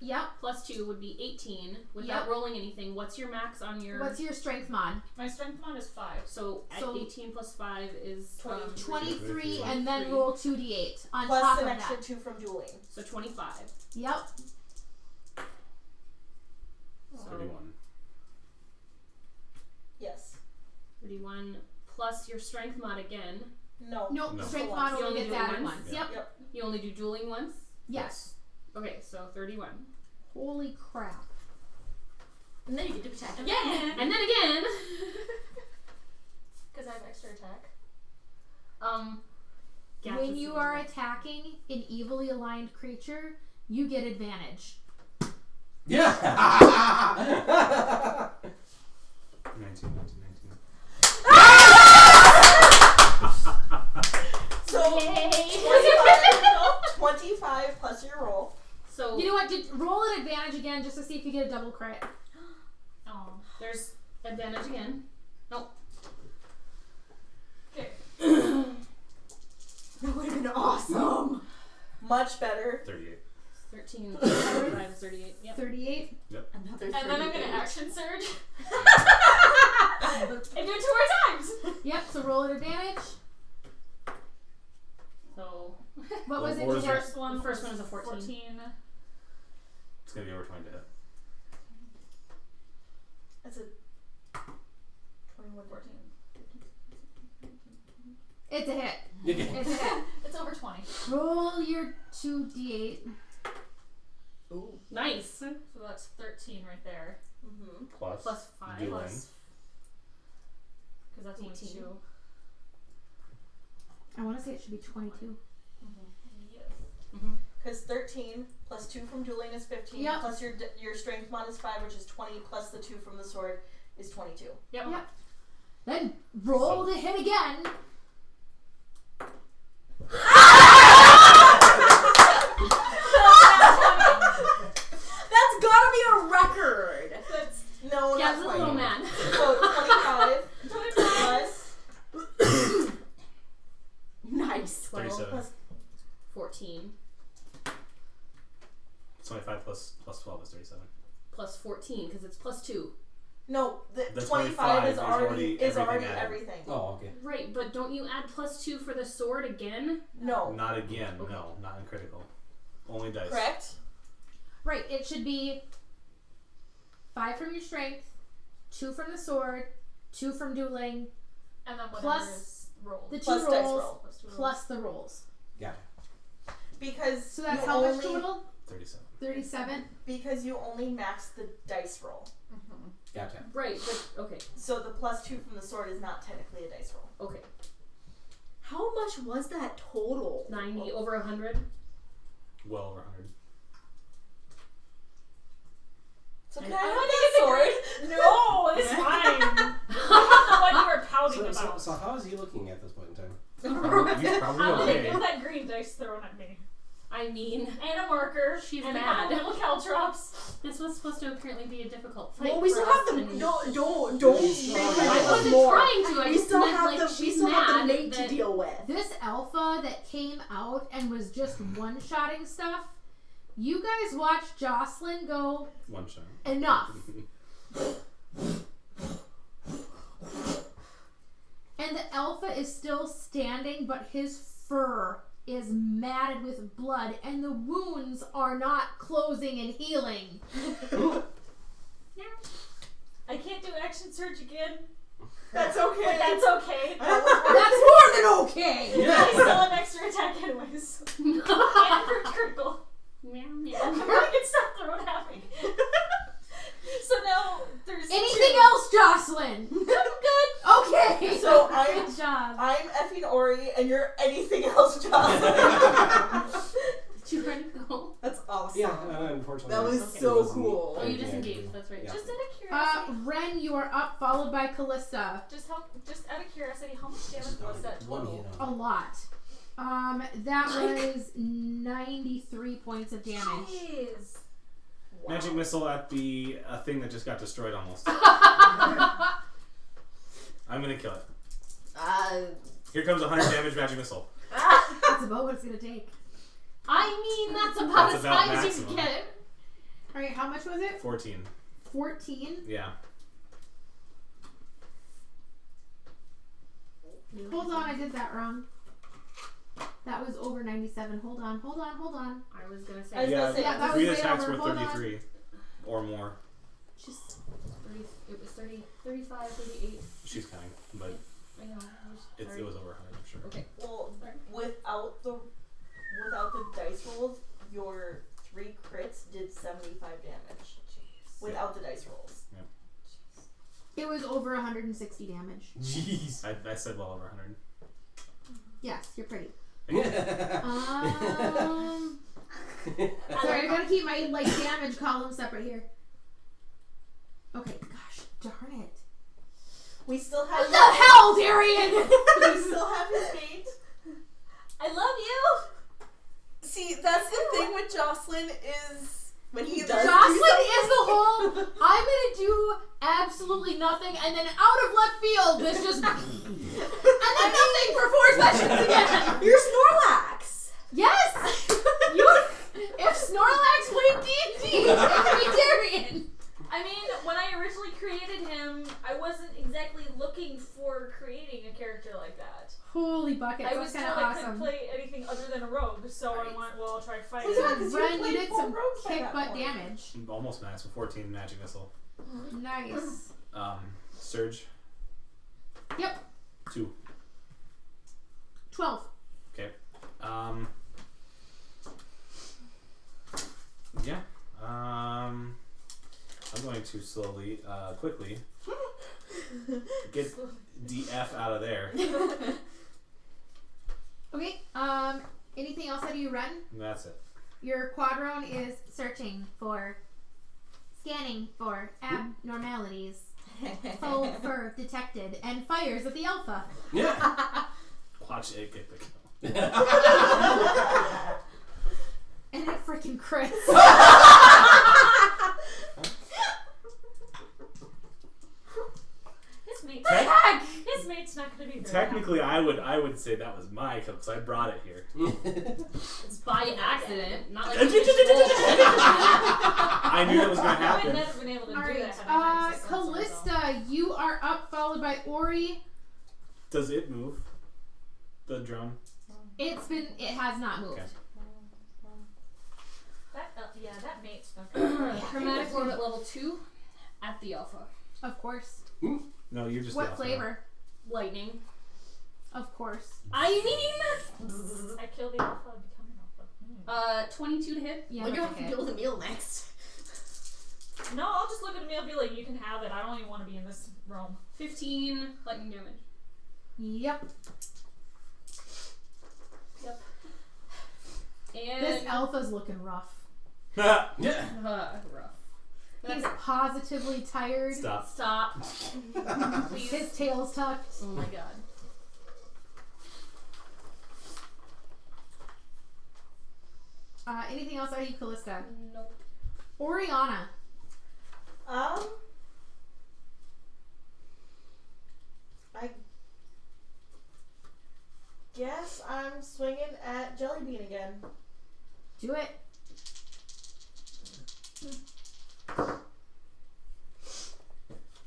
Yep.
plus 2 would be 18 without
Yep.
rolling anything. What's your max on your?
What's your strength mod?
My strength mod is 5.
So at
So-
18 plus 5 is
23,
23.
and then roll 2d8 on
Plus
top
an
of
extra
that.
2 from dueling.
so 25.
Yep.
So
31.
Yes.
31 plus your strength mod again.
No.
Nope.
No.
Strength
So
mod
you
only
only
gets
do it
added
once?
once.
Yeah.
Yep.
You only do dueling once.
Yes.
Okay, so 31.
Holy crap.
And then you get to attack
Yeah.
again.
And then again.
Because I have extra attack.
Gath
When
is
you
the
are
one.
attacking an evilly aligned creature, you get advantage.
Yeah.
19.
So
Yay.
25 plus your roll.
So
You know what? Roll an advantage again just to see if you get a double crit.
Oh.
there's advantage again.
Okay.
That would have been awesome. Much better.
38.
13 5 is 38. Yep.
38.
Another
And then I'm
38.
gonna action surge. And do it 2 more times.
Yep, so roll at advantage.
So
What was it?
What was
The
your-
first-
the first one is a 14.
14.
It's gonna be over 20 to hit.
That's a 21
14.
It's a hit.
Okay.
It's a hit.
It's over 20.
Roll your 2d8.
Ooh.
Nice.
So that's 13 right there.
Mm-hmm.
Plus.
Plus 5.
Dueling.
Plus. Because that's only
18.
2.
I want to say it should be 22.
Yes.
Because 13 plus 2 from dueling is 15.
Yep.
Plus your strength mod is 5, which is 20. Plus the 2 from the sword is 22.
Yep.
Yep. Then roll the hit again.
That's gotta be a record.
That's
No,
Yeah,
not
it's a
quite.
little man.
So 25 plus
Nice.
37.
plus
14.
25 plus 12 is 37.
Plus 14, because it's plus 2.
no, the
The
25 is
25
already
everything added.
everything.
Oh, okay.
Right, but don't you add plus 2 for the sword again?
No,
Not again. No, not in critical. Only dice.
correct?
Right, it should be 5 from your strength, 2 from the sword, 2 from dueling,
and then whatever
Plus
is rolled.
the 2
Plus dice
rolls,
roll.
Plus 2 rolls.
plus the rolls.
Got it.
Because
So that's
you
how
only,
much total?
37.
37?
Because you only max the dice roll.
Gotcha.
Right, but okay.
So the plus 2 from the sword is not technically a dice roll.
Okay.
How much was that total?
90 over 100.
Well over 100.
So
I-
can I
I
have
wanna
that
get the
sword?
No, it's fine. I don't know what you were pouting
So,
about.
so how is he looking at this point in time?
He's probably
I'm gonna
okay.
get that green dice thrown at me.
I mean,
And a marker.
She's
and
mad.
a couple little caltrops.
this was supposed to apparently be a difficult fight.
Well, we
for
still
us,
have the
and
don't
We still
make
have
her
the-
I
give us
wasn't
more.
trying to. I
We
just
still
meant,
have
like,
the
she's
we still have the
mad
mate to
that-
deal with.
This alpha that came out and was just one-shotting stuff, you guys watch Jocelyn go,
One shot.
enough. And the alpha is still standing, but his fur is matted with blood, and the wounds are not closing and healing.
I can't do action surge again.
That's okay.
But that's okay.
That's more than okay!
I still have extra attack anyways. And improved critical.
Meow,
I'm
meow.
gonna get stuff thrown at me. So now there's
Anything
2.
else, Jocelyn?
I'm good.
Okay.
So I'm
Good job.
effing Ori, and you're anything else, Jocelyn.
Did you ready to go?
That's awesome.
Yeah, unfortunately.
That was
Okay.
so
It wasn't-
cool.
Oh, you
Yeah,
disengaged. That's right.
Yeah.
Just out of curiosity.
Ren, you are up, followed by Callista.
Just out of curiosity, how much damage was that
One
total?
hit
A
on
lot. That was 93 points of damage.
Jeez.
Magic missile at the thing that just got destroyed almost. I'm gonna kill it. Here comes 100 damage magic missile.
That's about what it's gonna take.
I mean, that's about
That's
as
about
high as you
maximum.
can get it.
Alright, how much was it?
14.
14.
Yeah.
Hold on, I did that wrong. That was over 97. Hold on.
I was gonna
I
say
was
Yeah,
gonna say,
Yeah, that
three
was way
attacks
over.
were
Hold on.
33 or more.
Just
30, it was 30, 35, 38.
She's counting, but
I know.
it was over 100, I'm sure.
Okay.
well, without the dice rolls, your 3 crits did 75 damage. Without the dice rolls.
it was over 160 damage.
Jeez.
I said well over 100.
Yes, you're pretty.
Thank you.
Sorry, I gotta keep my damage column separate here. Okay, gosh, darn it.
We still
What
have
the hell, Darian?
we still have his mate.
I love you.
See, that's the thing with Jocelyn is when he does
Jocelyn is the whole, I'm gonna do absolutely nothing, and then out of left field, this just, and then nothing for 4 sessions again.
You're Snorlax.
Yes! If Snorlax played D&D, it would be Darian.
I mean, when I originally created him, I wasn't exactly looking for creating a character like that.
Holy buckets,
I
that's
was
kind
told
of
I couldn't
awesome.
play anything other than a rogue, so I went, well, I'll try fighting.
Well, yeah, 'cause you
Ren, you
played
did
full
some
rogues by
kick
that
butt
point.
damage.
Almost max with 14 magic missile.
Nice.
Surge.
Yep.
2.
12.
Okay. Yeah. I'm going to slowly, quickly get DF out of there.
Okay, anything else that you run?
That's it.
Your quadrone is scanning for abnormalities. Full fur detected and fires at the alpha.
Yeah.
Watch it get the kill.
And it freaking crits.
His mate's not gonna be very
Technically, I would say that was my kill because I brought it here.
It's by accident, not like
I knew that was going to
I would
happen.
never been able to do
Alright,
that. had I not existed,
Callista, you are up, followed by Ori.
Does it move? The drone?
It has not moved.
Okay.
That mate's not
Chromatic orb at level 2 at the alpha.
Of course.
No, you're just
What
the alpha.
flavor?
Lightning.
Of course.
I mean,
I kill the alpha, I become an alpha.
22 to hit.
Yeah,
We're gonna
that's
have to
okay.
deal with a meal next.
No, I'll just look at me and be like, you can have it. I don't even want to be in this realm.
15 lightning damage.
Yep.
And
This alpha's looking rough.
Yeah.
rough.
He's positively tired.
Stop.
Stop. Please.
His tail's tucked.
Oh my god.
Anything else out of you, Callista?
Nope.
Oriana.
I guess I'm swinging at Jellybean again.
Do it.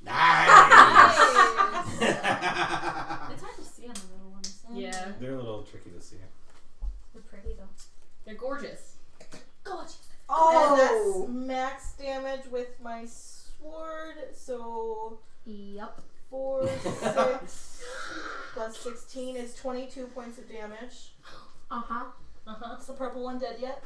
Nice.
It's hard to see on the little ones.
Yeah.
They're a little tricky to see.
They're pretty though.
They're gorgeous.
Gorgeous.
And that's max damage with my sword, so
Yep.
4, 6, plus 16 is 22 points of damage.
Uh-huh.
Is the purple one dead yet?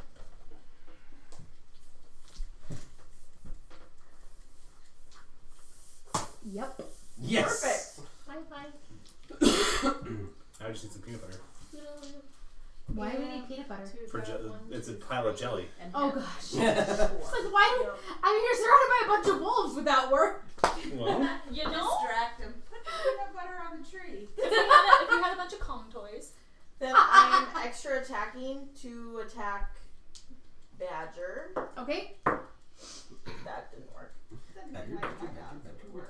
Yep.
Yes.
Perfect.
High five.
I just need some peanut butter.
Why do we need peanut butter?
It's a pile of jelly.
Oh gosh. It's like, why do I mean, you're surrounded by a bunch of wolves. Would that work?
Well,
You know?
Distract him. Put the peanut butter on the tree.
If you had a bunch of Kong toys.
Then I'm extra attacking to attack Badger.
Okay.
That didn't work.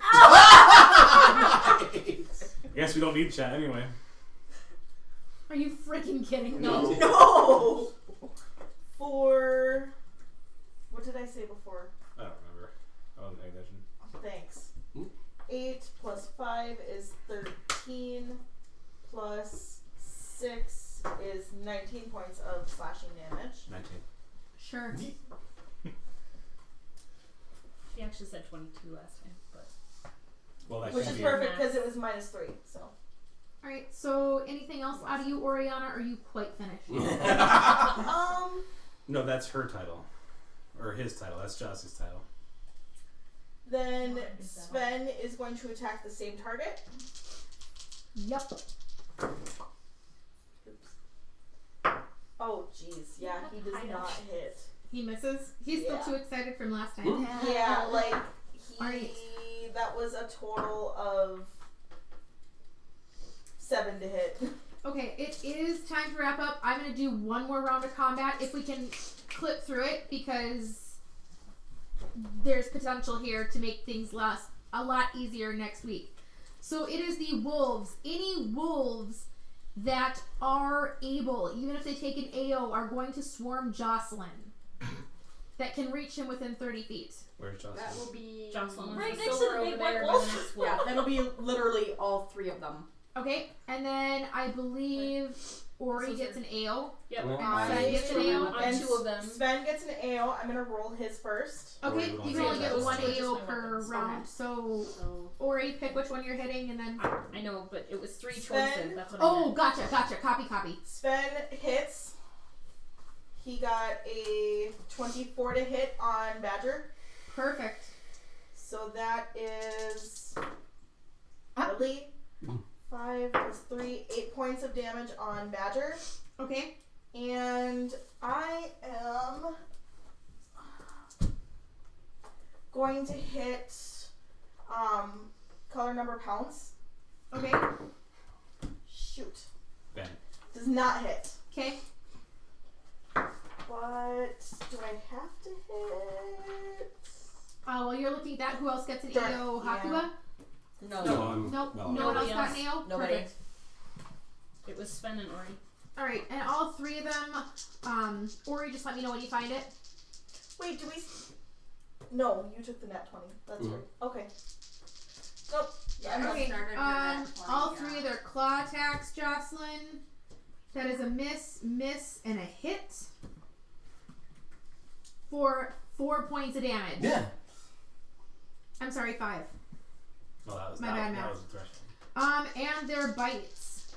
I guess we don't need chat anyway.
Are you freaking kidding me?
No.
No! For... What did I say before?
I don't remember. I wasn't paying attention.
Thanks. 8 plus 5 is 13, plus 6 is 19 points of slashing damage.
19.
Sure.
She actually said 22 last time, but
Well, that
Which
should
is
be
perfect because it was minus 3, so.
Alright, so anything else out of you, Oriana, or are you quite finished?
No, that's her title. Or his title. That's Joss's title.
Then Sven is going to attack the same target.
Yep.
Oh, jeez. Yeah, he does not hit.
He misses? He's still too excited from last time.
Yeah, like,
Alright.
that was a total of 7 to hit.
Okay, it is time to wrap up. I'm going to do one more round of combat if we can clip through it, because there's potential here to make things last a lot easier next week. So it is the wolves. Any wolves that are able, even if they take an AO, are going to swarm Jocelyn. That can reach him within 30 feet.
Where's Jocelyn?
That will be
Jocelyn
Right
is
next to
silver
the big
over
white
there
wolf.
by the next wolf.
Yeah, that'll be literally all 3 of them.
Okay, and then I believe Ori gets an AO.
Yep.
No.
Sven gets an AO.
On
And
2 of them.
Sven gets an AO. I'm gonna roll his first.
Okay,
Ori would
you can
only
only
get
get
that
one
one.
AO
Just my
per
weapons.
round. So, Ori, pick which one you're hitting, and then.
I know, but it was 3
Sven?
choices. That's what I
Oh,
meant.
gotcha. Copy.
Sven hits. He got a 24 to hit on Badger.
Perfect.
So that is really 5 plus 3, 8 points of damage on Badger.
Okay.
And I am going to hit color number pounce.
Okay.
Shoot.
Bang.
Does not hit.
Okay.
But do I have to hit?
While you're looking at that, who else gets an
Darn,
AO?
yeah.
Hakuba?
No,
Nope.
well,
No one else
Nobody
got an AO?
Nobody.
Perfect.
It was Sven and Ori.
Alright, and all 3 of them, Ori, just let me know when you find it.
Wait, do we? No, you took the nat 20. That's right. Okay. Nope.
Yeah,
Okay,
started with that 20,
all
yeah.
3 of their claw attacks, Jocelyn. That is a miss, and a hit. For 4 points of damage.
Yeah.
I'm sorry, 5.
Well, that was
My
that,
bad
that
math.
was the threshold.
And their bites.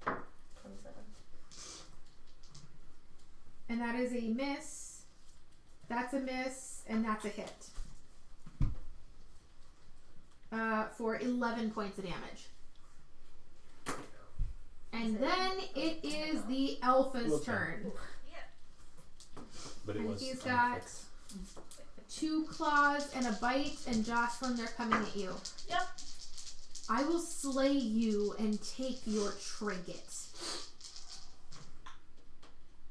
27.
And that is a miss. That's a miss, and that's a hit. For 11 points of damage. And then it is the Alpha's
Okay.
turn.
But it
And
was
he's got
unfixed.
2 claws and a bite, and Jocelyn, they're coming at you.
Yep.
I will slay you and take your trinket.
It's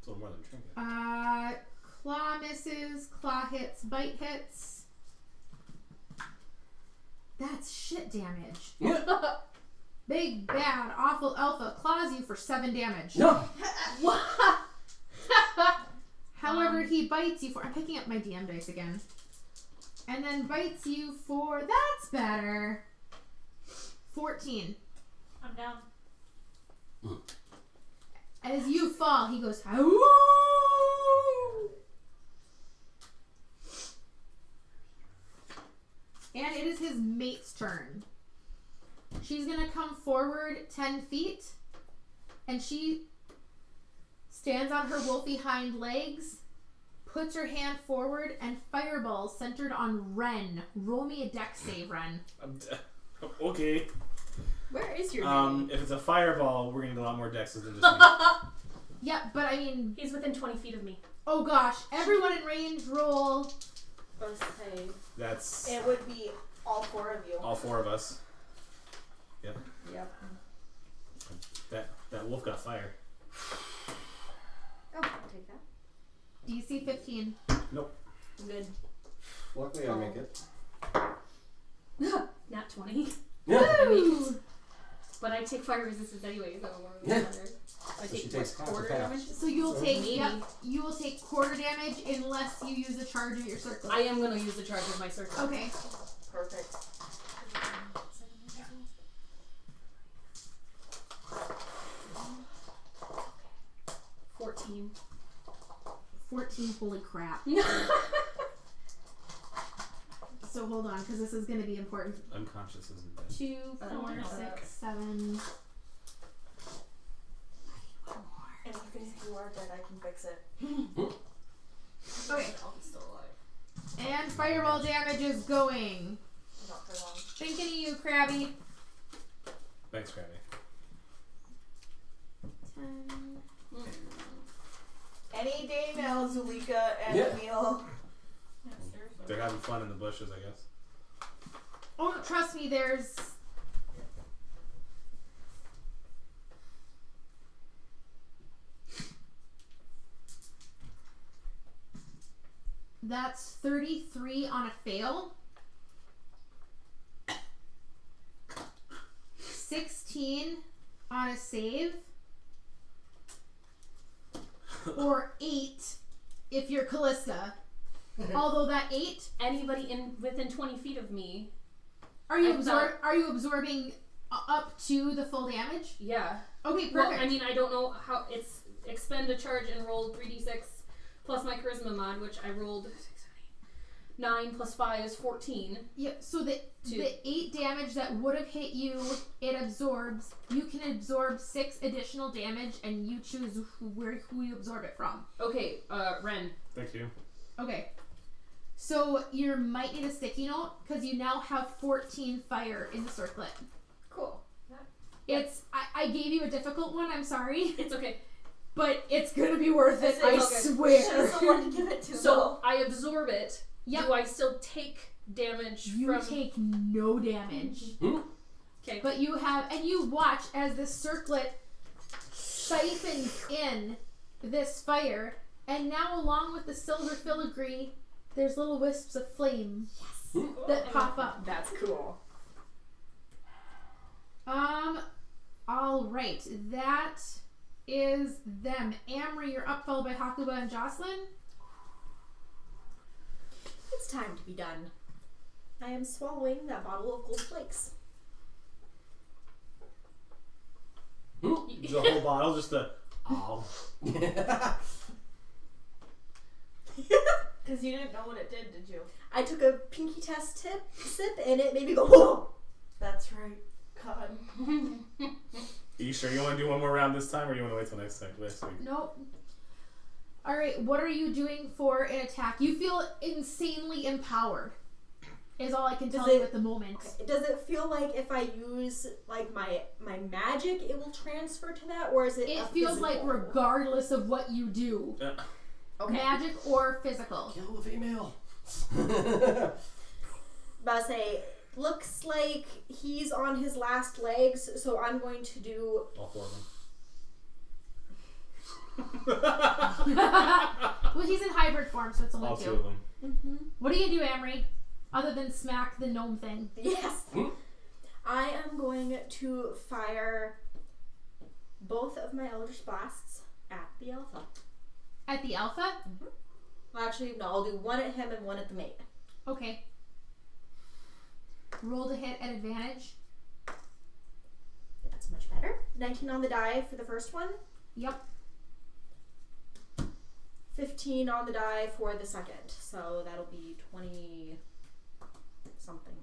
a little more than trinket.
Claw misses, claw hits, bite hits. That's shit damage. Big, bad, awful Alpha claws you for 7 damage.
No.
However, he bites you for. I'm picking up my DM dice again. And then bites you for. That's better. 14.
I'm down.
As you fall, he goes, "Howoo!" And it is his mate's turn. She's gonna come forward 10 feet, and she stands on her wolfy hind legs, puts her hand forward, and fireballs centered on Ren. Roll me a dex save, Ren.
Okay.
Where is your name?
If it's a fireball, we're gonna get a lot more dexes than just me.
Yeah, but I mean,
He's within 20 feet of me.
oh gosh, everyone in range roll.
First save.
That's
It would be all 4 of you.
all 4 of us. Yep.
Yep.
That wolf got fire.
Oh, I'll take that.
DC 15.
Good.
Luckily, I make it.
Nat 20.
Yeah.
Woo!
But I take fire resistance anyway, so it
Yeah.
doesn't matter. I
So she
take
takes
what,
half
quarter
of half.
damage?
So you'll take
Maybe.
you will take quarter damage unless you use a charge of your circle.
I am gonna use the charge of my circle.
Okay.
Perfect.
14.
14. Holy crap. So hold on, because this is going to be important.
Unconscious isn't dead.
2,
I
4,
know
6, 7.
And if you are dead, I can fix it.
Okay.
I'm still alive.
And fireball damage is going.
Not for long.
Thinking of you, Krabby.
Thanks, Krabby.
10.
Any day now, Zulika and
Yeah.
Emil.
They're having fun in the bushes, I guess.
Oh, trust me, there's. That's 33 on a fail. 16 on a save. Or 8 if you're Callista. Although that 8,
Anybody in within 20 feet of me.
are you
I thought-
are you absorbing up to the full damage?
Yeah.
Okay, perfect.
Well, I mean, I don't know how it's expend a charge and roll 3d6 plus my charisma mod, which I rolled 9 plus 5 is 14.
Yeah, so the 8 damage that would have hit you, it absorbs. You can absorb 6 additional damage, and you choose who you absorb it from.
Okay, Ren.
Thank you.
Okay. So you might need a sticky note, because you now have 14 fire in the circlet.
Cool.
I gave you a difficult one, I'm sorry.
It's okay.
But it's gonna be worth it, I
okay.
swear.
Someone to give it to.
So I absorb it.
Yep.
Do I still take damage
You
from...
take no damage.
Okay.
But you have, and you watch as the circlet siphons in this fire, and now along with the silver filigree, there's little wisps of flame that pop up.
That's cool.
Alright, that is them. Amory, you're up, followed by Hakuba and Jocelyn.
It's time to be done. I am swallowing that bottle of gold flakes.
The whole bottle, just the. Oh.
Because you didn't know what it did you?
I took a pinky test sip and it made me go, whoa!
That's right. God.
Are you sure you want to do one more round this time, or you want to wait till next week?
Nope. Alright, what are you doing for an attack? You feel insanely empowered, is all I can tell you at the moment.
Okay. Does it feel like if I use like my magic, it will transfer to that, or is it?
It feels like regardless of what you do,
okay.
magic or physical.
Kill the female.
But I say, looks like he's on his last legs, so I'm going to do
All 4 of them.
Well, he's in hybrid form, so it's only
All
2.
2 of them.
Mm-hmm.
What do you do, Amory? Other than smack the gnome thing.
Yes. I am going to fire both of my Eldritch Blasts at the Alpha.
At the Alpha?
Mm-hmm. Well, actually, no, I'll do one at him and one at the mate.
Okay. Roll to hit at advantage.
That's much better. 19 on the die for the first one.
Yep.
15 on the die for the second. So that'll be 20 something.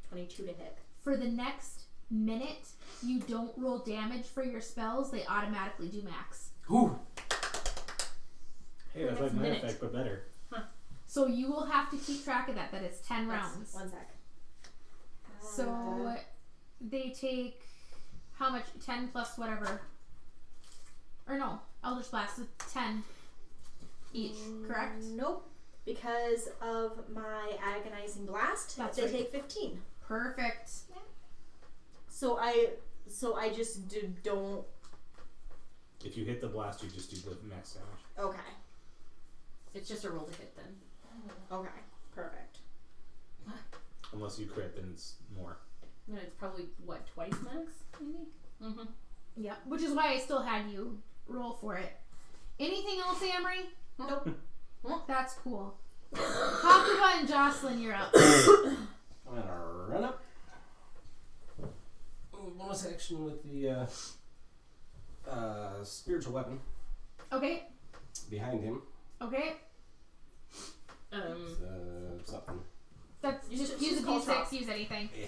22 to hit.
For the next minute, you don't roll damage for your spells. They automatically do max.
Ooh.
Hey, that's like my effect, but better.
So you will have to keep track of that. That is 10 rounds.
One sec.
So they take how much? 10 plus whatever. Or no, Eldritch Blast is 10 each, correct?
Nope. Because of my agonizing blast,
That's
they
right.
take 15.
Perfect.
So I just don't.
If you hit the blast, you just do the max damage.
Okay.
It's just a roll to hit then.
Okay. Perfect.
Unless you crit, then it's more.
Then it's probably, what, twice max, maybe? Mm-hmm.
Yep. Which is why I still had you roll for it. Anything else, Amory?
Nope.
That's cool. Hakuba and Jocelyn, you're up.
I'm gonna run up. Bonus action with the spiritual weapon
Okay.
behind him.
Okay.
Something.
That's just
should
use a
call
d6,
top.
use anything.
Yeah.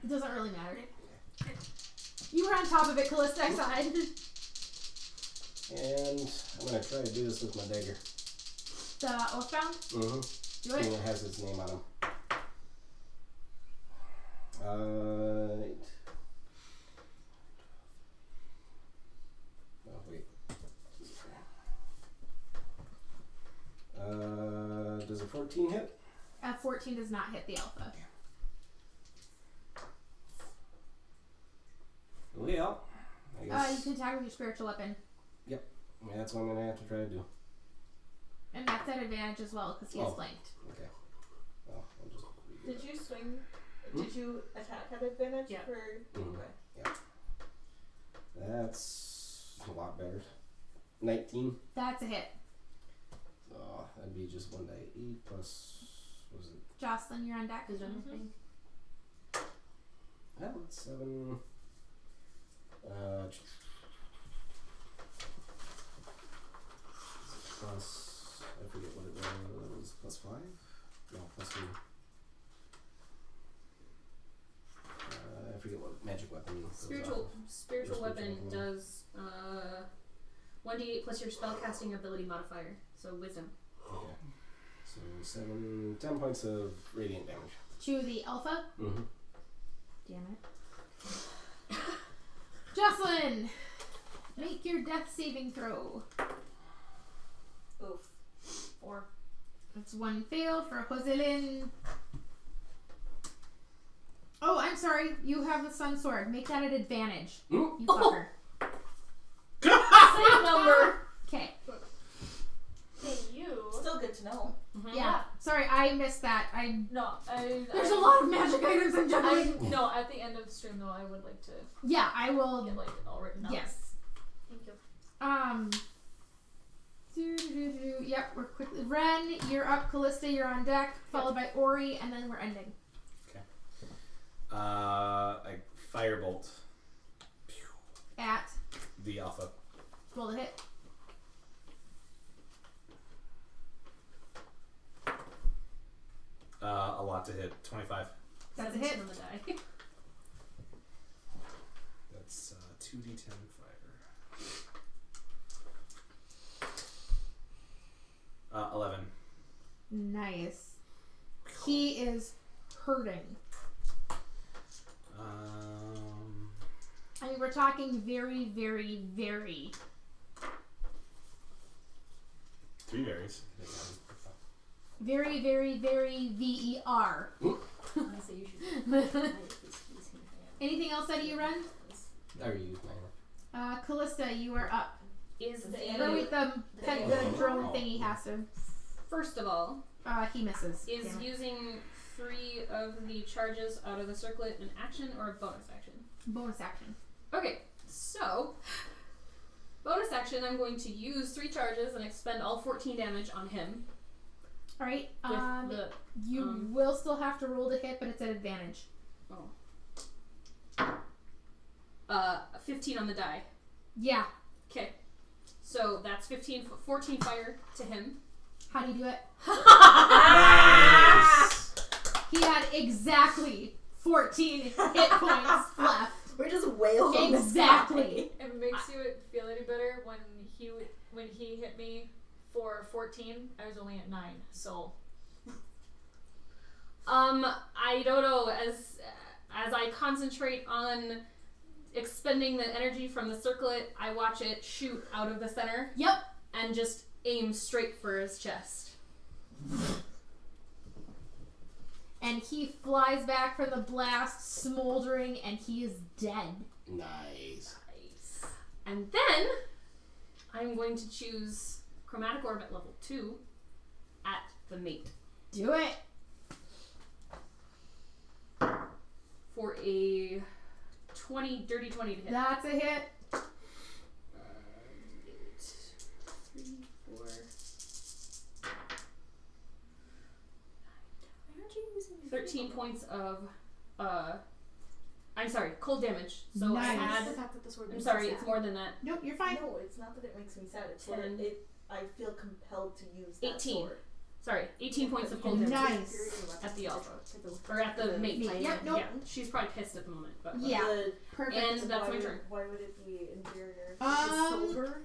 It doesn't really matter. You were on top of it, Callista, I saw it.
And I'm gonna try to do this with my dagger.
The Oathbound?
Mm-hmm.
Do it.
And it has its name on him. Oh, wait. Does a 14 hit?
14 does not hit the Alpha.
Well, I guess.
You can attack with your spiritual weapon.
Yeah, that's what I'm gonna have to try to do.
And that's at advantage as well, because he is
Oh.
flanked.
Okay. Well, I'll just.
Did you swing? Did you attack at advantage?
Yeah.
Mhm.
Okay.
Yeah. That's a lot better. 19.
That's a hit.
So that'd be just 1d8 plus. What was it?
Jocelyn, you're on deck. Is there anything?
7. Plus, I forget what it was. Plus 5? No, plus 3. I forget what magic weapon.
Spiritual weapon does 1d8 plus your spellcasting ability modifier. So wisdom.
Okay. So 10 points of radiant damage.
To the alpha?
Mm-hmm.
Damn it. Jocelyn! Make your death saving throw.
Oof. 4.
That's 1 failed for Joselyn. Oh, I'm sorry. You have a sun sword. Make that an advantage. You fucker.
Same number.
Okay.
Hey, you.
Still good to know.
Mm-hmm.
Yeah. Sorry, I missed that. There's a
I,
lot of magic items I'm juggling.
No, at the end of the stream though, I would like to
Yeah, I will.
get like it all written down.
Yes.
Thank you.
Yep, we're quickly. Ren, you're up. Callista, you're on deck. Followed by Ori, and then we're ending.
I firebolt
At.
the alpha.
Roll the hit.
A lot to hit. 25.
That's a hit.
17 on the die.
That's 2d10 fire. 11.
Nice. He is hurting. I mean, we're talking very, very, very.
3 berries.
Very, very, very VER.
Honestly, you should.
Anything else out of you, Ren?
I already used mine.
Callista, you are up.
Is
Or wait, the drone thingy has to.
First of all,
He misses.
is
Damn it.
using 3 of the charges out of the circlet an action or a bonus action?
Bonus action.
Okay, so bonus action, I'm going to use 3 charges and expend all 14 damage on him.
All right.
With the
You will still have to roll to hit, but it's at advantage.
15 on the die.
Yeah.
Okay, so that's 14 fire to him.
How do you do it?
Nice!
He had exactly 14 hit points left.
We're just wailing.
Exactly.
It makes you feel any better when he hit me for 14. I was only at 9, so.
I don't know. As I concentrate on expending the energy from the circlet, I watch it shoot out of the center.
Yep.
And just aim straight for his chest.
And he flies back from the blast, smoldering, and he is dead.
Nice.
And then I'm going to choose Chromatic Orb at level 2 at the mate.
Do it.
For a dirty 20 to hit.
That's a hit.
8, 3, 4.
Why aren't you using
13 points of, I'm sorry, cold damage. So
Nice.
I
It's
add,
the fact that this word
I'm
makes
sorry,
me
it's
sad.
more than that.
Nope, you're fine.
No, it's not that it makes me sad. It's that
10.
I feel compelled to use that
18.
sword.
Sorry, 18 points of cold damage.
Nice.
At the alpha. Or at the mate.
Yep, nope.
Yeah, she's probably pissed at the moment. But
Yeah.
The-
Perfect.
And that's
why
my turn.
Why would it be inferior?
Silver.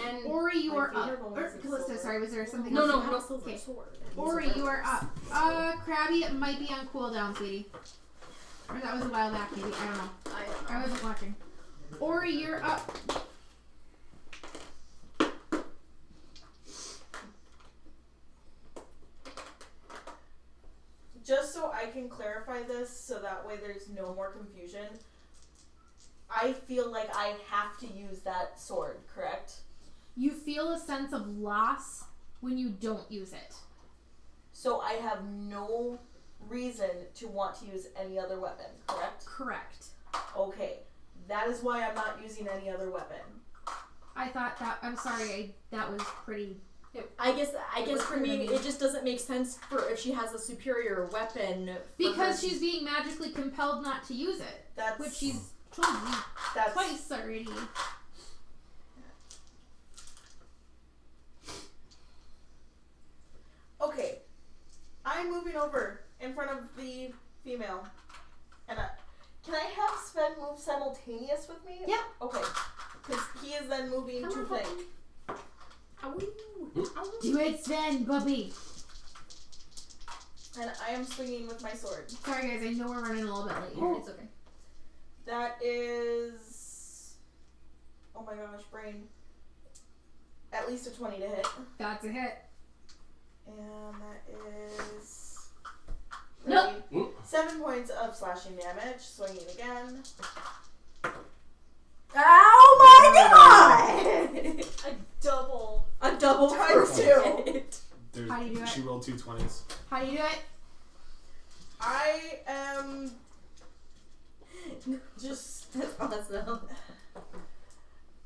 And
Ori, you
My
are
favorite
up.
one
Or
was the
Callista,
silver.
sorry, was there something
No,
else?
no,
you had?
no.
Silver
Okay.
sword.
Ori, you are up. Krabby, it might be on cooldown, sweetie. Or that was a while back, maybe. I don't know. I wasn't watching. Ori, you're up.
Just so I can clarify this, so that way there's no more confusion. I feel like I have to use that sword, correct?
You feel a sense of loss when you don't use it.
So I have no reason to want to use any other weapon, correct?
Correct.
Okay. That is why I'm not using any other weapon.
I thought that. I'm sorry. That was pretty
I guess for me, it just doesn't make sense for if she has a superior weapon.
Because she's being magically compelled not to use it.
That's
Which she's told me twice already.
Okay. I'm moving over in front of the female. And can I have Sven move simultaneous with me?
Yeah.
Okay. Because he is then moving to flank.
Do it, Sven, Bubby.
And I am swinging with my sword.
Sorry, guys. I know we're running a little bit late here. It's okay.
That is... Oh my gosh, brain. At least a 20 to hit.
That's a hit.
And that is...
Nope.
7 points of slashing damage. Swinging again.
Oh my god!
A
A double
times
two.
How do you do it?
She rolled 2 20s.
How do you do it?
I am... just...
That's awesome.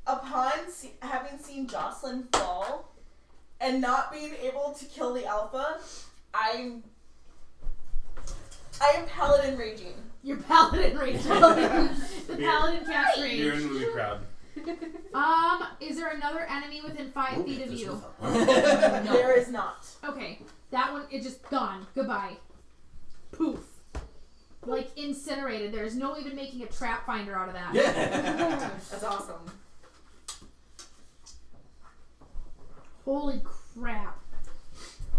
Upon having seen Jocelyn fall and not being able to kill the alpha, I am paladin raging.
You're paladin raging. The paladin cast rage.
You're in the movie crowd.
Is there another enemy within 5 feet of you?
There is not.
Okay. That one, it just gone. Goodbye. Poof. Like incinerated. There's no even making a trap finder out of that.
Yeah.
That's awesome.
Holy crap.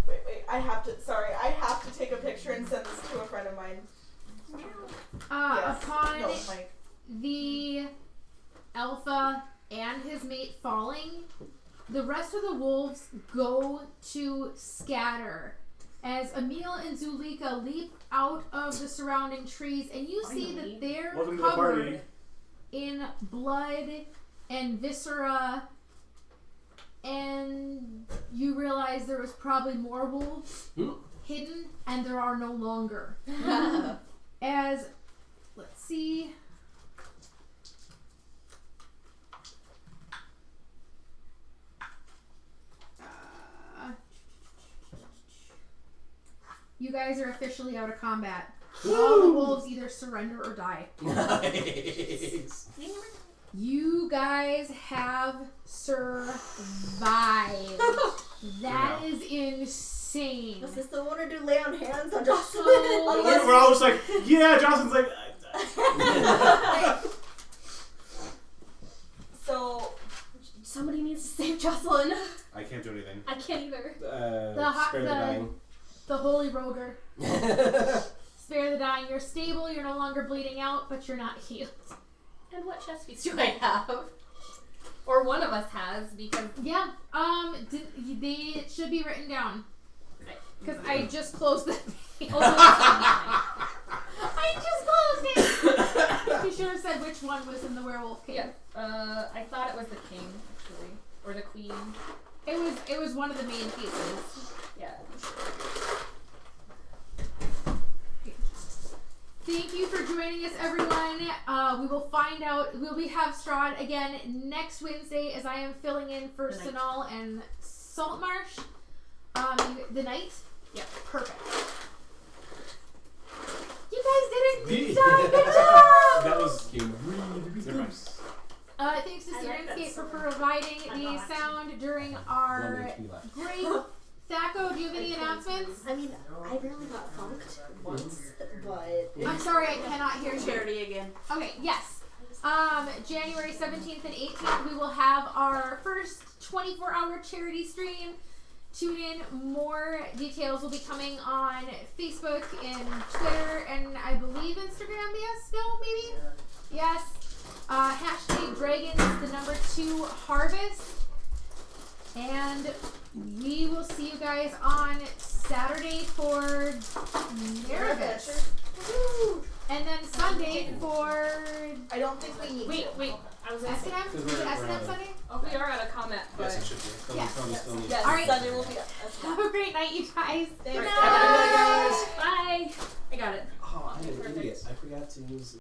Wait, I have to take a picture and send this to a friend of mine. Yes.
Upon
No, Mike.
the alpha and his mate falling, the rest of the wolves go to scatter as Emil and Zulika leap out of the surrounding trees, and you see that they're
Welcome to the
covered
party.
in blood and viscera, and you realize there was probably more wolves hidden, and there are no longer. As, let's see. You guys are officially out of combat. All the wolves either surrender or die.
Nice.
You guys have survived. That is insane.
Was this the one to do lay on hands on Jocelyn?
We're all just like, yeah, Jocelyn's like...
So...
Somebody needs to save Jocelyn.
I can't do anything.
I can't either.
Spare the dying.
The holy roger. Spare the dying. You're stable, you're no longer bleeding out, but you're not healed.
And what chest piece do I have? Or one of us has, because...
Yeah, it should be written down. Because I just closed the page. I just closed it! You should have said which one was in the werewolf cave.
Yeah. I thought it was the king, actually. Or the queen.
It was one of the main pieces.
Yeah.
Thank you for joining us, everyone. We will find out. We have Strahd again next Wednesday, as I am filling in for Sanal and Saltmarsh. The night?
Yep.
Perfect. You guys did it! Good job!
That was... Never mind.
Thanks to Syrinscape for providing the sound during our great... Thaco, do you have any announcements?
I mean, I barely got funked once, but...
I'm sorry, I cannot hear you.
Charity again.
Okay, yes. January 17th and 18th, we will have our first 24-hour charity stream. Tune in. More details will be coming on Facebook and Twitter and I believe Instagram. Yes? No? Maybe? Yes. Hashtag Dragons, the #2 harvest. And we will see you guys on Saturday for Nervous. And then Sunday for...
I don't think we need
Wait. I was gonna say...
S&M? Is it S&M Sunday?
Oh, we are out of combat, but...
Yes, it should be.
Yes.
Yes,
All right.
Sunday will be...
Have a great night, you guys.
Thanks.
Bye. I got it.
Oh, I'm an idiot. I forgot to use